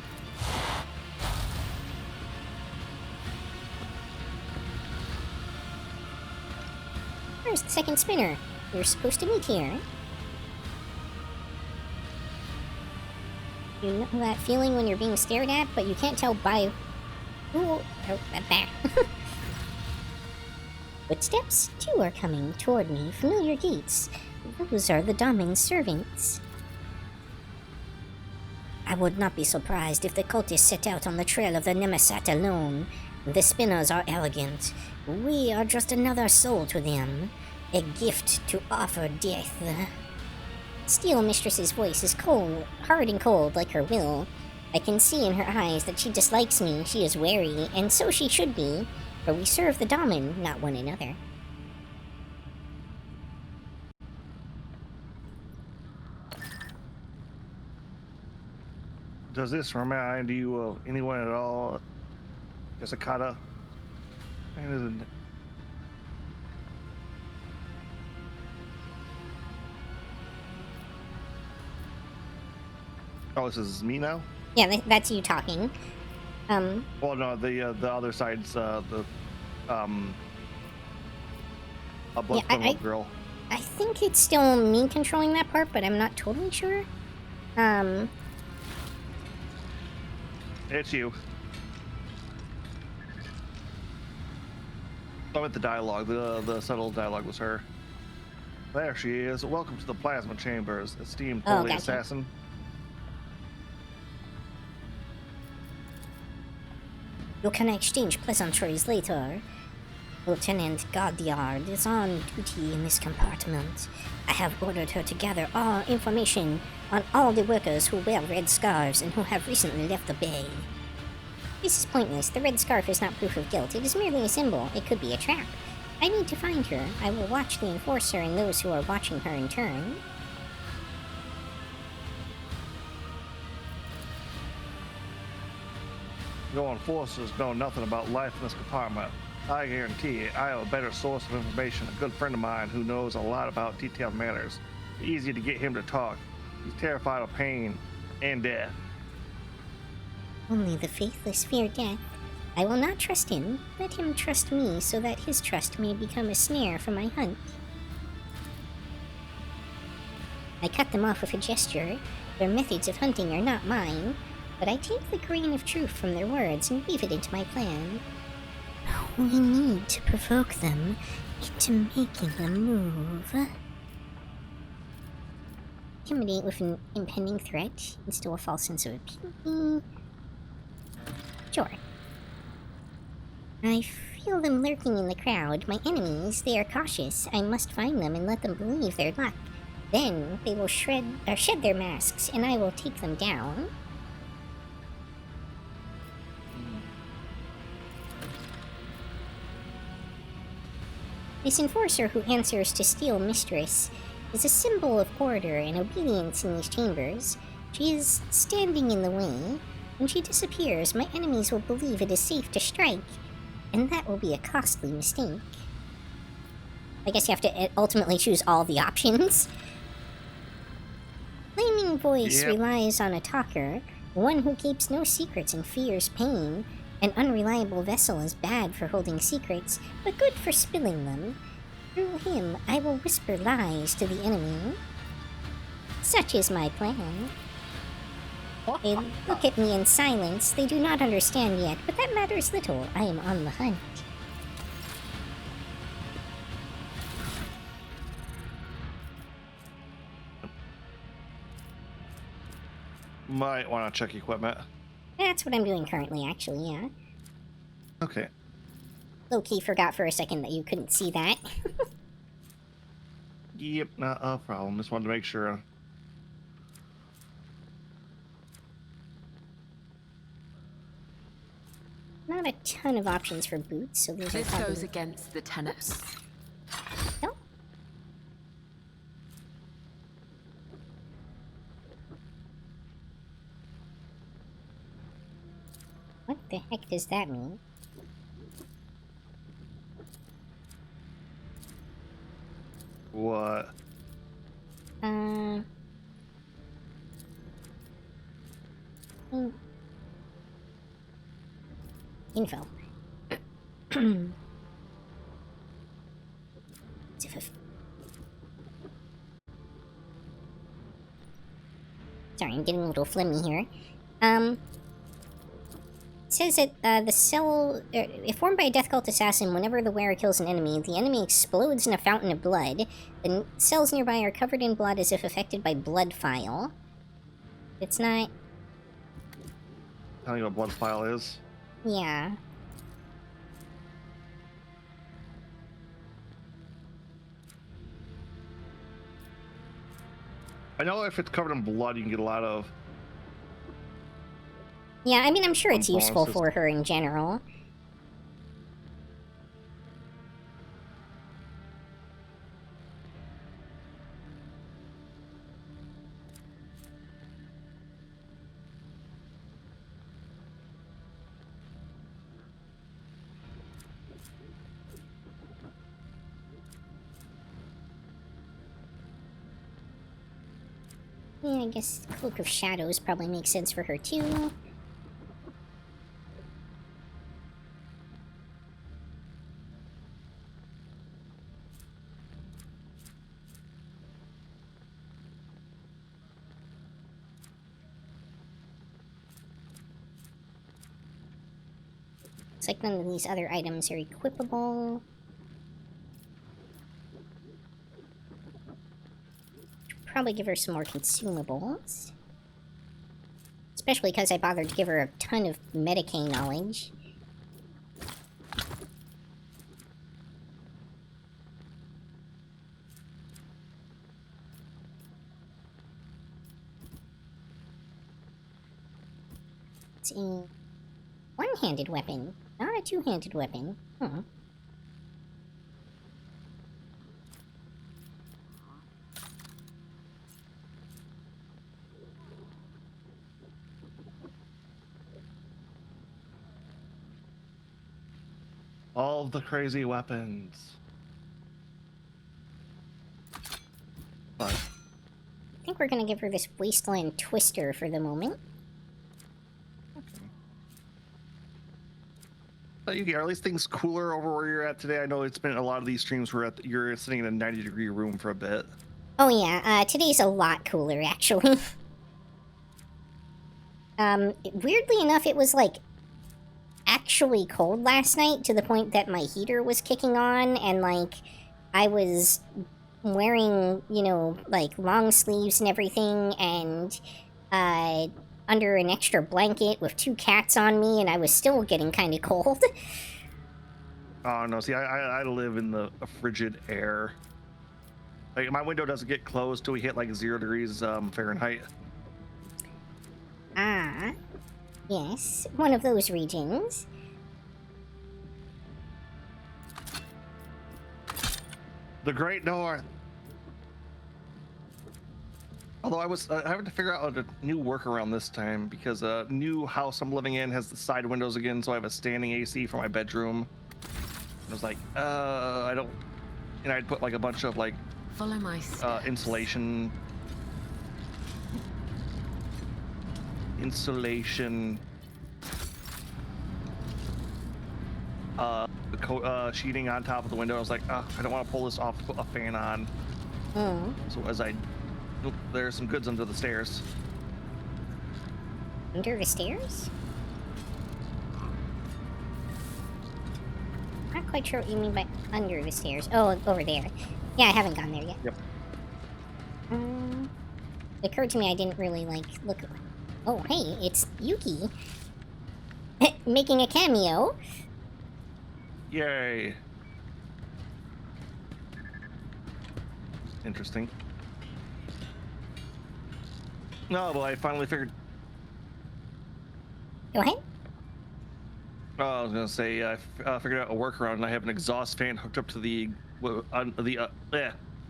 Where's the second spinner? You're supposed to meet here. You know that feeling when you're being stared at, but you can't tell by who... Oh, there. Footsteps, too, are coming toward me, familiar gaits. Those are the Damon's servants. I would not be surprised if the cultists set out on the trail of the Nemesat alone. The spinners are arrogant. We are just another soul to them. A gift to offer death. Steel Mistress's voice is cold, hard and cold like her will. I can see in her eyes that she dislikes me. She is wary, and so she should be. For we serve the Daman, not one another. Does this remind you of anyone at all? Yukikaze? Oh, this is me now? Yeah, that's you talking. Well, no, the other side's a blood girl. I think it's still me controlling that part, but I'm not totally sure. It's you. I went the dialogue. The subtle dialogue was her. There she is. Welcome to the plasma chambers, esteemed holy assassin. You can exchange pleasantries later. Lieutenant Goddard is on duty in this compartment. I have ordered her to gather all information on all the workers who wear red scarves and who have recently left the bay. This is pointless. The red scarf is not proof of guilt. It is merely a symbol. It could be a trap. I need to find her. I will watch the Enforcer and those who are watching her in turn. Your enforcers know nothing about life in this compartment. I guarantee I have a better source of information, a good friend of mine who knows a lot about detailed matters. It's easy to get him to talk. He's terrified of pain and death. Only the faithless fear death. I will not trust him. Let him trust me so that his trust may become a snare for my hunt. I cut them off with a gesture. Their methods of hunting are not mine, but I take the grain of truth from their words and weave it into my plan. We need to provoke them into making a move. Intimidate with an impending threat, instill a false sense of appeal. Sure. I feel them lurking in the crowd. My enemies, they are cautious. I must find them and let them believe their luck. Then they will shed their masks, and I will take them down. This enforcer who answers to Steel Mistress is a symbol of order and obedience in these chambers. She is standing in the way. When she disappears, my enemies will believe it is safe to strike, and that will be a costly mistake. I guess you have to ultimately choose all the options. Flaming Voice relies on a talker, one who keeps no secrets and fears pain. An unreliable vessel is bad for holding secrets, but good for spilling them. Through him, I will whisper lies to the enemy. Such is my plan. They look at me in silence. They do not understand yet, but that matters little. I am on the hunt. Might want to check equipment. That's what I'm doing currently, actually, yeah. Okay. Low-key forgot for a second that you couldn't see that. Yep, not a problem. Just wanted to make sure. Not a ton of options for boots, so these This are probably... goes against the tenets. No? What the heck does that mean? What? Info. Sorry, I'm getting a little phlegmy here. It says that the cell, if formed by a death cult assassin, whenever the wearer kills an enemy, the enemy explodes in a fountain of blood. The cells nearby are covered in blood as if affected by blood file. It's not... Tell you what blood file is? Yeah. I know if it's covered in blood, you can get a lot of... Yeah, I mean, I'm sure it's useful bonuses. for her in general. Yeah, I guess Cloak of Shadows probably makes sense for her too. It's like none of these other items are equipable. Probably give her some more consumables. Especially because I bothered to give her a ton of Medicaid knowledge. It's a one-handed weapon, not a two-handed weapon. Huh. All of the crazy weapons. But I think we're gonna give her this Wasteland Twister for the moment. But are at least things cooler over where you're at today? I know it's been a lot of these streams where you're sitting in a 90-degree room for a bit. Oh yeah, today's a lot cooler, actually. Weirdly enough, it was, like, actually cold last night to the point that my heater was kicking on, and, like, I was wearing, you know, like, long sleeves and everything, and, under an extra blanket with 2 cats on me, and I was still getting kind of cold. Oh, no, see, I live in the frigid air. Like, my window doesn't get closed till we hit, like, 0 degrees Fahrenheit. Ah, yes, one of those regions. The Great North. Although I was having to figure out a new workaround this time because a new house I'm living in has the side windows again, so I have a standing AC for my bedroom. I was like, I don't, and I'd put like a bunch of like Follow my steps. insulation, sheeting on top of the window. I was like, I don't want to pull this off, put a fan on. So as I, there's some goods under the stairs. Under the stairs? Not quite sure what you mean by under the stairs. Oh, over there. Yeah, I haven't gone there yet. Yep. It occurred to me I didn't really, like, look... Oh, hey, it's Yuki. Making a cameo. Yay. Interesting. No, but I finally figured... Go ahead. Oh, I was gonna say, I figured out a workaround, and I have an exhaust fan hooked up to the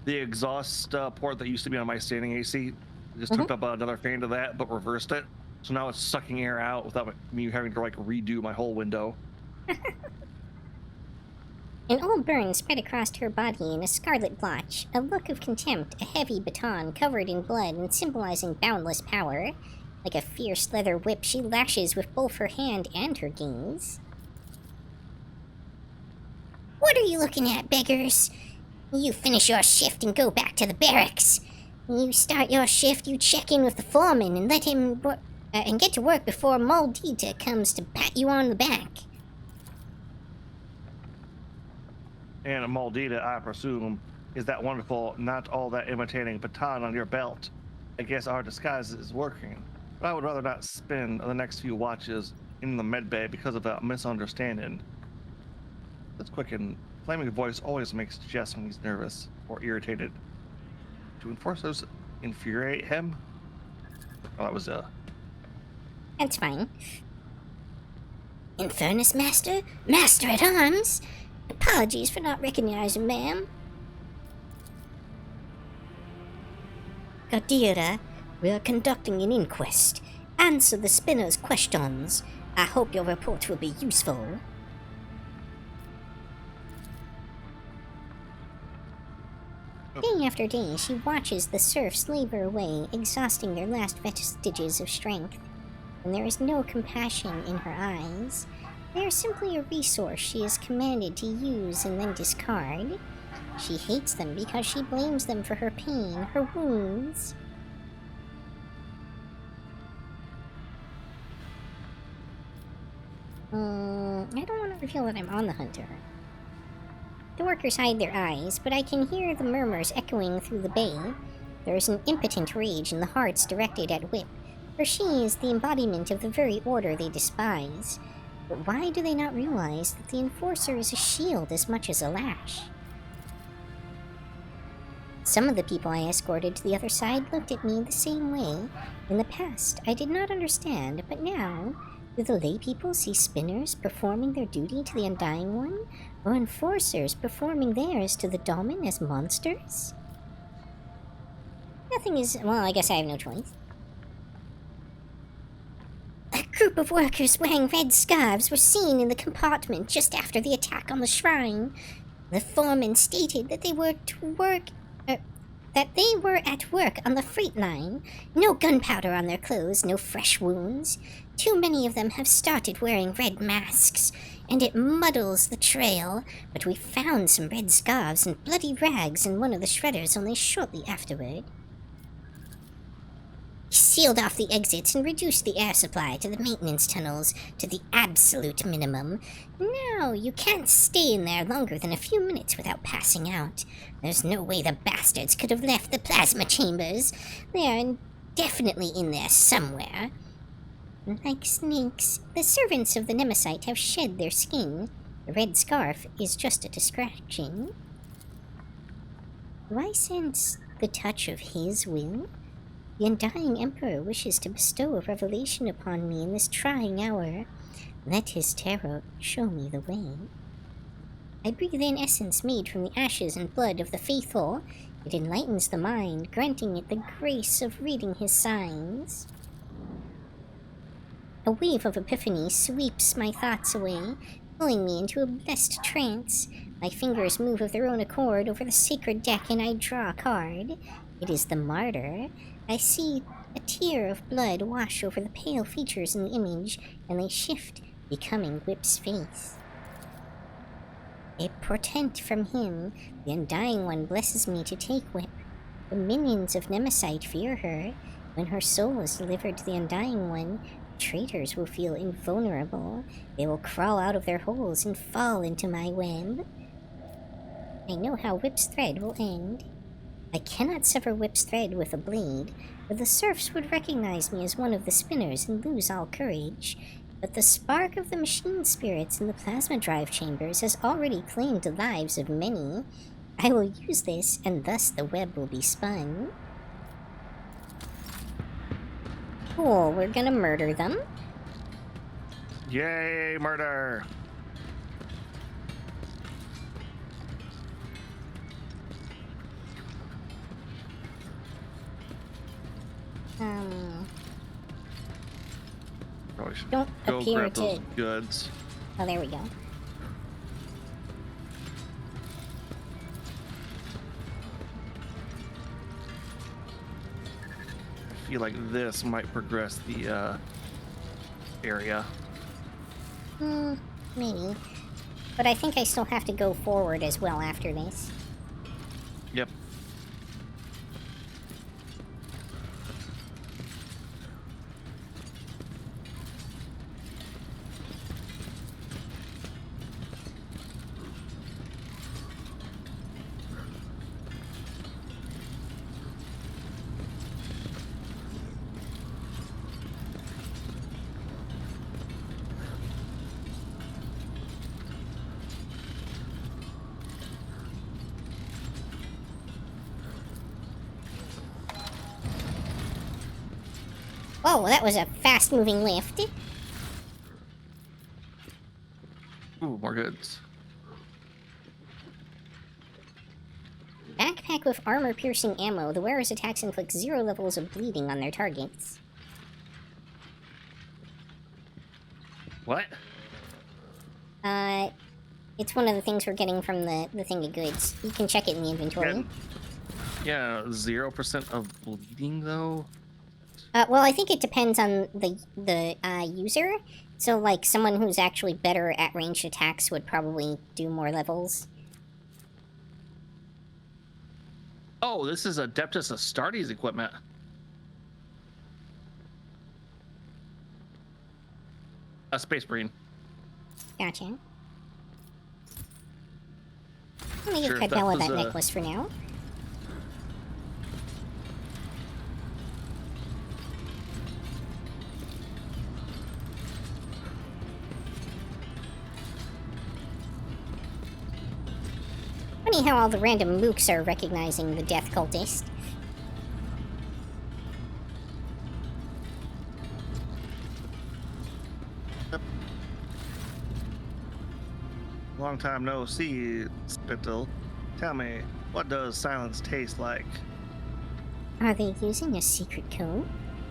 exhaust port that used to be on my standing AC. Just hooked up another fan to that, but reversed it. So now it's sucking air out without me having to like redo my whole window. An old burn spread across her body in a scarlet blotch, a look of contempt, a heavy baton covered in blood and symbolizing boundless power. Like a fierce leather whip, she lashes with both her hand and her gaze. What are you looking at, beggars? You finish your shift and go back to the barracks. You start your shift, you check in with the foreman and let him and get to work before Maldita comes to pat you on the back. And a Maldita, I presume, is that wonderful, not all that imitating baton on your belt. I guess our disguise is working. But I would rather not spend the next few watches in the medbay because of a misunderstanding. This quick and flaming voice always makes Jess when he's nervous or irritated. Do enforcers infuriate him? Oh, that was That's fine. Infernus Master? Master at Arms? Apologies for not recognizing, ma'am. Gadira, we are conducting an inquest. Answer the spinner's questions. I hope your report will be useful. Day after day, she watches the serfs labor away, exhausting their last vestiges of strength. And there is no compassion in her eyes. They are simply a resource she is commanded to use and then discard. She hates them because she blames them for her pain, her wounds. I don't want to reveal that I'm on the hunter. The workers hide their eyes, but I can hear the murmurs echoing through the bay. There is an impotent rage in the hearts directed at Whip, for she is the embodiment of the very order they despise. But why do they not realize that the Enforcer is a shield as much as a lash? Some of the people I escorted to the other side looked at me the same way. In the past, I did not understand, but now, Do the lay people see spinners performing their duty to the Undying One, or enforcers performing theirs to the Daemon as monsters? Nothing is... well, I guess I have no choice. A group of workers wearing red scarves were seen in the compartment just after the attack on the shrine. The foreman stated that they were at work on the freight line. No gunpowder on their clothes, no fresh wounds. Too many of them have started wearing red masks, and it muddles the trail, but we found some red scarves and bloody rags in one of the shredders only shortly afterward. He sealed off the exits and reduced the air supply to the maintenance tunnels to the absolute minimum. Now, you can't stay in there longer than a few minutes without passing out. There's no way the bastards could have left the plasma chambers. They are definitely in there somewhere. Like snakes, the servants of the Nemesite have shed their skin. The red scarf is just a distraction. Do I sense the touch of his will? The Undying Emperor wishes to bestow a revelation upon me in this trying hour. Let his terror show me the way. I breathe in essence made from the ashes and blood of the faithful. It enlightens the mind, granting it the grace of reading his signs. A wave of epiphany sweeps my thoughts away, pulling me into a blessed trance. My fingers move of their own accord over the sacred deck and I draw a card. It is the Martyr. I see a tear of blood wash over the pale features in the image, and they shift, becoming Whip's face. A portent from him, the Undying One blesses me to take Whip. The minions of Nemesite fear her. When her soul is delivered to the Undying One, traitors will feel invulnerable. They will crawl out of their holes and fall into my web. I know how Whip's thread will end. I cannot sever Whip's thread with a blade, or the serfs would recognize me as one of the spinners and lose all courage. But the spark of the machine spirits in the plasma drive chambers has already claimed the lives of many. I will use this, and thus the web will be spun. Cool, we're gonna murder them. Yay, murder! Probably should Don't go appear grab those to... goods. Oh, there we go. I feel like this might progress the area. Maybe. But I think I still have to go forward as well after this. Yep. Whoa, that was a fast-moving lift. Ooh, more goods. Backpack with armor-piercing ammo. The wearer's attacks inflict 0 levels of bleeding on their targets. What? It's one of the things we're getting from the thing of goods. You can check it in the inventory. Yeah, 0% of bleeding, though? Well, I think it depends on the user. So, like, someone who's actually better at ranged attacks would probably do more levels. Oh, this is Adeptus Astartes equipment. A Space Marine. Gotcha. Let me Sure, get that Cadella was, that necklace for now. Funny how all the random mooks are recognizing the death cultist. long time no see, Spittle. Tell me, what does silence taste like? Are they using a secret code?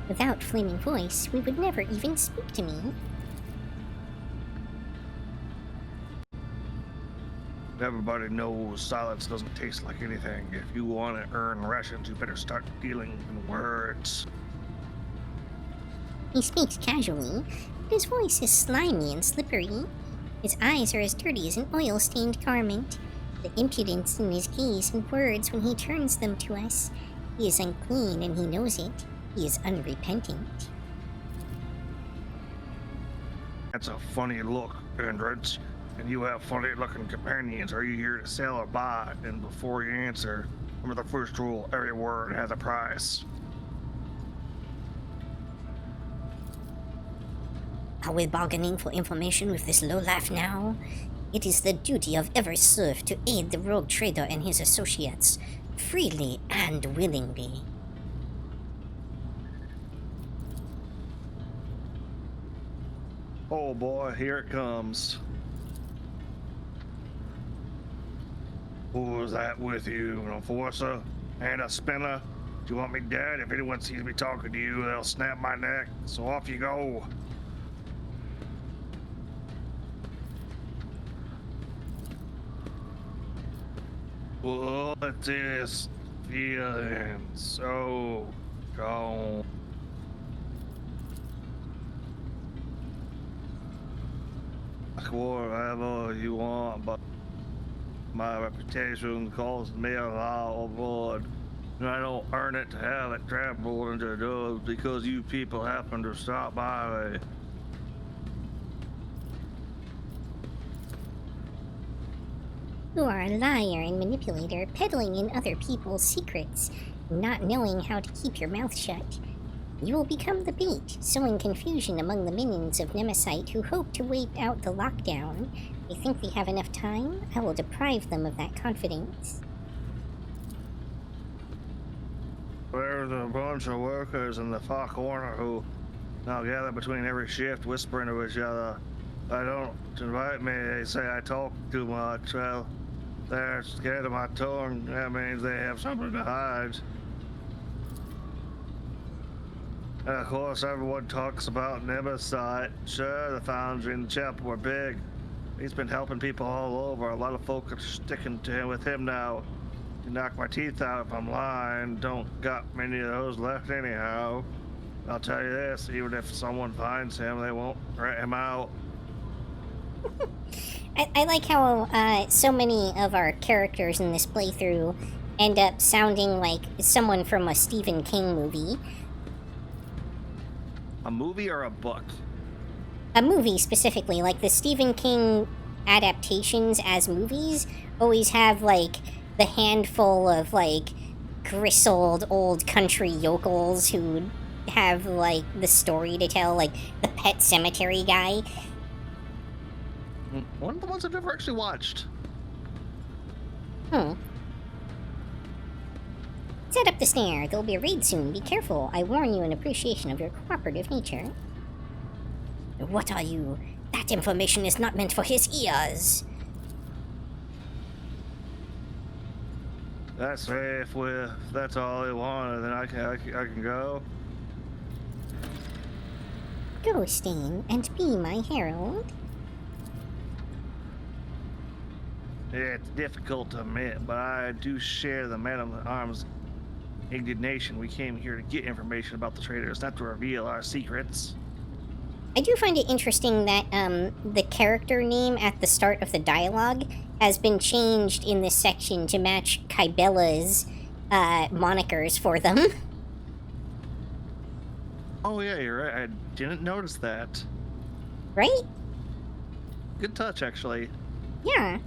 Without Flaming Voice, we would never even speak to me. Everybody knows silence doesn't taste like anything. If you want to earn rations, you better start dealing in words. He speaks casually, but his voice is slimy and slippery. His eyes are as dirty as an oil-stained garment. The impudence in his gaze and words when he turns them to us. He is unclean and he knows it. He is unrepentant. That's a funny look, Endrich. And you have funny-looking companions. Are you here to sell or buy? And before you answer, remember the first rule, every word has a price. Are we bargaining for information with this lowlife now? It is the duty of every serf to aid the rogue trader and his associates, freely and willingly. Oh boy, here it comes. Who is that with you? An enforcer? And a spinner? Do you want me dead? If anyone sees me talking to you, they'll snap my neck. So off you go. What is feeling so gone? Whatever you want, but my reputation costs me a lot of blood, and I don't earn it to have it trampled into the dust because you people happen to stop by me. You are a liar and manipulator, peddling in other people's secrets, not knowing how to keep your mouth shut. You will become the bait, sowing confusion among the minions of Nemesite who hope to wait out the lockdown. They think they have enough time? I will deprive them of that confidence. There's a bunch of workers in the far corner who now gather between every shift, whispering to each other. They don't invite me, they say I talk too much. Well, they're scared of my tongue. That means they have something to hide. And of course, everyone talks about Nemesite. Sure, the foundry and the chapel were big. He's been helping people all over. A lot of folk are sticking to him with him now. You knock my teeth out if I'm lying. Don't got many of those left anyhow. I'll tell you this, even if someone finds him, they won't rat him out. I like how so many of our characters in this playthrough end up sounding like someone from a Stephen King movie. A movie or a book? A movie specifically, like the Stephen King adaptations as movies always have like the handful of like grizzled old country yokels who have like the story to tell, like the Pet Cemetery guy. One of the ones I've never actually watched. Set up the snare. There'll be a raid soon. Be careful. I warn you in appreciation of your cooperative nature. What are you? That information is not meant for his ears. That's if that's all they wanted, then I can go. Go, Stain, and be my herald. It's difficult to admit, but I do share the man-at-arms indignation. We came here to get information about the traders, not to reveal our secrets. I do find it interesting that the character name at the start of the dialogue has been changed in this section to match Kybella's monikers for them. Oh yeah, you're right. I didn't notice that. Right? Good touch, actually. Yeah.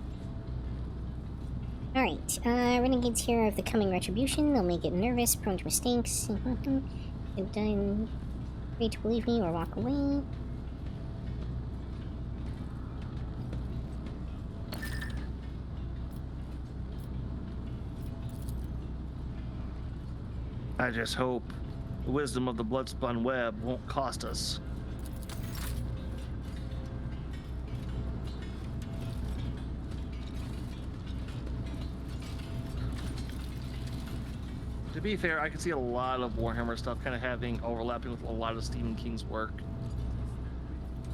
Alright, renegades here of the coming retribution. They'll make it nervous, prone to mistakes. Then free to believe me or walk away. I just hope the wisdom of the blood-spun web won't cost us. To be fair, I can see a lot of Warhammer stuff kind of overlapping with a lot of Stephen King's work.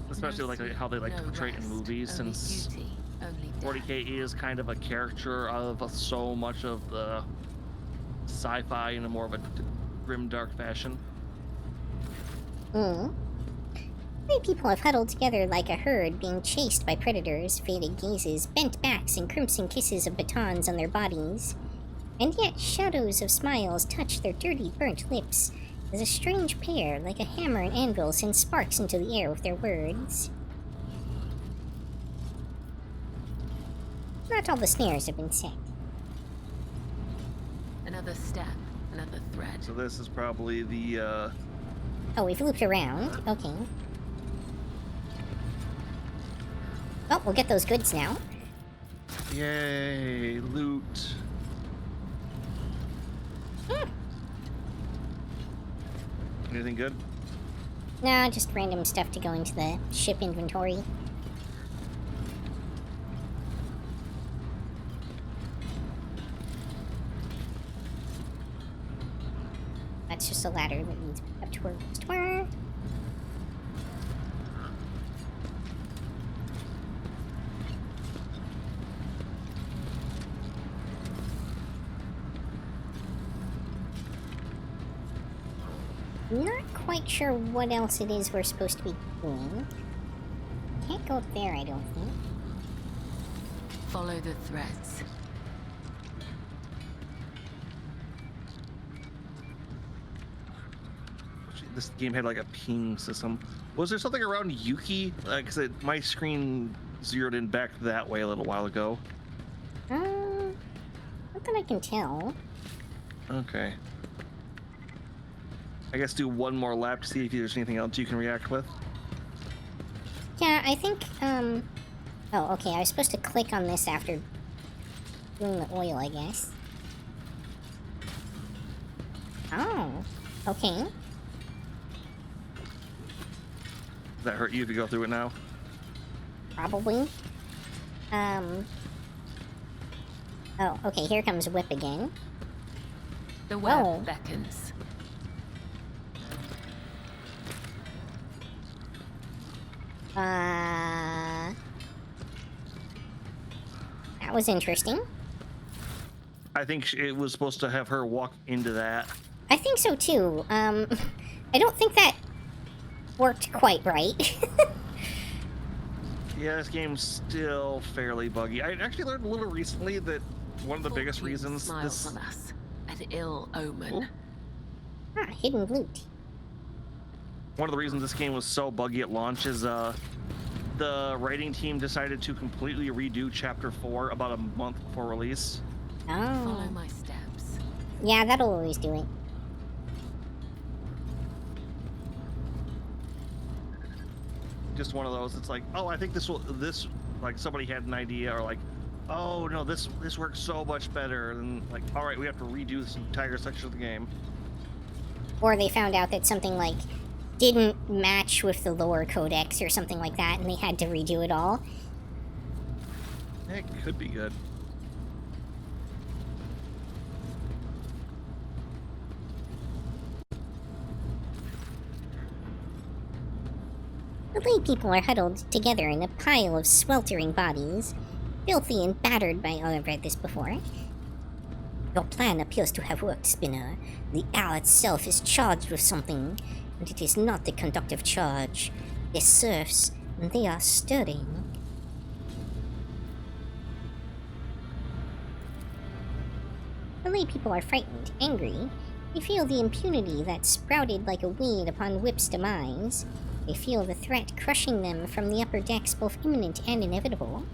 Especially like how they like to portray it in movies, since 40K is kind of a caricature of so much of the sci-fi in a more of a grim, dark fashion. Many people have huddled together like a herd being chased by predators, faded gazes, bent backs, and crimson kisses of batons on their bodies. And yet shadows of smiles touch their dirty, burnt lips, as a strange pair, like a hammer and anvil, send sparks into the air with their words. Not all the snares have been set. Another step, another thread. So this is probably the, Oh, we've looped around. Okay. Oh, we'll get those goods now. Yay, loot. Anything good? No, just random stuff to go into the ship inventory. That's just a ladder that leads up to where we were. Not quite sure what else it is we're supposed to be doing. Can't go up there, I don't think. Follow the threads. This game had like a ping system. Was there something around Yuki? Because my screen zeroed in back that way a little while ago. Not that I can tell. Okay. I guess do one more lap to see if there's anything else you can react with. Yeah, I think, Oh, okay, I was supposed to click on this after doing the oil, I guess. Oh, okay. Does that hurt you if you go through it now? Probably. Oh, okay, here comes Whip again. The web Whoa. beckons. That was interesting. I think it was supposed to have her walk into that. I think so too. I don't think that worked quite right. Yeah, this game's still fairly buggy. I actually learned a little recently that one of the biggest Fortune reasons smiles this... on us. An ill omen. Oh. Hidden loot. One of the reasons this game was so buggy at launch is the writing team decided to completely redo Chapter 4 about a month before release. Follow Oh. my steps. Yeah, that'll always do it. Just one of those. It's like, oh, I think this like somebody had an idea, or like, oh no, this works so much better. And like, all right, we have to redo this entire section of the game. Or they found out that something like didn't match with the lore codex or something like that, and they had to redo it all. It could be good. The lay people are huddled together in a pile of sweltering bodies, filthy and battered by all. I've read this before. Your plan appears to have worked, Spinner. The owl itself is charged with something, and it is not the conductive charge. They're serfs, and they are stirring. The lay people are frightened, angry. They feel the impunity that sprouted like a weed upon Whip's demise. They feel the threat crushing them from the upper decks, both imminent and inevitable.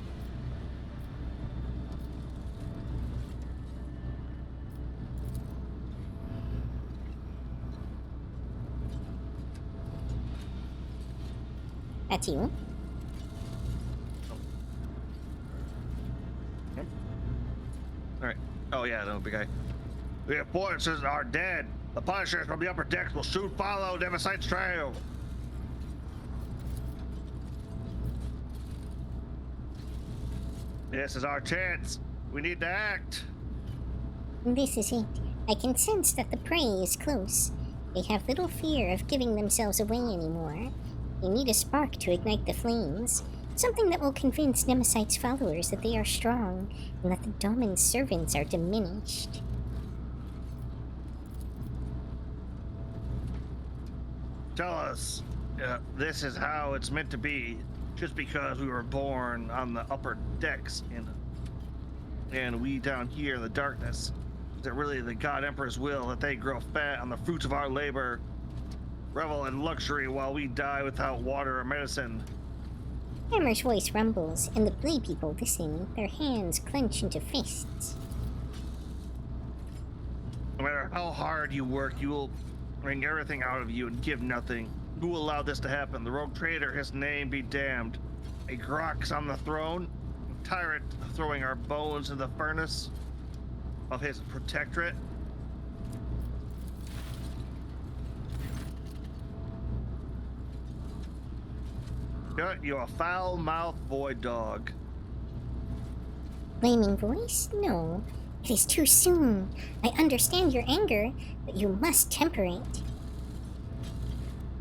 That's you. All right. Oh yeah, no big guy. The appointances are dead. The Punishers from the upper decks will soon follow Devastate's trail. This is our chance. We need to act. This is it. I can sense that the prey is close. They have little fear of giving themselves away anymore. They need a spark to ignite the flames, something that will convince Nemesite's followers that they are strong and that the Domin's servants are diminished. Tell us, this is how it's meant to be, just because we were born on the upper decks and we down here in the darkness. Is it really the God Emperor's will that they grow fat on the fruits of our labor, revel in luxury while we die without water or medicine? Hammer's voice rumbles, and the Blade people listen, their hands clench into fists. No matter how hard you work, you will wring everything out of you and give nothing. Who allowed this to happen? The rogue traitor, his name be damned. A Grox on the throne, a tyrant throwing our bones in the furnace of his protectorate. You're a foul-mouthed void dog. Flaming voice? No. It is too soon. I understand your anger, but you must temper it.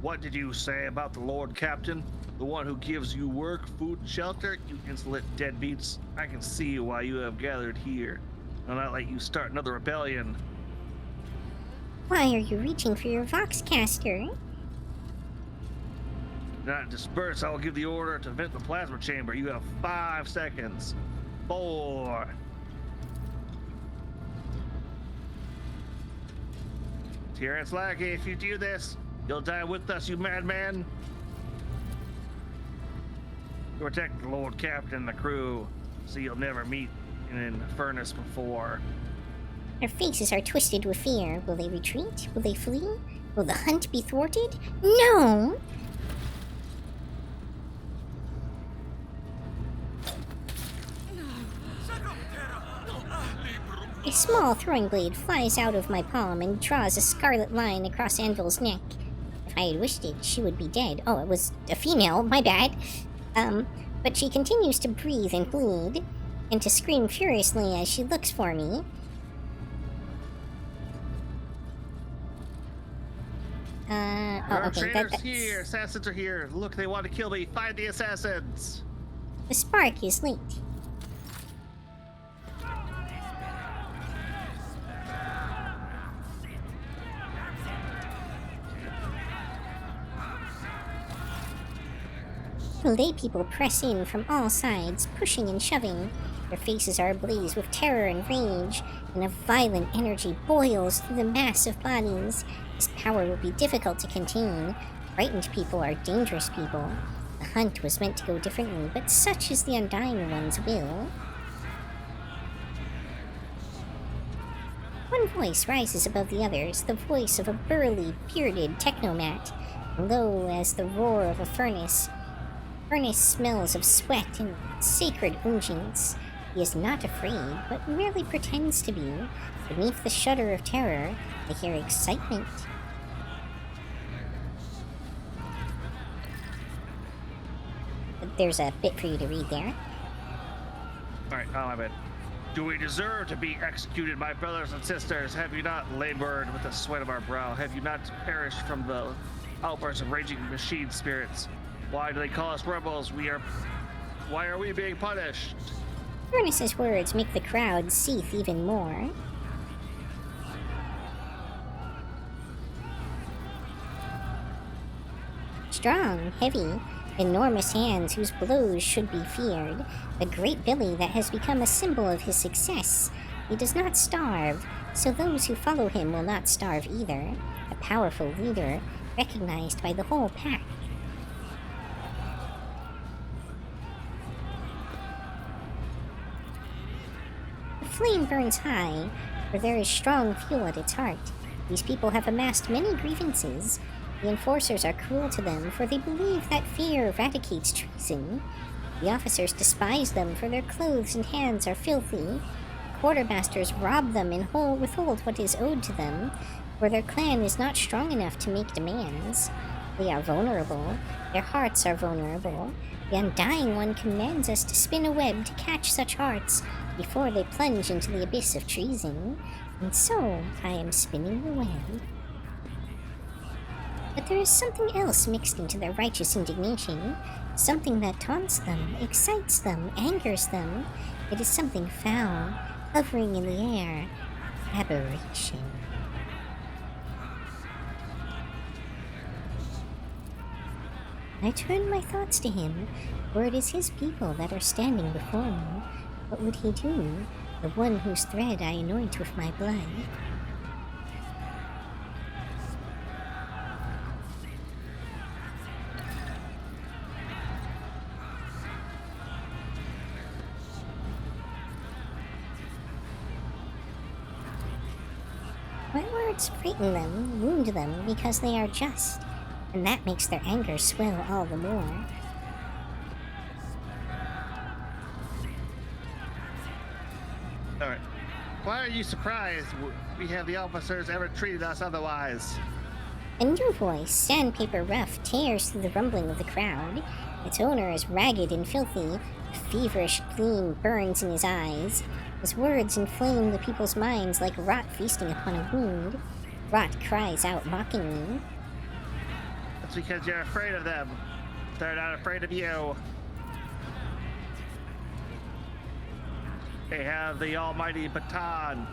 What did you say about the Lord Captain? The one who gives you work, food, and shelter? You insolent deadbeats. I can see why you have gathered here. I'll not let you start another rebellion. Why are you reaching for your Voxcaster? Do not disperse. I will give the order to vent the plasma chamber. You have 5 seconds. 4. Terrence Lackey, if you do this, you'll die with us, you madman. Protect the Lord Captain and the crew, so you'll never meet in a furnace before. Their faces are twisted with fear. Will they retreat? Will they flee? Will the hunt be thwarted? No! A small throwing blade flies out of my palm and draws a scarlet line across Anvil's neck. If I had wished it, she would be dead. Oh, it was a female, my bad. But she continues to breathe and bleed, and to scream furiously as she looks for me. Okay, Traitors here! Assassins are here! Look, they want to kill me! Find the assassins! The spark is late. The lay people press in from all sides, pushing and shoving. Their faces are ablaze with terror and rage, and a violent energy boils through the mass of bodies. This power will be difficult to contain. Frightened people are dangerous people. The hunt was meant to go differently, but such is the Undying One's will. One voice rises above the others, the voice of a burly, bearded technomat, low as the roar of a furnace. Furnace smells of sweat and sacred unguents. He is not afraid, but merely pretends to be. Beneath the shudder of terror, I hear excitement. There's a bit for you to read there. Alright, my bad. Do we deserve to be executed, my brothers and sisters? Have you not labored with the sweat of our brow? Have you not perished from the outbursts of raging machine spirits? Why do they call us rebels? Why are we being punished? Furnace's words make the crowd seethe even more. Strong, heavy, enormous hands whose blows should be feared. A great belly that has become a symbol of his success. He does not starve, so those who follow him will not starve either. A powerful leader, recognized by the whole pack. The flame burns high, for there is strong fuel at its heart. These people have amassed many grievances. The enforcers are cruel to them, for they believe that fear eradicates treason. The officers despise them, for their clothes and hands are filthy. Quartermasters rob them and withhold what is owed to them, for their clan is not strong enough to make demands. They are vulnerable. Their hearts are vulnerable. The Undying One commands us to spin a web to catch such hearts before they plunge into the abyss of treason. And so I am spinning the web. But there is something else mixed into their righteous indignation, something that taunts them, excites them, angers them. It is something foul, hovering in the air. Aberration. I turn my thoughts to him, for it is his people that are standing before me. What would he do, the one whose thread I anoint with my blood? My words frighten them, wound them, because they are just, and that makes their anger swell all the more. Alright. Why are you surprised? We have the officers ever treated us otherwise? A new voice, sandpaper rough, tears through the rumbling of the crowd. Its owner is ragged and filthy. A feverish gleam burns in his eyes. His words inflame the people's minds like rot feasting upon a wound. Rot cries out mockingly. That's because you're afraid of them. They're not afraid of you. They have the almighty baton.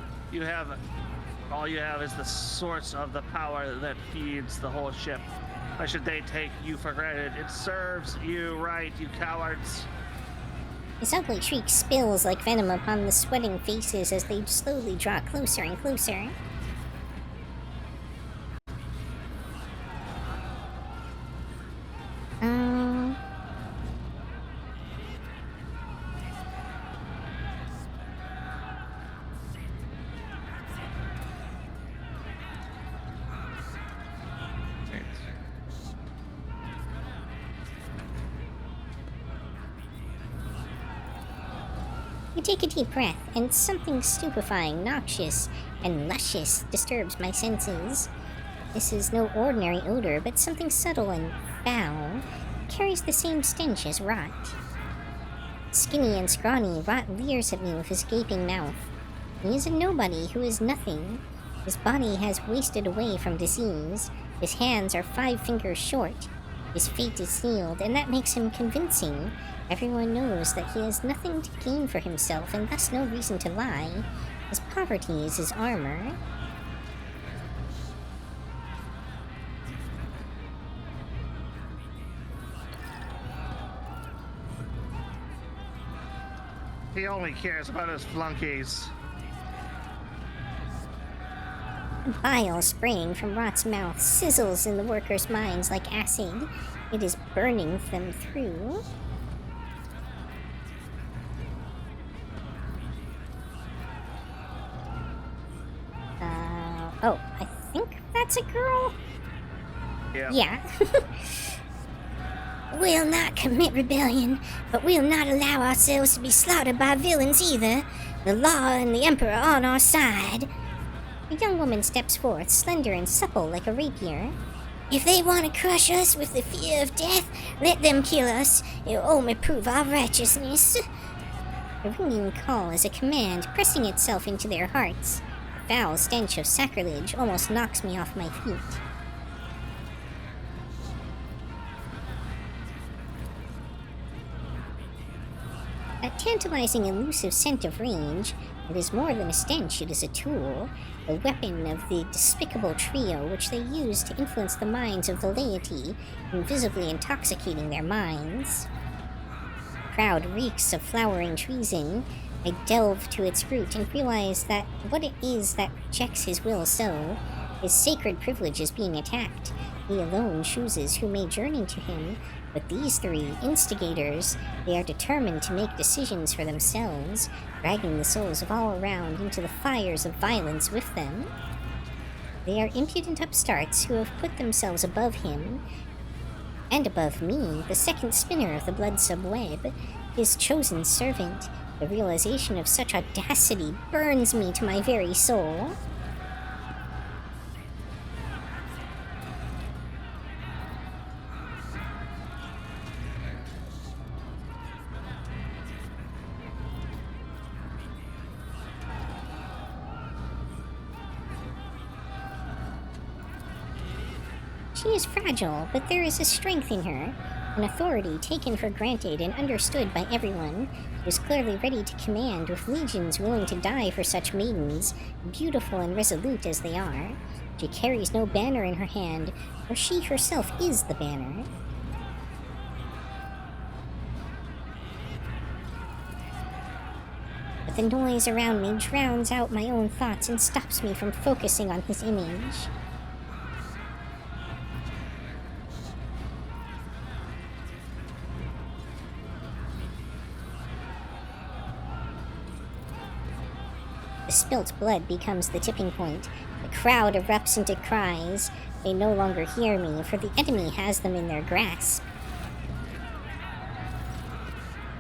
All you have is the source of the power that feeds the whole ship. Why should they take you for granted? It serves you right, you cowards. His ugly shriek spills like venom upon the sweating faces as they slowly draw closer and closer. I take a deep breath, and something stupefying, noxious, and luscious disturbs my senses. This is no ordinary odor, but something subtle and foul. It carries the same stench as rot. Skinny and scrawny, Rot leers at me with his gaping mouth. He is a nobody who is nothing. His body has wasted away from disease. His hands are 5 fingers short. His fate is sealed, and that makes him convincing. Everyone knows that he has nothing to gain for himself, and thus no reason to lie. His poverty is his armor. He only cares about his flunkies. Bile spraying from Rot's mouth sizzles in the workers' minds like acid. It is burning them through. Oh, I think that's a girl? Yeah. We'll not commit rebellion, but we'll not allow ourselves to be slaughtered by villains either. The law and the Emperor are on our side. A young woman steps forth, slender and supple like a rapier. If they want to crush us with the fear of death, let them kill us. It will only prove our righteousness. A ringing call is a command pressing itself into their hearts. The foul stench of sacrilege almost knocks me off my feet. A tantalizing, elusive scent of rage. It is more than a stench, it is a tool, a weapon of the despicable trio which they use to influence the minds of the laity, invisibly intoxicating their minds. The crowd reeks of flowering treason. I delve to its root and realize that what it is that rejects his will so, his sacred privilege is being attacked. He alone chooses who may journey to him, but these 3 instigators, they are determined to make decisions for themselves, dragging the souls of all around into the fires of violence with them. They are impudent upstarts who have put themselves above him, and above me, the second spinner of the blood-sub web, his chosen servant. The realization of such audacity burns me to my very soul. She is fragile, but there is a strength in her, an authority taken for granted and understood by everyone, who is clearly ready to command with legions willing to die for such maidens, beautiful and resolute as they are. She carries no banner in her hand, for she herself is the banner. But the noise around me drowns out my own thoughts and stops me from focusing on his image. The spilt blood becomes the tipping point. The crowd erupts into cries. They no longer hear me, for the enemy has them in their grasp.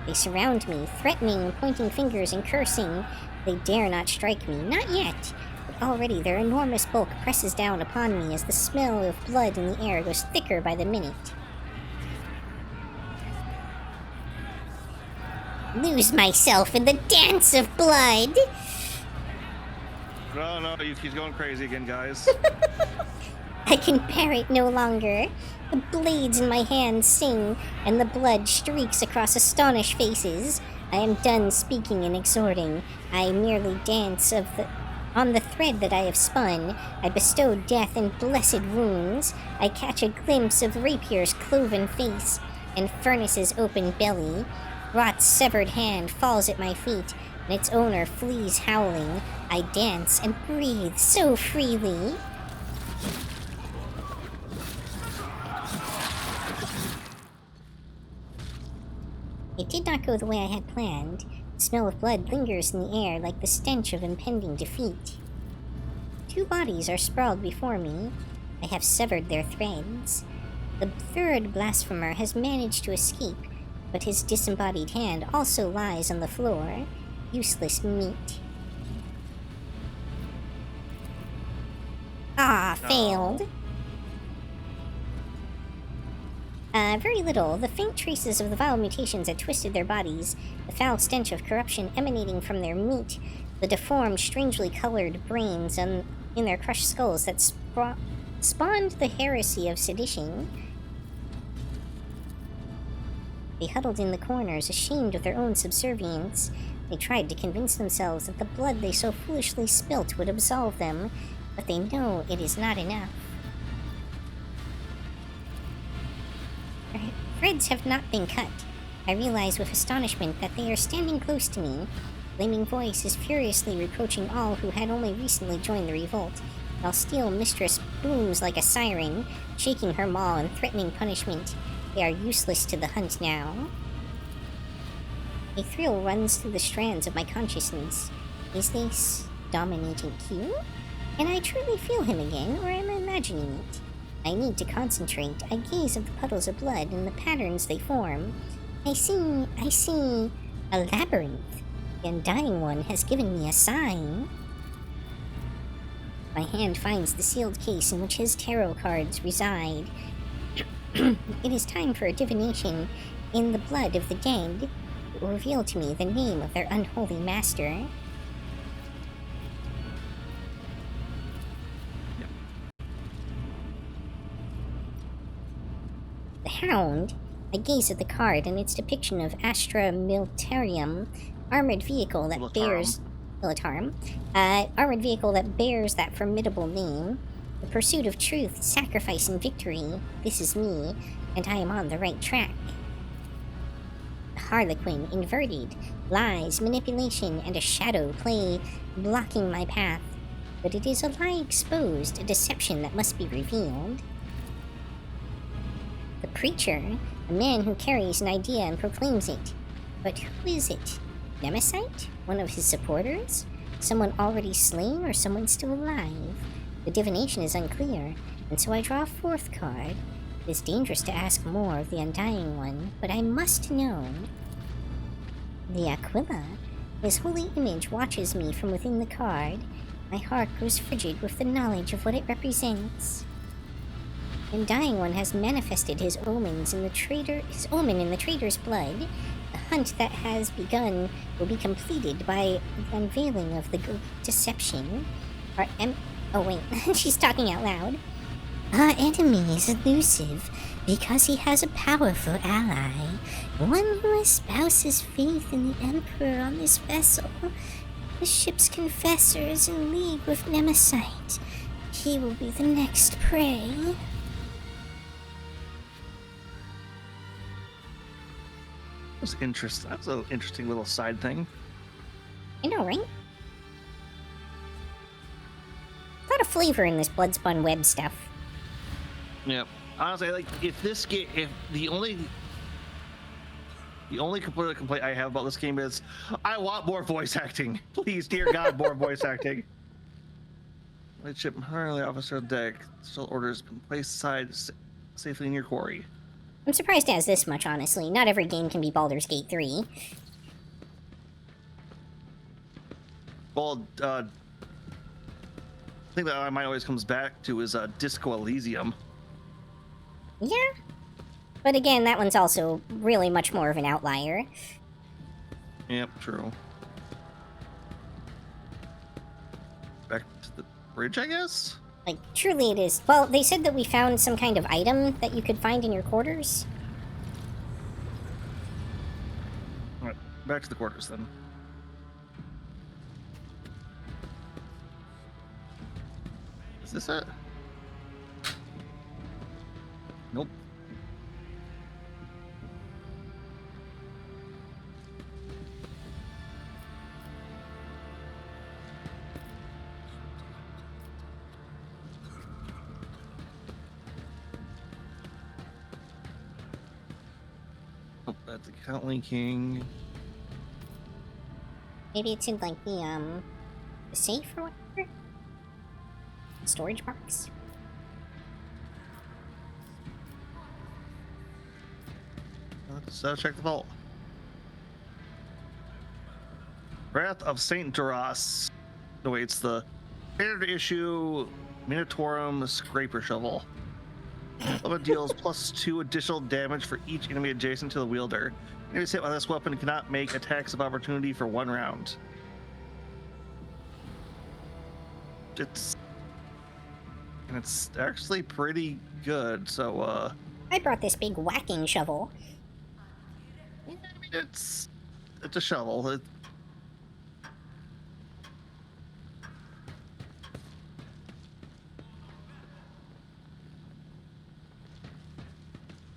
They surround me, threatening, pointing fingers, and cursing. They dare not strike me, not yet, but already their enormous bulk presses down upon me as the smell of blood in the air goes thicker by the minute. Lose myself in the dance of blood! No, Yuki's going crazy again, guys. I can bear it no longer. The blades in my hands sing, and the blood streaks across astonished faces. I am done speaking and exhorting. I merely dance on the thread that I have spun. I bestow death in blessed wounds. I catch a glimpse of Rapier's cloven face and Furnace's open belly. Rot's severed hand falls at my feet, and its owner flees howling. I dance and breathe so freely. It did not go the way I had planned. The smell of blood lingers in the air like the stench of impending defeat. 2 bodies are sprawled before me. I have severed their threads. The third blasphemer has managed to escape, but his disembodied hand also lies on the floor. Useless meat. Failed. Very little. The faint traces of the vile mutations that twisted their bodies, the foul stench of corruption emanating from their meat, the deformed, strangely colored brains in their crushed skulls that spawned the heresy of sedition. They huddled in the corners, ashamed of their own subservience. They tried to convince themselves that the blood they so foolishly spilt would absolve them, but they know it is not enough. Threads have not been cut. I realize with astonishment that they are standing close to me. Flaming Voice is furiously reproaching all who had only recently joined the revolt, while Steel Mistress booms like a siren, shaking her maul and threatening punishment. They are useless to the hunt now. A thrill runs through the strands of my consciousness. Is this dominating Q? Can I truly feel him again, or am I imagining it? I need to concentrate. I gaze at the puddles of blood and the patterns they form. I see a labyrinth. The Undying One has given me a sign. My hand finds the sealed case in which his tarot cards reside. It is time for a divination in the blood of the dead. It will reveal to me the name of their unholy master. The Hound. I gaze at the card and its depiction of Astra Militarum, armored vehicle that bears that formidable name. The pursuit of truth, sacrifice, and victory. This is me, and I am on the right track. The Harlequin, inverted, lies, manipulation, and a shadow play blocking my path. But it is a lie exposed, a deception that must be revealed. The Preacher, a man who carries an idea and proclaims it. But who is it? Nemesite? One of his supporters? Someone already slain or someone still alive? The divination is unclear, and so I draw a 4th card. It is dangerous to ask more of the Undying One, but I must know. The Aquila. His holy image watches me from within the card. My heart grows frigid with the knowledge of what it represents. The Undying One has manifested his omen in the traitor's blood. The hunt that has begun will be completed by the unveiling of the deception. Oh wait, she's talking out loud. Our enemy is elusive because he has a powerful ally, one who espouses faith in the Emperor on this vessel. The ship's confessor is in league with Nemesite. He will be the next prey. That's interesting. That's an interesting little side thing. I know, right? A lot of flavor in this Bloodspun web stuff. Yeah. Honestly, like if the only complaint I have about this game is I want more voice acting. Please, dear God, more voice acting. Light ship currently officer deck. Still orders been placed aside safely in your quarry. I'm surprised it has this much, honestly. Not every game can be Baldur's Gate 3. Well, the thing that my mind always comes back to is Disco Elysium. Yeah. But again, that one's also really much more of an outlier. Yep, true. Back to the bridge, I guess? Like, truly it is. Well, they said that we found some kind of item that you could find in your quarters. Alright, back to the quarters then. Is this it? Nope. Oh, that's account linking. Maybe it's in, like, the safe or whatever? Storage box? Let's check the vault. Wrath of Saint Duras awaits the standard issue Minotaurum Scraper Shovel. Level deals +2 additional damage for each enemy adjacent to the wielder. Enemies hit by this weapon cannot make attacks of opportunity for 1 round. It's actually pretty good. So I brought this big whacking shovel. I mean, it's a shovel.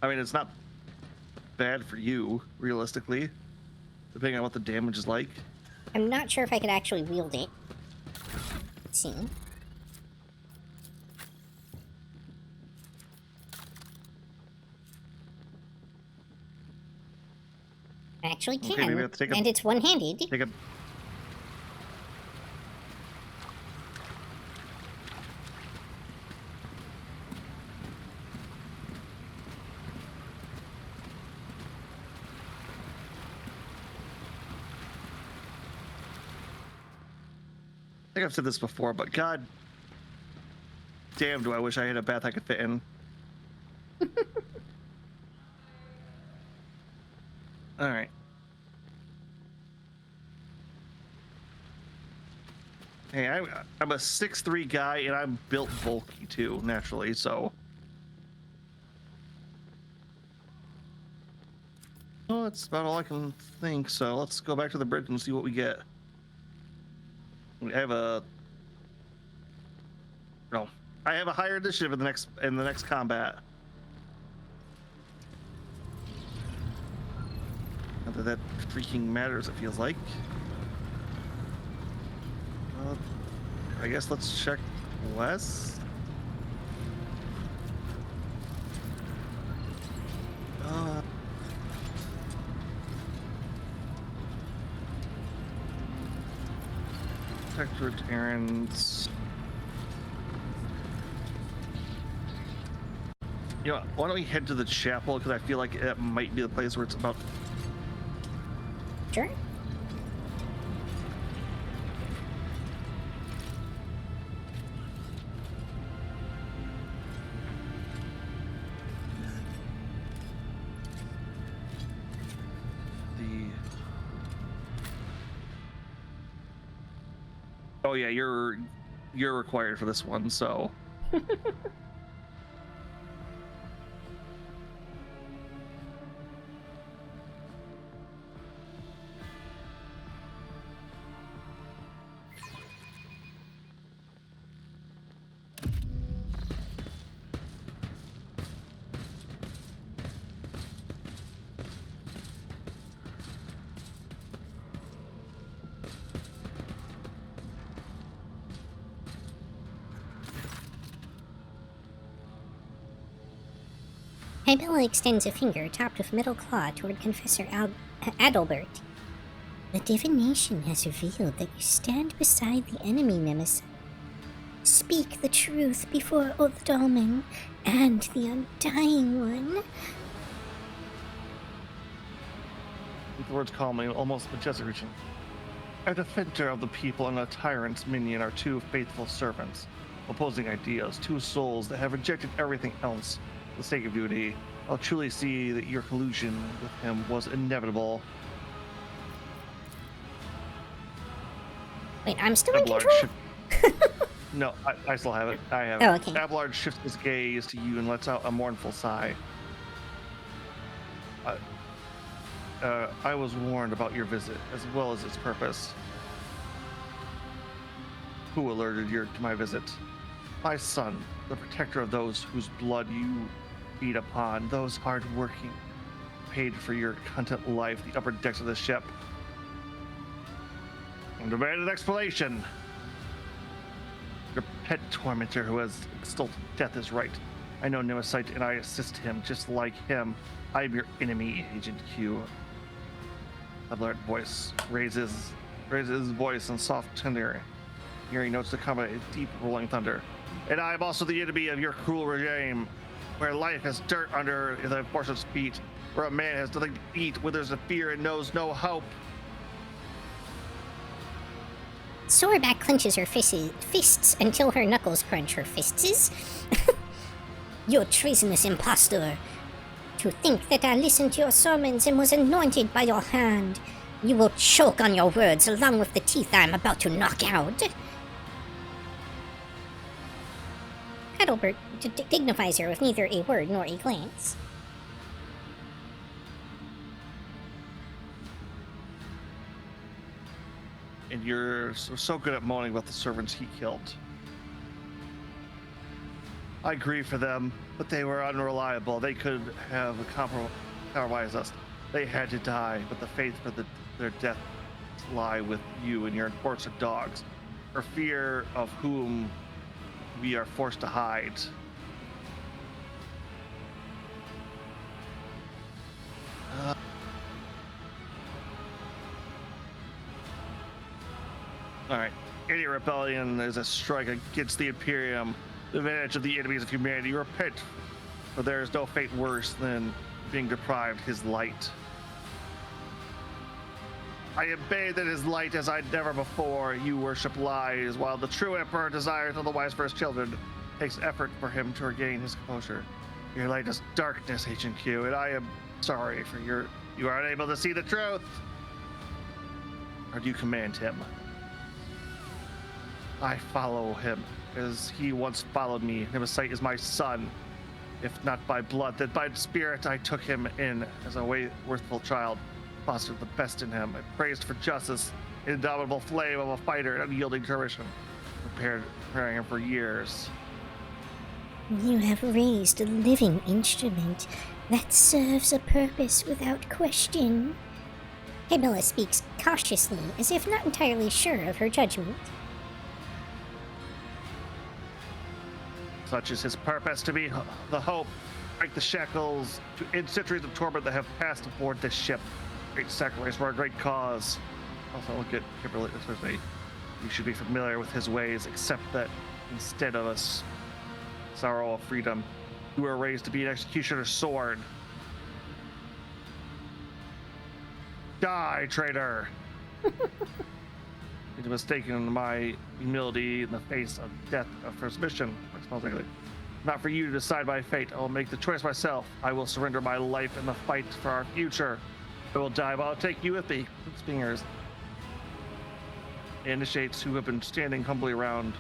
I mean, it's not bad for you, realistically, depending on what the damage is like. I'm not sure if I could actually wield it. Let's see. I actually can, Okay, maybe I have to take a- and it's one-handed. Take a I think I've said this before, but god damn do I wish I had a bath I could fit in. Alright. Hey, I'm a 6'3" guy, and I'm built bulky too, naturally, so... Well, that's about all I can think, so let's go back to the bridge and see what we get. We have a... No. I have a higher initiative in the next combat. Not that that freaking matters, it feels like. I guess let's check west. Protectorate errands. You know, why don't we head to the chapel, because I feel like it might be the place where it's about... Sure. Oh yeah, you're required for this one, so... Hybella extends a finger topped with metal claw toward Confessor Adalbert. The divination has revealed that you stand beside the enemy nemesis. Speak the truth before Othdalman and the Undying One. With words calmly, almost majestic reaching. A defender of the people and a tyrant's minion are two faithful servants, opposing ideas, two souls that have rejected everything else for the sake of duty. I'll truly see that your collusion with him was inevitable. Wait, I'm still in Abelard control? No, I still have it. I have Oh, it. okay. Abelard shifts his gaze to you and lets out a mournful sigh. I was warned about your visit, as well as its purpose. Who alerted you to my visit? My son, the protector of those whose blood you feed upon, those hard-working, paid for your content life, the upper decks of the ship. I demand an explanation. Your pet tormentor who has extolled death is right. I know Nemesis and I assist him just like him. I am your enemy, Agent Q. Abelard voice raises his voice in soft tenor, hearing notes to come a deep rolling thunder. And I am also the enemy of your cruel regime, where life is dirt under the horse's feet, where a man has nothing to eat, where there's a fear and knows no hope. Soreback clenches her fists until her knuckles crunch her fists. You treasonous impostor! To think that I listened to your sermons and was anointed by your hand. You will choke on your words along with the teeth I am about to knock out. Adalbert dignifies her with neither a word nor a glance. And you're so good at moaning about the servants he killed. I grieve for them, but they were unreliable. They could have compromised us. They had to die, but the faith for their death lie with you and your enforcer dogs, for fear of whom we are forced to hide. Alright. Idiot rebellion is a strike against the Imperium, the advantage of the enemies of humanity. Repent, for there is no fate worse than being deprived his light. I am bathed in his light as I never before. You worship lies, while the true emperor desires otherwise for his children. Takes effort for him to regain his composure. Your light is darkness, Agent Q, and I am sorry for you are unable to see the truth. Or do you command him? I follow him, as he once followed me. Nemesis is my son. If not by blood, then by spirit I took him in as a worthful child. Fostered the best in him. I praised for justice, indomitable flame of a fighter, and unyielding determination. Preparing him for years. You have raised a living instrument that serves a purpose without question. Hybella speaks cautiously, as if not entirely sure of her judgment. Such is his purpose, to be the hope, break the shackles, to end centuries of torment that have passed aboard this ship. Great sacrifice for a great cause. Also look at Kimberly, you should be familiar with his ways, except that instead of us sorrow of freedom, you were raised to be an executioner's sword. Die, traitor! It was mistaken my humility in the face of death of first mission. Not for you to decide my fate. I will make the choice myself. I will surrender my life in the fight for our future. I will die, but I'll take you with me. Fingers. Initiates who have been standing humbly around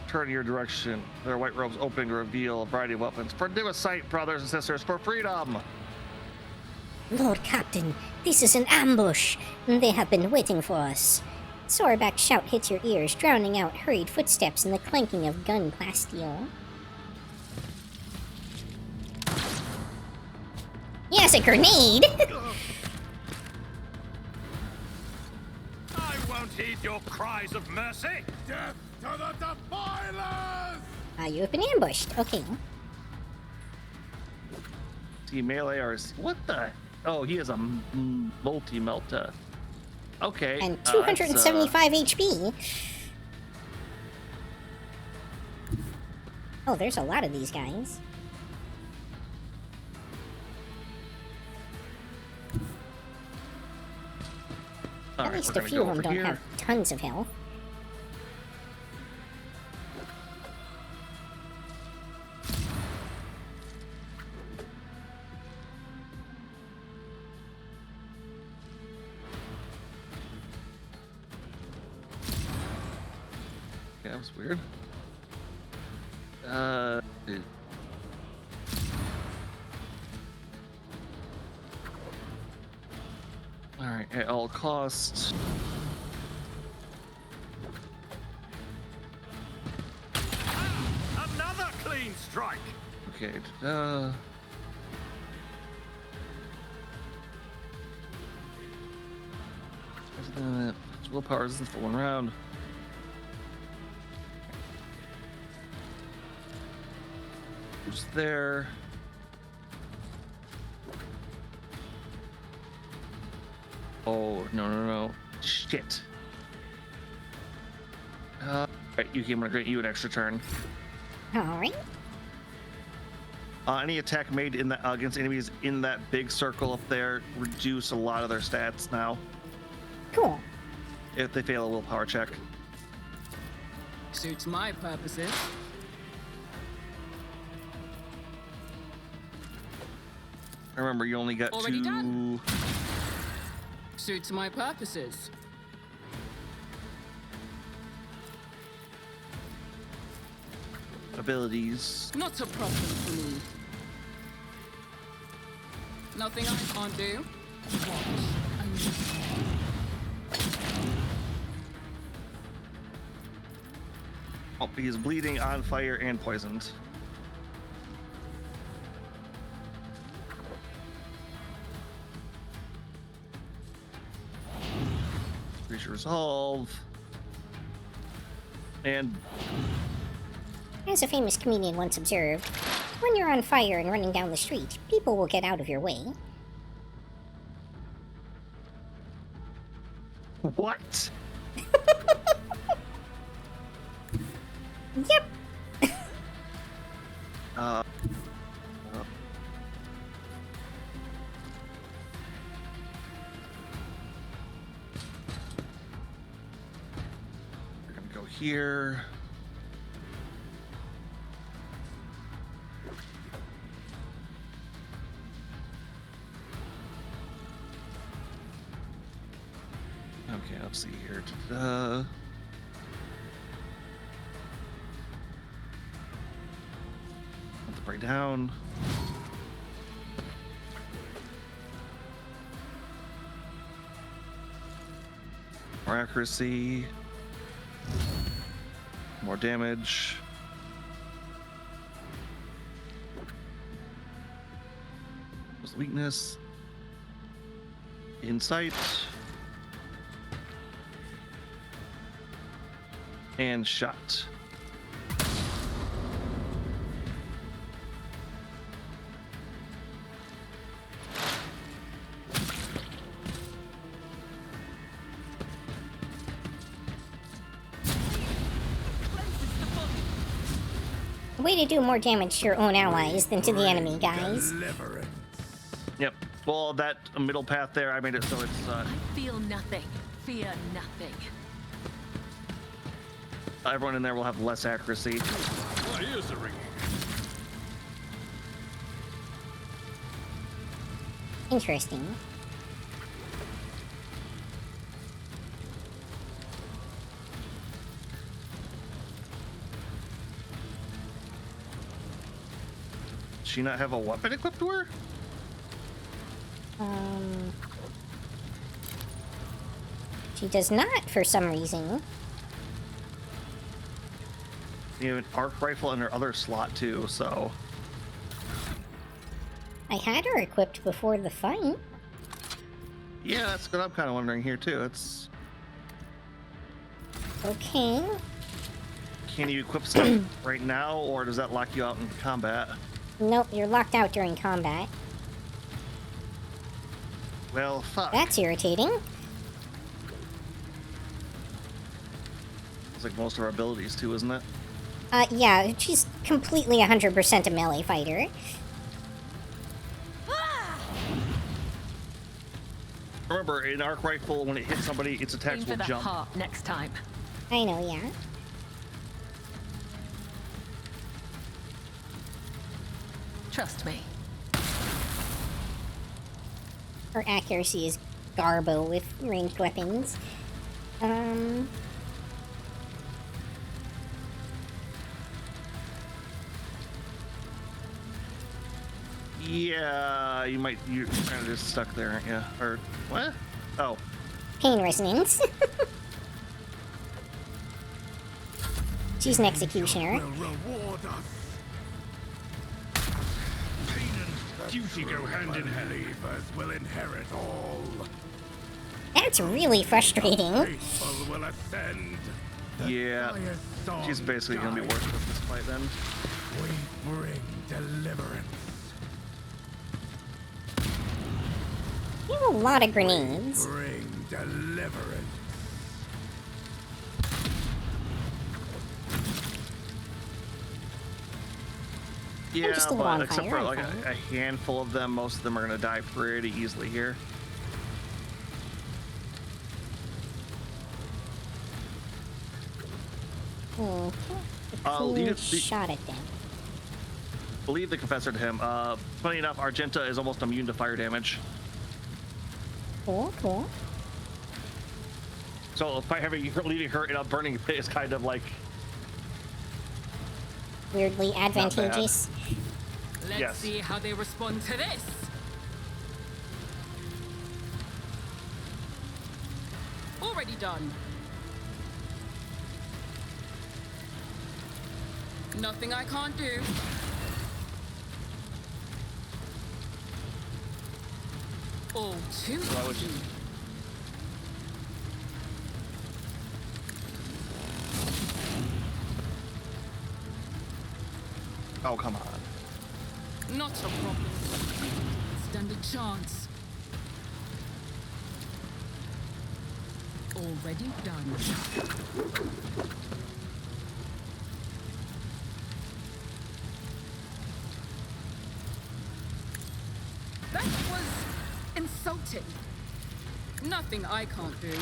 turn your direction. Their white robes open to reveal a variety of weapons. For Nemesis, brothers and sisters, for freedom! Lord Captain, this is an ambush. They have been waiting for us. Soreback's shout hits your ears, drowning out hurried footsteps and the clanking of gun plasteel. Yes, a grenade! I won't heed your cries of mercy! Death to the defilers! You've been ambushed. Okay. He melee or what the? Oh, he has a multi-melta. Okay. And 275 HP. Oh, there's a lot of these guys. At least a few of them don't have tons of health. Yeah, that was weird. Alright, at all costs. Another clean strike. Okay, willpower isn't for one round. Who's there? Oh, no. Shit. Right, Yuki, I'm gonna grant you an extra turn. Alright. Any attack made in the, against enemies in that big circle up there reduce a lot of their stats now Cool. if they fail a willpower check. Suits my purposes. Remember, you only got Already two. done. Suits my purposes. Abilities. Not a problem for me. Nothing I can't do. Oh, he's bleeding, on fire, and poisoned. Reach resolve. And As a famous comedian once observed, when you're on fire and running down the street, people will get out of your way. what? Yep. We're gonna go here. Okay, let's see here. Let's break down. More accuracy. More damage. What's weakness? Insight. And shot. Way to do more damage to your own allies than to the enemy, guys. Deliverance. Yep. Well, that middle path there, I made it so it's Feel nothing. Fear nothing. everyone in there will have less accuracy. My ears are ringing. Interesting. Does she not have a weapon equipped to her? She does not, for some reason. You have an arc rifle in her other slot too, so I had her equipped before the fight. yeah, that's what I'm kind of wondering here too. It's Okay. can you equip stuff right now, or does that lock you out in combat? Nope, you're locked out during combat. Well, fuck. That's irritating. It's like most of our abilities too, isn't it? Yeah, she's completely 100% a melee fighter. Remember, an arc rifle, when it hits somebody, its Aim attacks for will the jump. heart next time. I know, yeah. Trust me. Her accuracy is garbo with ranged weapons. Yeah, you're kind of just stuck there, aren't you? Or, what? Oh. Pain resonance. She's an executioner. Will reward us. Pain and duty go hand in hand. Believers will inherit all. That's really frustrating. Faithful will ascend. Yeah. She's basically gonna be worse with this fight then. We bring deliverance. You have a lot of grenades. Bring deliverance. Yeah, just a but bonfire, except for I'm like fine. a handful of them, most of them are gonna die pretty easily here. Okay. leave it- Shot at them. Believe the confessor to him. Funny enough, Argenta is almost immune to fire damage. Cool, cool. So by leaving her in a burning pit is kind of like Weirdly advantageous. Let's Yes. see how they respond to this. Already done. Nothing I can't do. All too Why would you- easy. oh come on. Not a problem. Stand a chance. Already done. That was insulting. Nothing I can't do.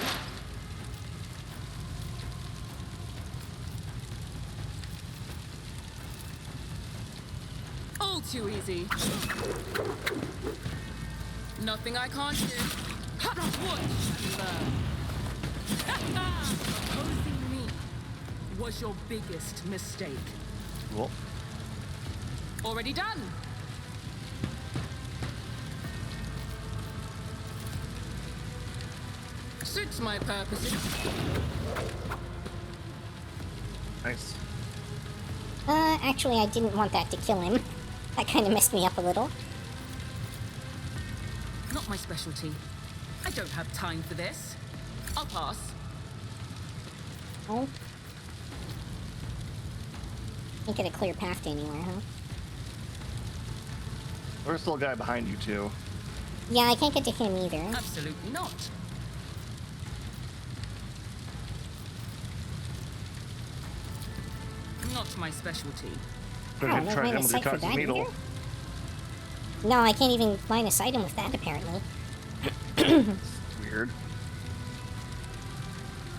All too easy. Nothing I can't do. Ha! What? Opposing me was your biggest mistake. Cool. Already done. Suits my purposes. Nice. Actually, I didn't want that to kill him. That kind of messed me up a little. Not my specialty. I don't have time for this. I'll pass. Oh. Can't get a clear path to anywhere, huh? There's still a guy behind you too. Yeah, I can't get to him either. Absolutely not. Not my specialty. Could Oh, have no tried line him of with sight for Yukikaze's that needle. either? No, I can't even line of sight him with that, apparently. Weird.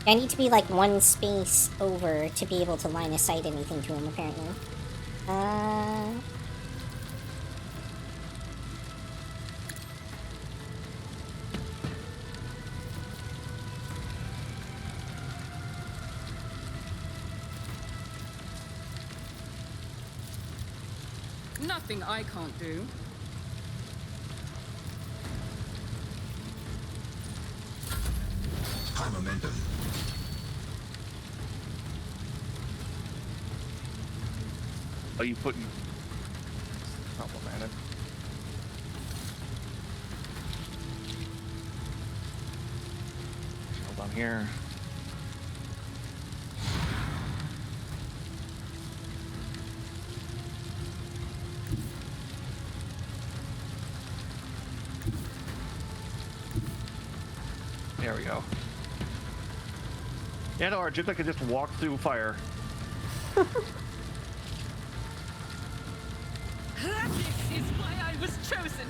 I need to be like one space over to be able to line of sight anything to him, apparently. Nothing I can't do. High momentum. Oh, you put. Problematic. Hold on here. There we go. Yeah, no, Argenta could just walk through fire. This is why I was chosen.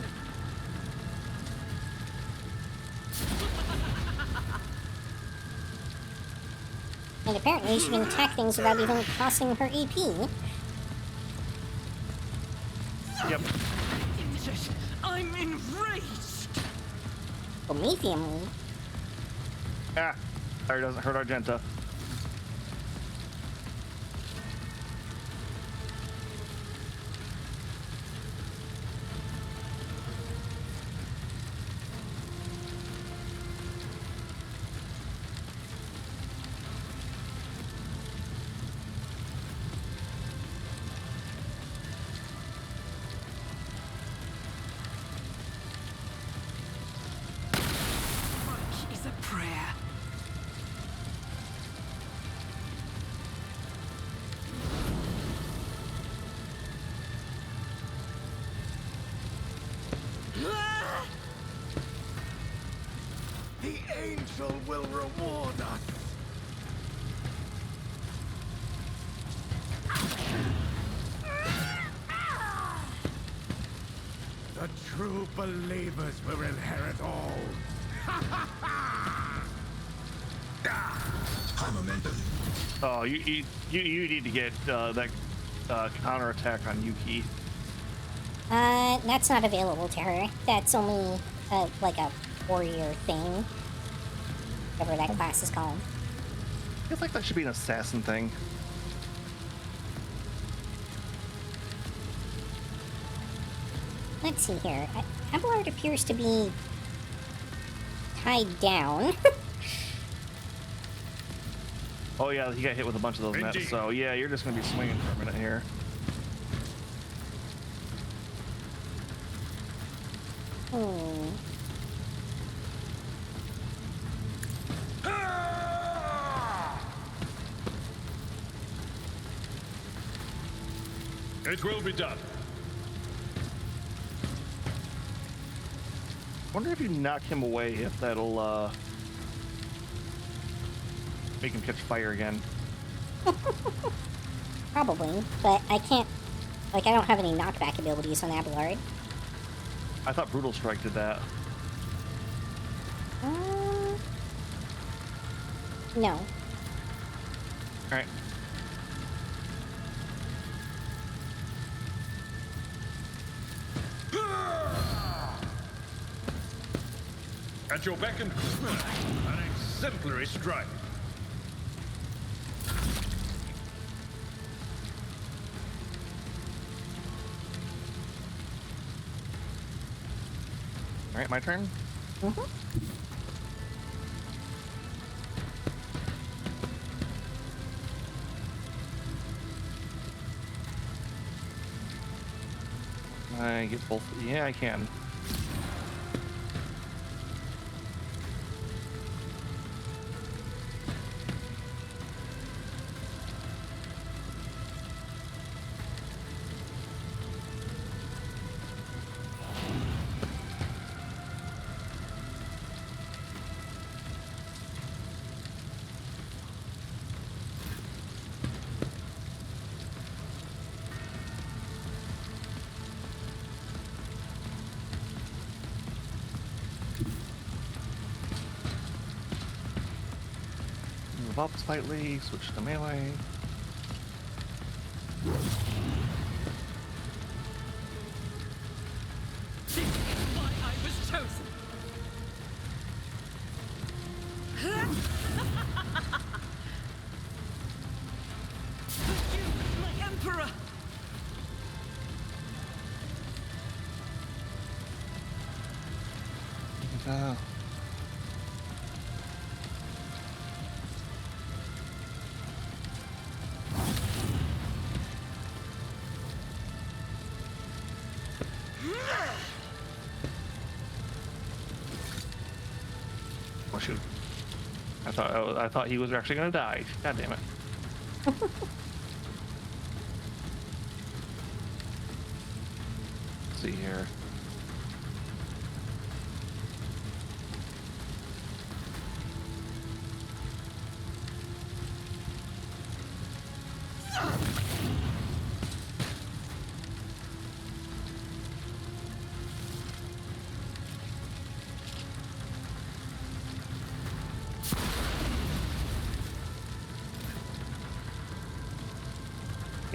And apparently she can attack things without even costing her AP. Yep. I'm enraged. Promethium. Ah, fire doesn't hurt Argenta. Is a prayer. The angel will reward us. The true believers will inherit all. High momentum. Oh, you need to get that counter attack on Yuki. That's not available to her. That's only like a warrior thing. Whatever that class is called. I feel like that should be an assassin thing. Let's see here. Abelard appears to be tied down. Oh yeah, he got hit with a bunch of those nets. So yeah, you're just gonna be swinging for a minute here. It will be done. Wonder if you knock him away, if that'll make him catch fire again. Probably, but I can't. Like, I don't have any knockback abilities on Abelard. I thought Brutal Strike did that. No. All right. At your beck and call. An exemplary strike. All right, my turn. I get both. Yeah, I can. Move up slightly, switch to melee. This is why I was chosen. You, my emperor. Oh shoot! I thought he was actually gonna die. God damn it! Let's see here.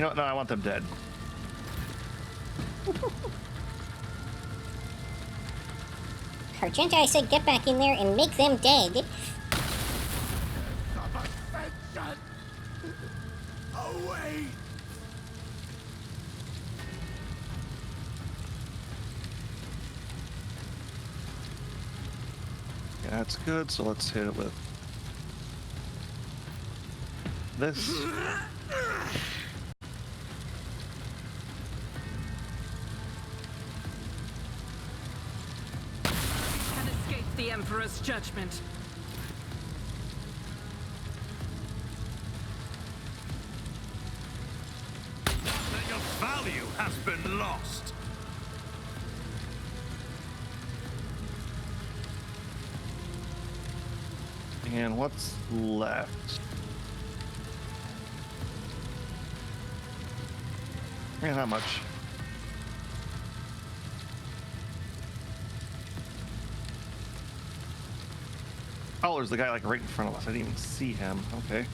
You know what? No, I want them dead. Argenta, I said get back in there and make them dead. Away! Yeah, that's good. So let's hit it with this. Can escape the Emperor's judgment. That your value has been lost. And what's left? Yeah, not much. Oh, there's the guy like right in front of us. I didn't even see him. Okay.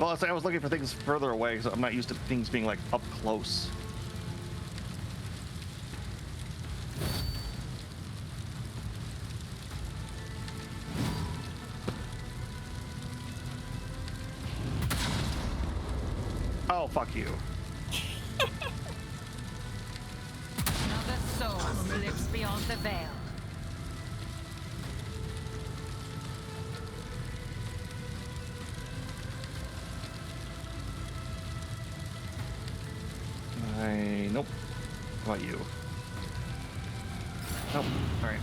Well, I was looking for things further away, so I'm not used to things being like up close. Oh, fuck you. Another soul slips beyond the veil. Nope. How about you? Nope. All right.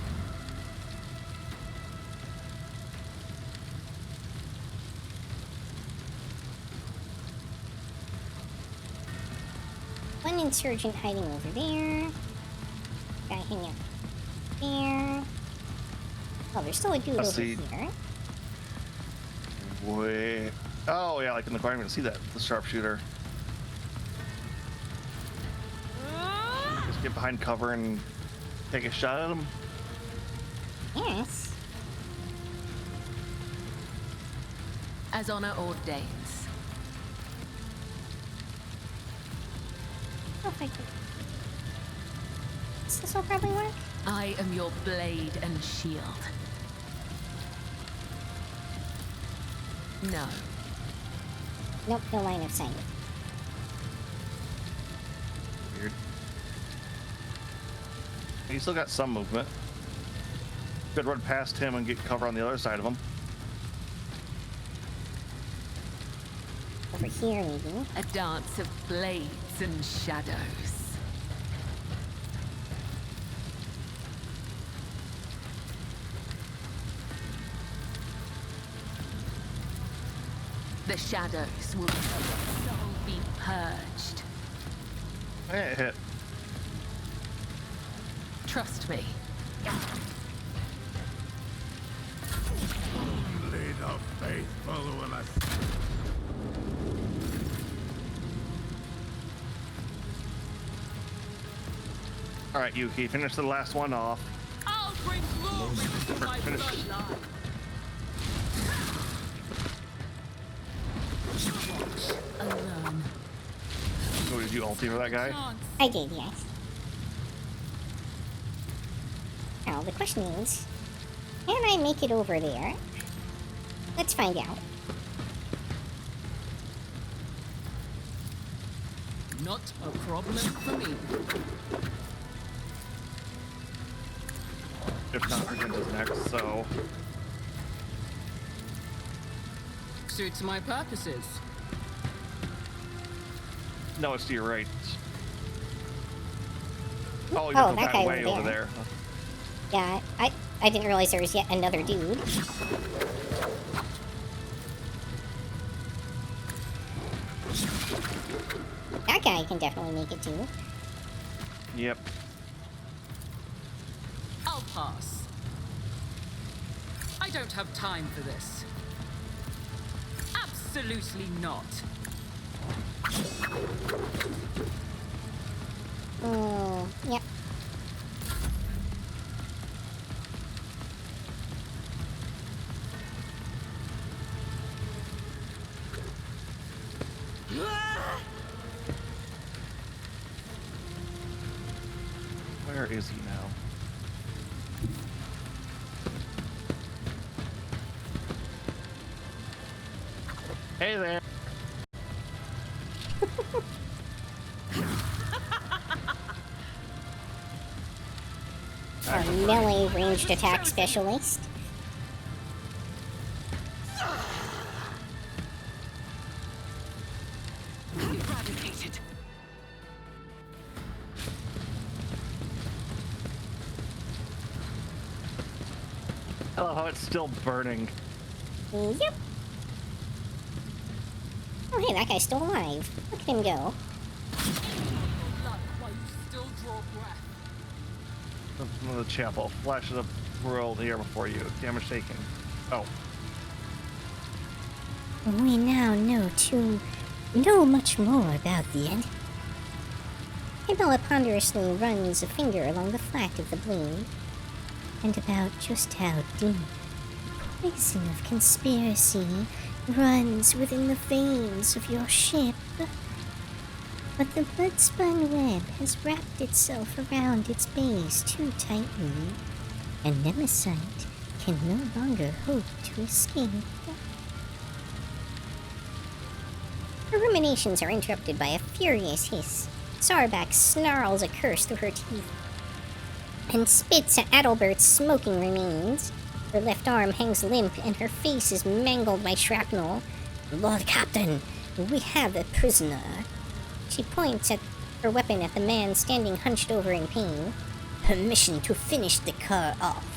One insurgent hiding over there. Guy hanging out there. Oh, there's still a dude over here. Wait. Oh, yeah, like in the corner. I didn't even see that. The sharpshooter. Just get behind cover and take a shot at him. Yes. As honor ordains. Oh, if I could. This will probably work. I am your blade and shield. No. Nope, no line of sight. Weird. He still got some movement. Could run past him and get cover on the other side of him. Over here, maybe. A dance of blades and shadows. The shadows will be purged. It hit. Trust me. Only the faithful will us. All right, Yuki, finish the last one off. I'll bring glory to my Finish. bloodline. Alone. So did you ulti for that guy? Chance. I did, yes. Now, the question is, can I make it over there? Let's find out. Not a problem for me. If not, Argenta's next, so... Suits my purposes. No, it's to your right. Oh, you Oh, moved that guy way over over there. there. Yeah, I didn't realize there was yet another dude. That guy can definitely make it too. Yep. I'll pass. I don't have time for this. Absolutely not. Yep. Where is he now? Hey there. A melee ranged attack specialist. Eradicated. I love how it's still burning. Yep. Oh, hey, that guy's still alive. Look at him go. Blood while you still draw breath. The chapel flashes up world here before you. Damage taken. Oh. We now know much more about the end. Isabella ponderously runs a finger along the flat of the blade, and about just how deep the poison of conspiracy runs within the veins of your ship. But the blood-spun web has wrapped itself around its base too tightly, and Nemesis can no longer hope to escape. Her ruminations are interrupted by a furious hiss. Sarback snarls a curse through her teeth and spits at Adalbert's smoking remains. Her left arm hangs limp and her face is mangled by shrapnel. Lord Captain, we have a prisoner. She points at her weapon at the man standing hunched over in pain. Permission to finish the car off.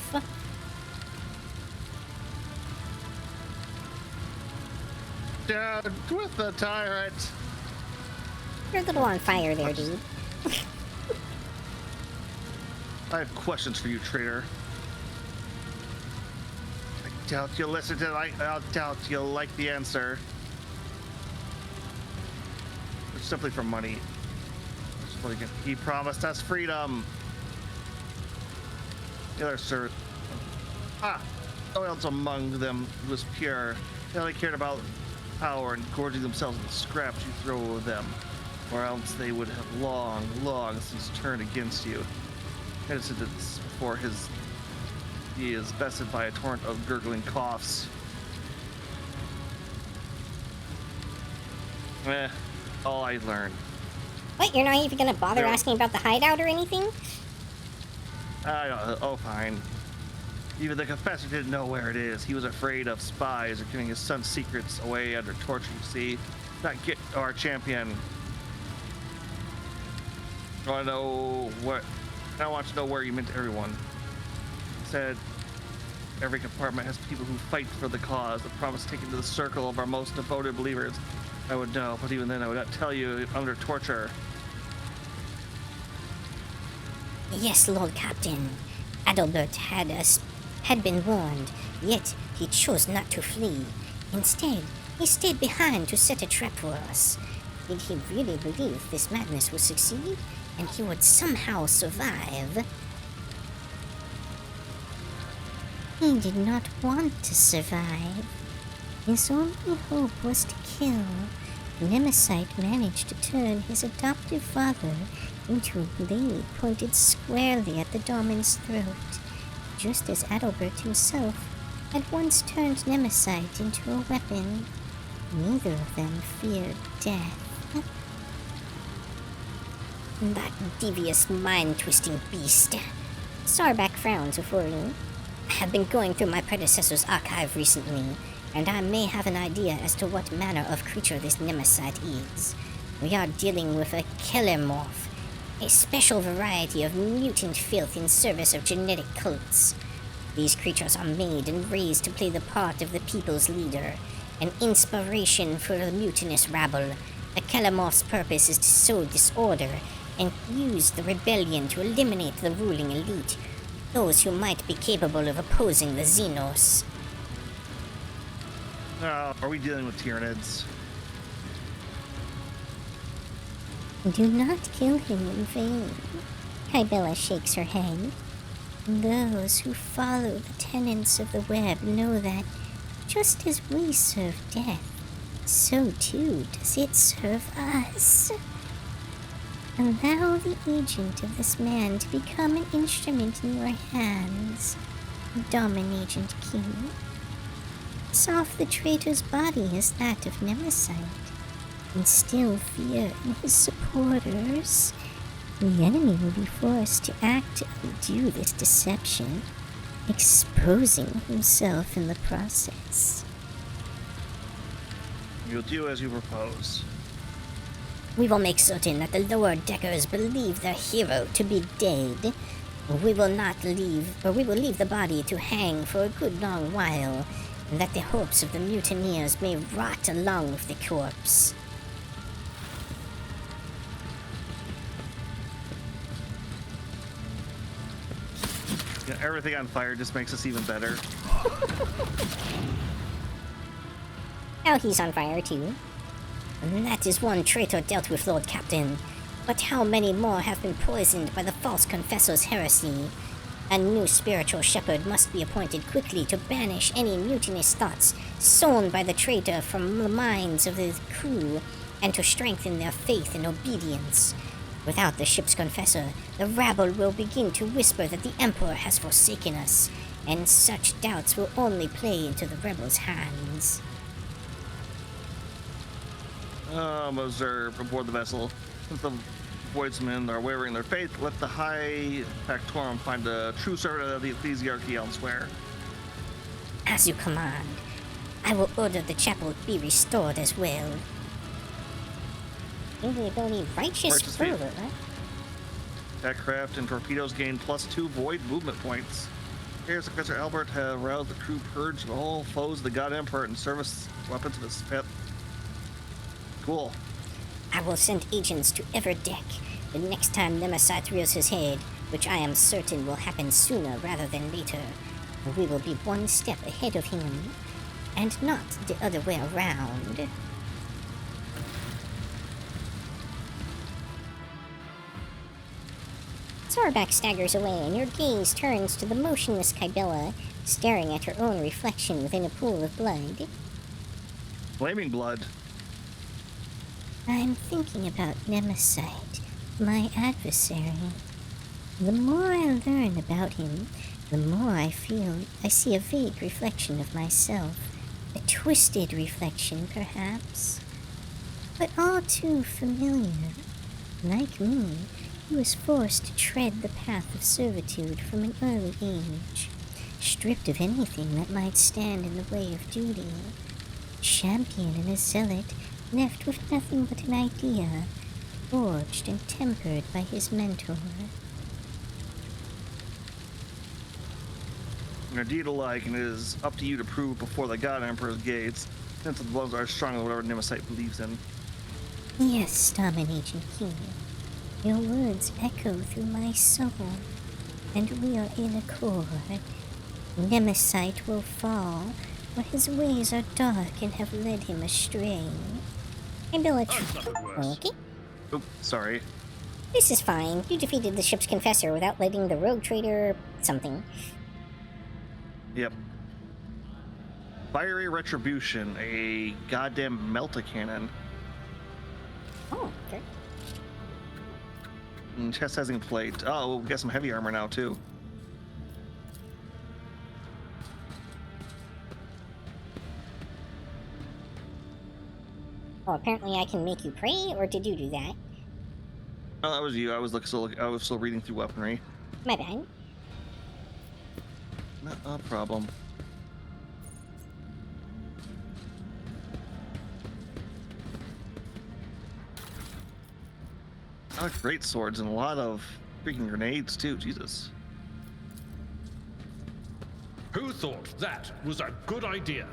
Down with the tyrant. You're a little on fire there, dude. I have questions for you, traitor. I doubt you'll listen to I doubt you'll like the answer. It's simply for money. He promised us freedom. The other sir. No else among them was pure. They only cared about power and gorging themselves with the scraps you throw at them, or else they would have long since turned against you. Incidents before he is bested by a torrent of gurgling coughs. All I learned. What, you're not even gonna bother asking about the hideout or anything? Oh, fine. Even the confessor didn't know where it is. He was afraid of spies or giving his son's secrets away under torture, you see. Not get our champion. I want to know where you meant everyone. He said every compartment has people who fight for the cause. The promise taken to the circle of our most devoted believers. I would know, but even then I would not tell you under torture. Yes, Lord Captain. Adalbert had been warned, yet he chose not to flee. Instead, he stayed behind to set a trap for us. Did he really believe this madness would succeed, and he would somehow survive? He did not want to survive. His only hope was to kill. Nemesis managed to turn his adoptive father into a blade pointed squarely at the Domin's throat, just as Adalbert himself had once turned Nemesis into a weapon. Neither of them feared death. That devious, mind-twisting beast. Sarback frowns before you. I have been going through my predecessor's archive recently, and I may have an idea as to what manner of creature this Nemesis is. We are dealing with a Kellermorph, a special variety of mutant filth in service of genetic cults. These creatures are made and raised to play the part of the people's leader, an inspiration for the mutinous rabble. The Kellermorph's purpose is to sow disorder and use the rebellion to eliminate the ruling elite, those who might be capable of opposing the Xenos. Are we dealing with Tyranids? Do not kill him in vain. Kybella shakes her head. Those who follow the tenets of the web know that, just as we serve death, so too does it serve us. Allow the agent of this man to become an instrument in your hands, Dominagent King. Soft the traitor's body as that of Nemesis, instill fear in his supporters. The enemy will be forced to actively do this deception, exposing himself in the process. You'll do as you propose. We will make certain that the lower deckers believe their hero to be dead. We will leave the body to hang for a good long while, and that the hopes of the mutineers may rot along with the corpse. Yeah, everything on fire just makes us even better. Now he's on fire too. And that is one traitor dealt with, Lord Captain. But how many more have been poisoned by the false confessor's heresy? A new spiritual shepherd must be appointed quickly to banish any mutinous thoughts sown by the traitor from the minds of the crew, and to strengthen their faith and obedience. Without the ship's confessor, the rabble will begin to whisper that the Emperor has forsaken us, and such doubts will only play into the rebels' hands. Observe aboard the vessel. Since the voidsmen are wavering in their faith, let the High Factorum find a true servant of the ecclesiarchy elsewhere. As you command, I will order the chapel be restored as well. The ability Righteous Fervor, right? Aircraft and torpedoes gain +2 void movement points. Here's Professor Albert have roused the crew, purged all foes of the God Emperor, and service weapons of his pit. Cool. I will send agents to every deck the next time Nemesis rears his head, which I am certain will happen sooner rather than later. We will be one step ahead of him, and not the other way around. Zorback staggers away, and your gaze turns to the motionless Kybella, staring at her own reflection within a pool of blood. Flaming blood. I'm thinking about Nemesis, my adversary. The more I learn about him, the more I feel I see a vague reflection of myself. A twisted reflection, perhaps. But all too familiar. Like me, he was forced to tread the path of servitude from an early age, stripped of anything that might stand in the way of duty. Champion and a zealot, left with nothing but an idea, forged and tempered by his mentor. An deed alike, and it is up to you to prove before the God Emperor's gates, since the blows are strong in whatever Nemesis believes in. Yes, Dominagent King. Your words echo through my soul, and we are in accord. Nemesis will fall, for his ways are dark and have led him astray. Okay. Oop, sorry. This is fine. You defeated the ship's confessor without letting the rogue trader something. Yep. Fiery Retribution, a goddamn melta-cannon. Oh, okay. And chastising plate. Oh, we got some heavy armor now, too. Oh, apparently I can make you pray, or did you do that? Oh, that was you. I was still reading through weaponry. My bad. Not a problem. A lot of great swords and a lot of freaking grenades too. Jesus. Who thought that was a good idea?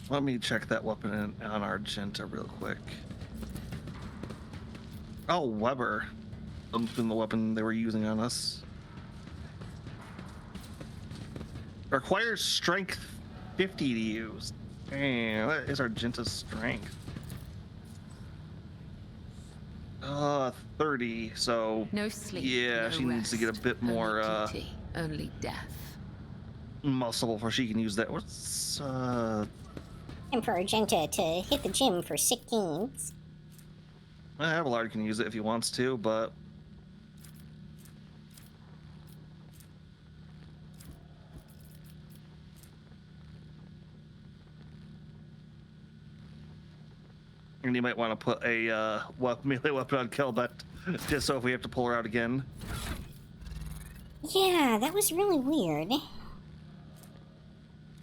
Let me check that weapon on Argenta real quick. Oh, Weber. That's been the weapon they were using on us. Requires strength 50 to use. Damn, that is Argenta's strength. 30, so No sleep. yeah, no she needs to get a rest, bit more only duty, only death. muscle before she can use that. What's And for Argenta to hit the gym for sick gains. Abelard can use it if he wants to, but and you might want to put a melee weapon on Kelbet, just so if we have to pull her out again. Yeah, that was really weird.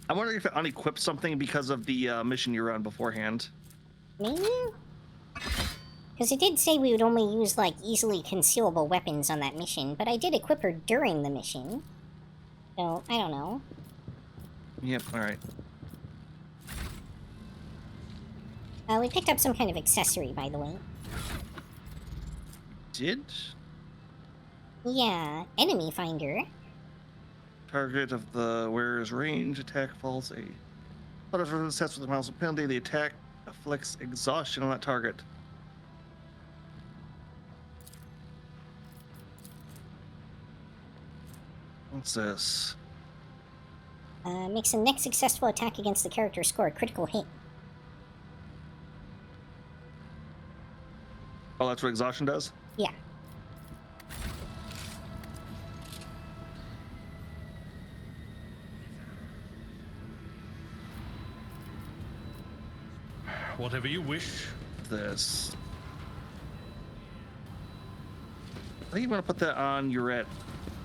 I'm wondering if it unequipped something because of the mission you run beforehand. Maybe? Because it did say we would only use, like, easily concealable weapons on that mission, but I did equip her during the mission. So, I don't know. Yep, alright. We picked up some kind of accessory, by the way. Did? Yeah, enemy finder. Target of the wearer's range attack falls a... Whatever sets with the mouse penalty, the attack afflicts exhaustion on that target. What's this? Makes the next successful attack against the character score a critical hit. Oh, that's what exhaustion does? Yeah. Whatever you wish. This. I think you want to put that on Urette,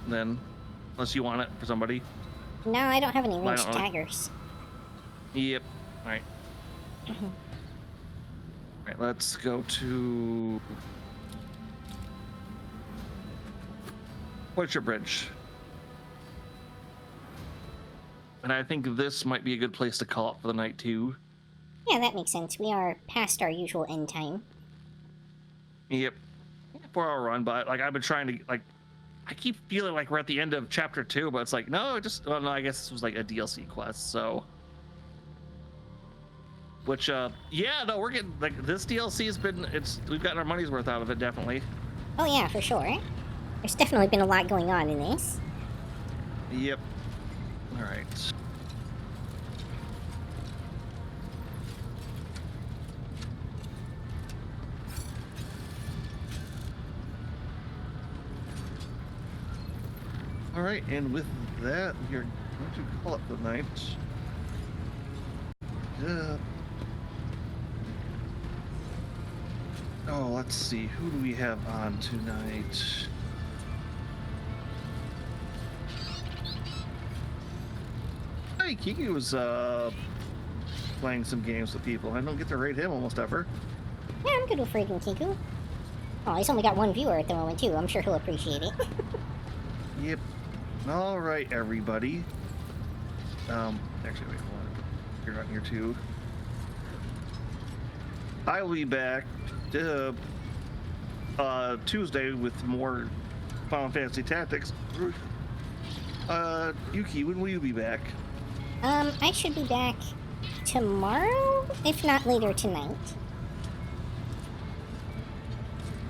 then. Unless you want it for somebody. No, I don't have any ranged don't know. daggers. Yep. Alright. Alright, let's go to... Whiteshire Bridge. And I think this might be a good place to call it for the night, too. Yeah, that makes sense. We are past our usual end time. Yep. 4-hour run, but, like, I've been trying to, like... I keep feeling like we're at the end of Chapter 2, but it's like, no, just... Well, no, I guess this was, like, a DLC quest, so... Which, yeah, no, we're getting, like, this DLC has been, we've gotten our money's worth out of it, definitely. Oh yeah, for sure. There's definitely been a lot going on in this. Yep. Alright. Alright, and with that, we are going to call it the night. Oh, let's see. Who do we have on tonight? Hey, Kiki was playing some games with people. I don't get to raid him almost ever. Yeah, I'm good with raiding Kiku. Oh, he's only got one viewer at the moment, too. I'm sure he'll appreciate it. Yep. All right, everybody. Actually, wait, hold on. You're on here too. I will be back Tuesday with more Final Fantasy Tactics. Yuki, when will you be back? I should be back tomorrow, if not later tonight.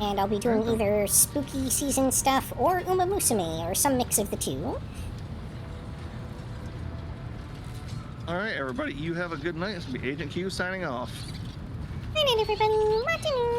And I'll be doing either spooky season stuff or Uma Musume, or some mix of the two. All right, everybody, you have a good night. It's going to be Agent Q signing off. Good night, everybody. Martin.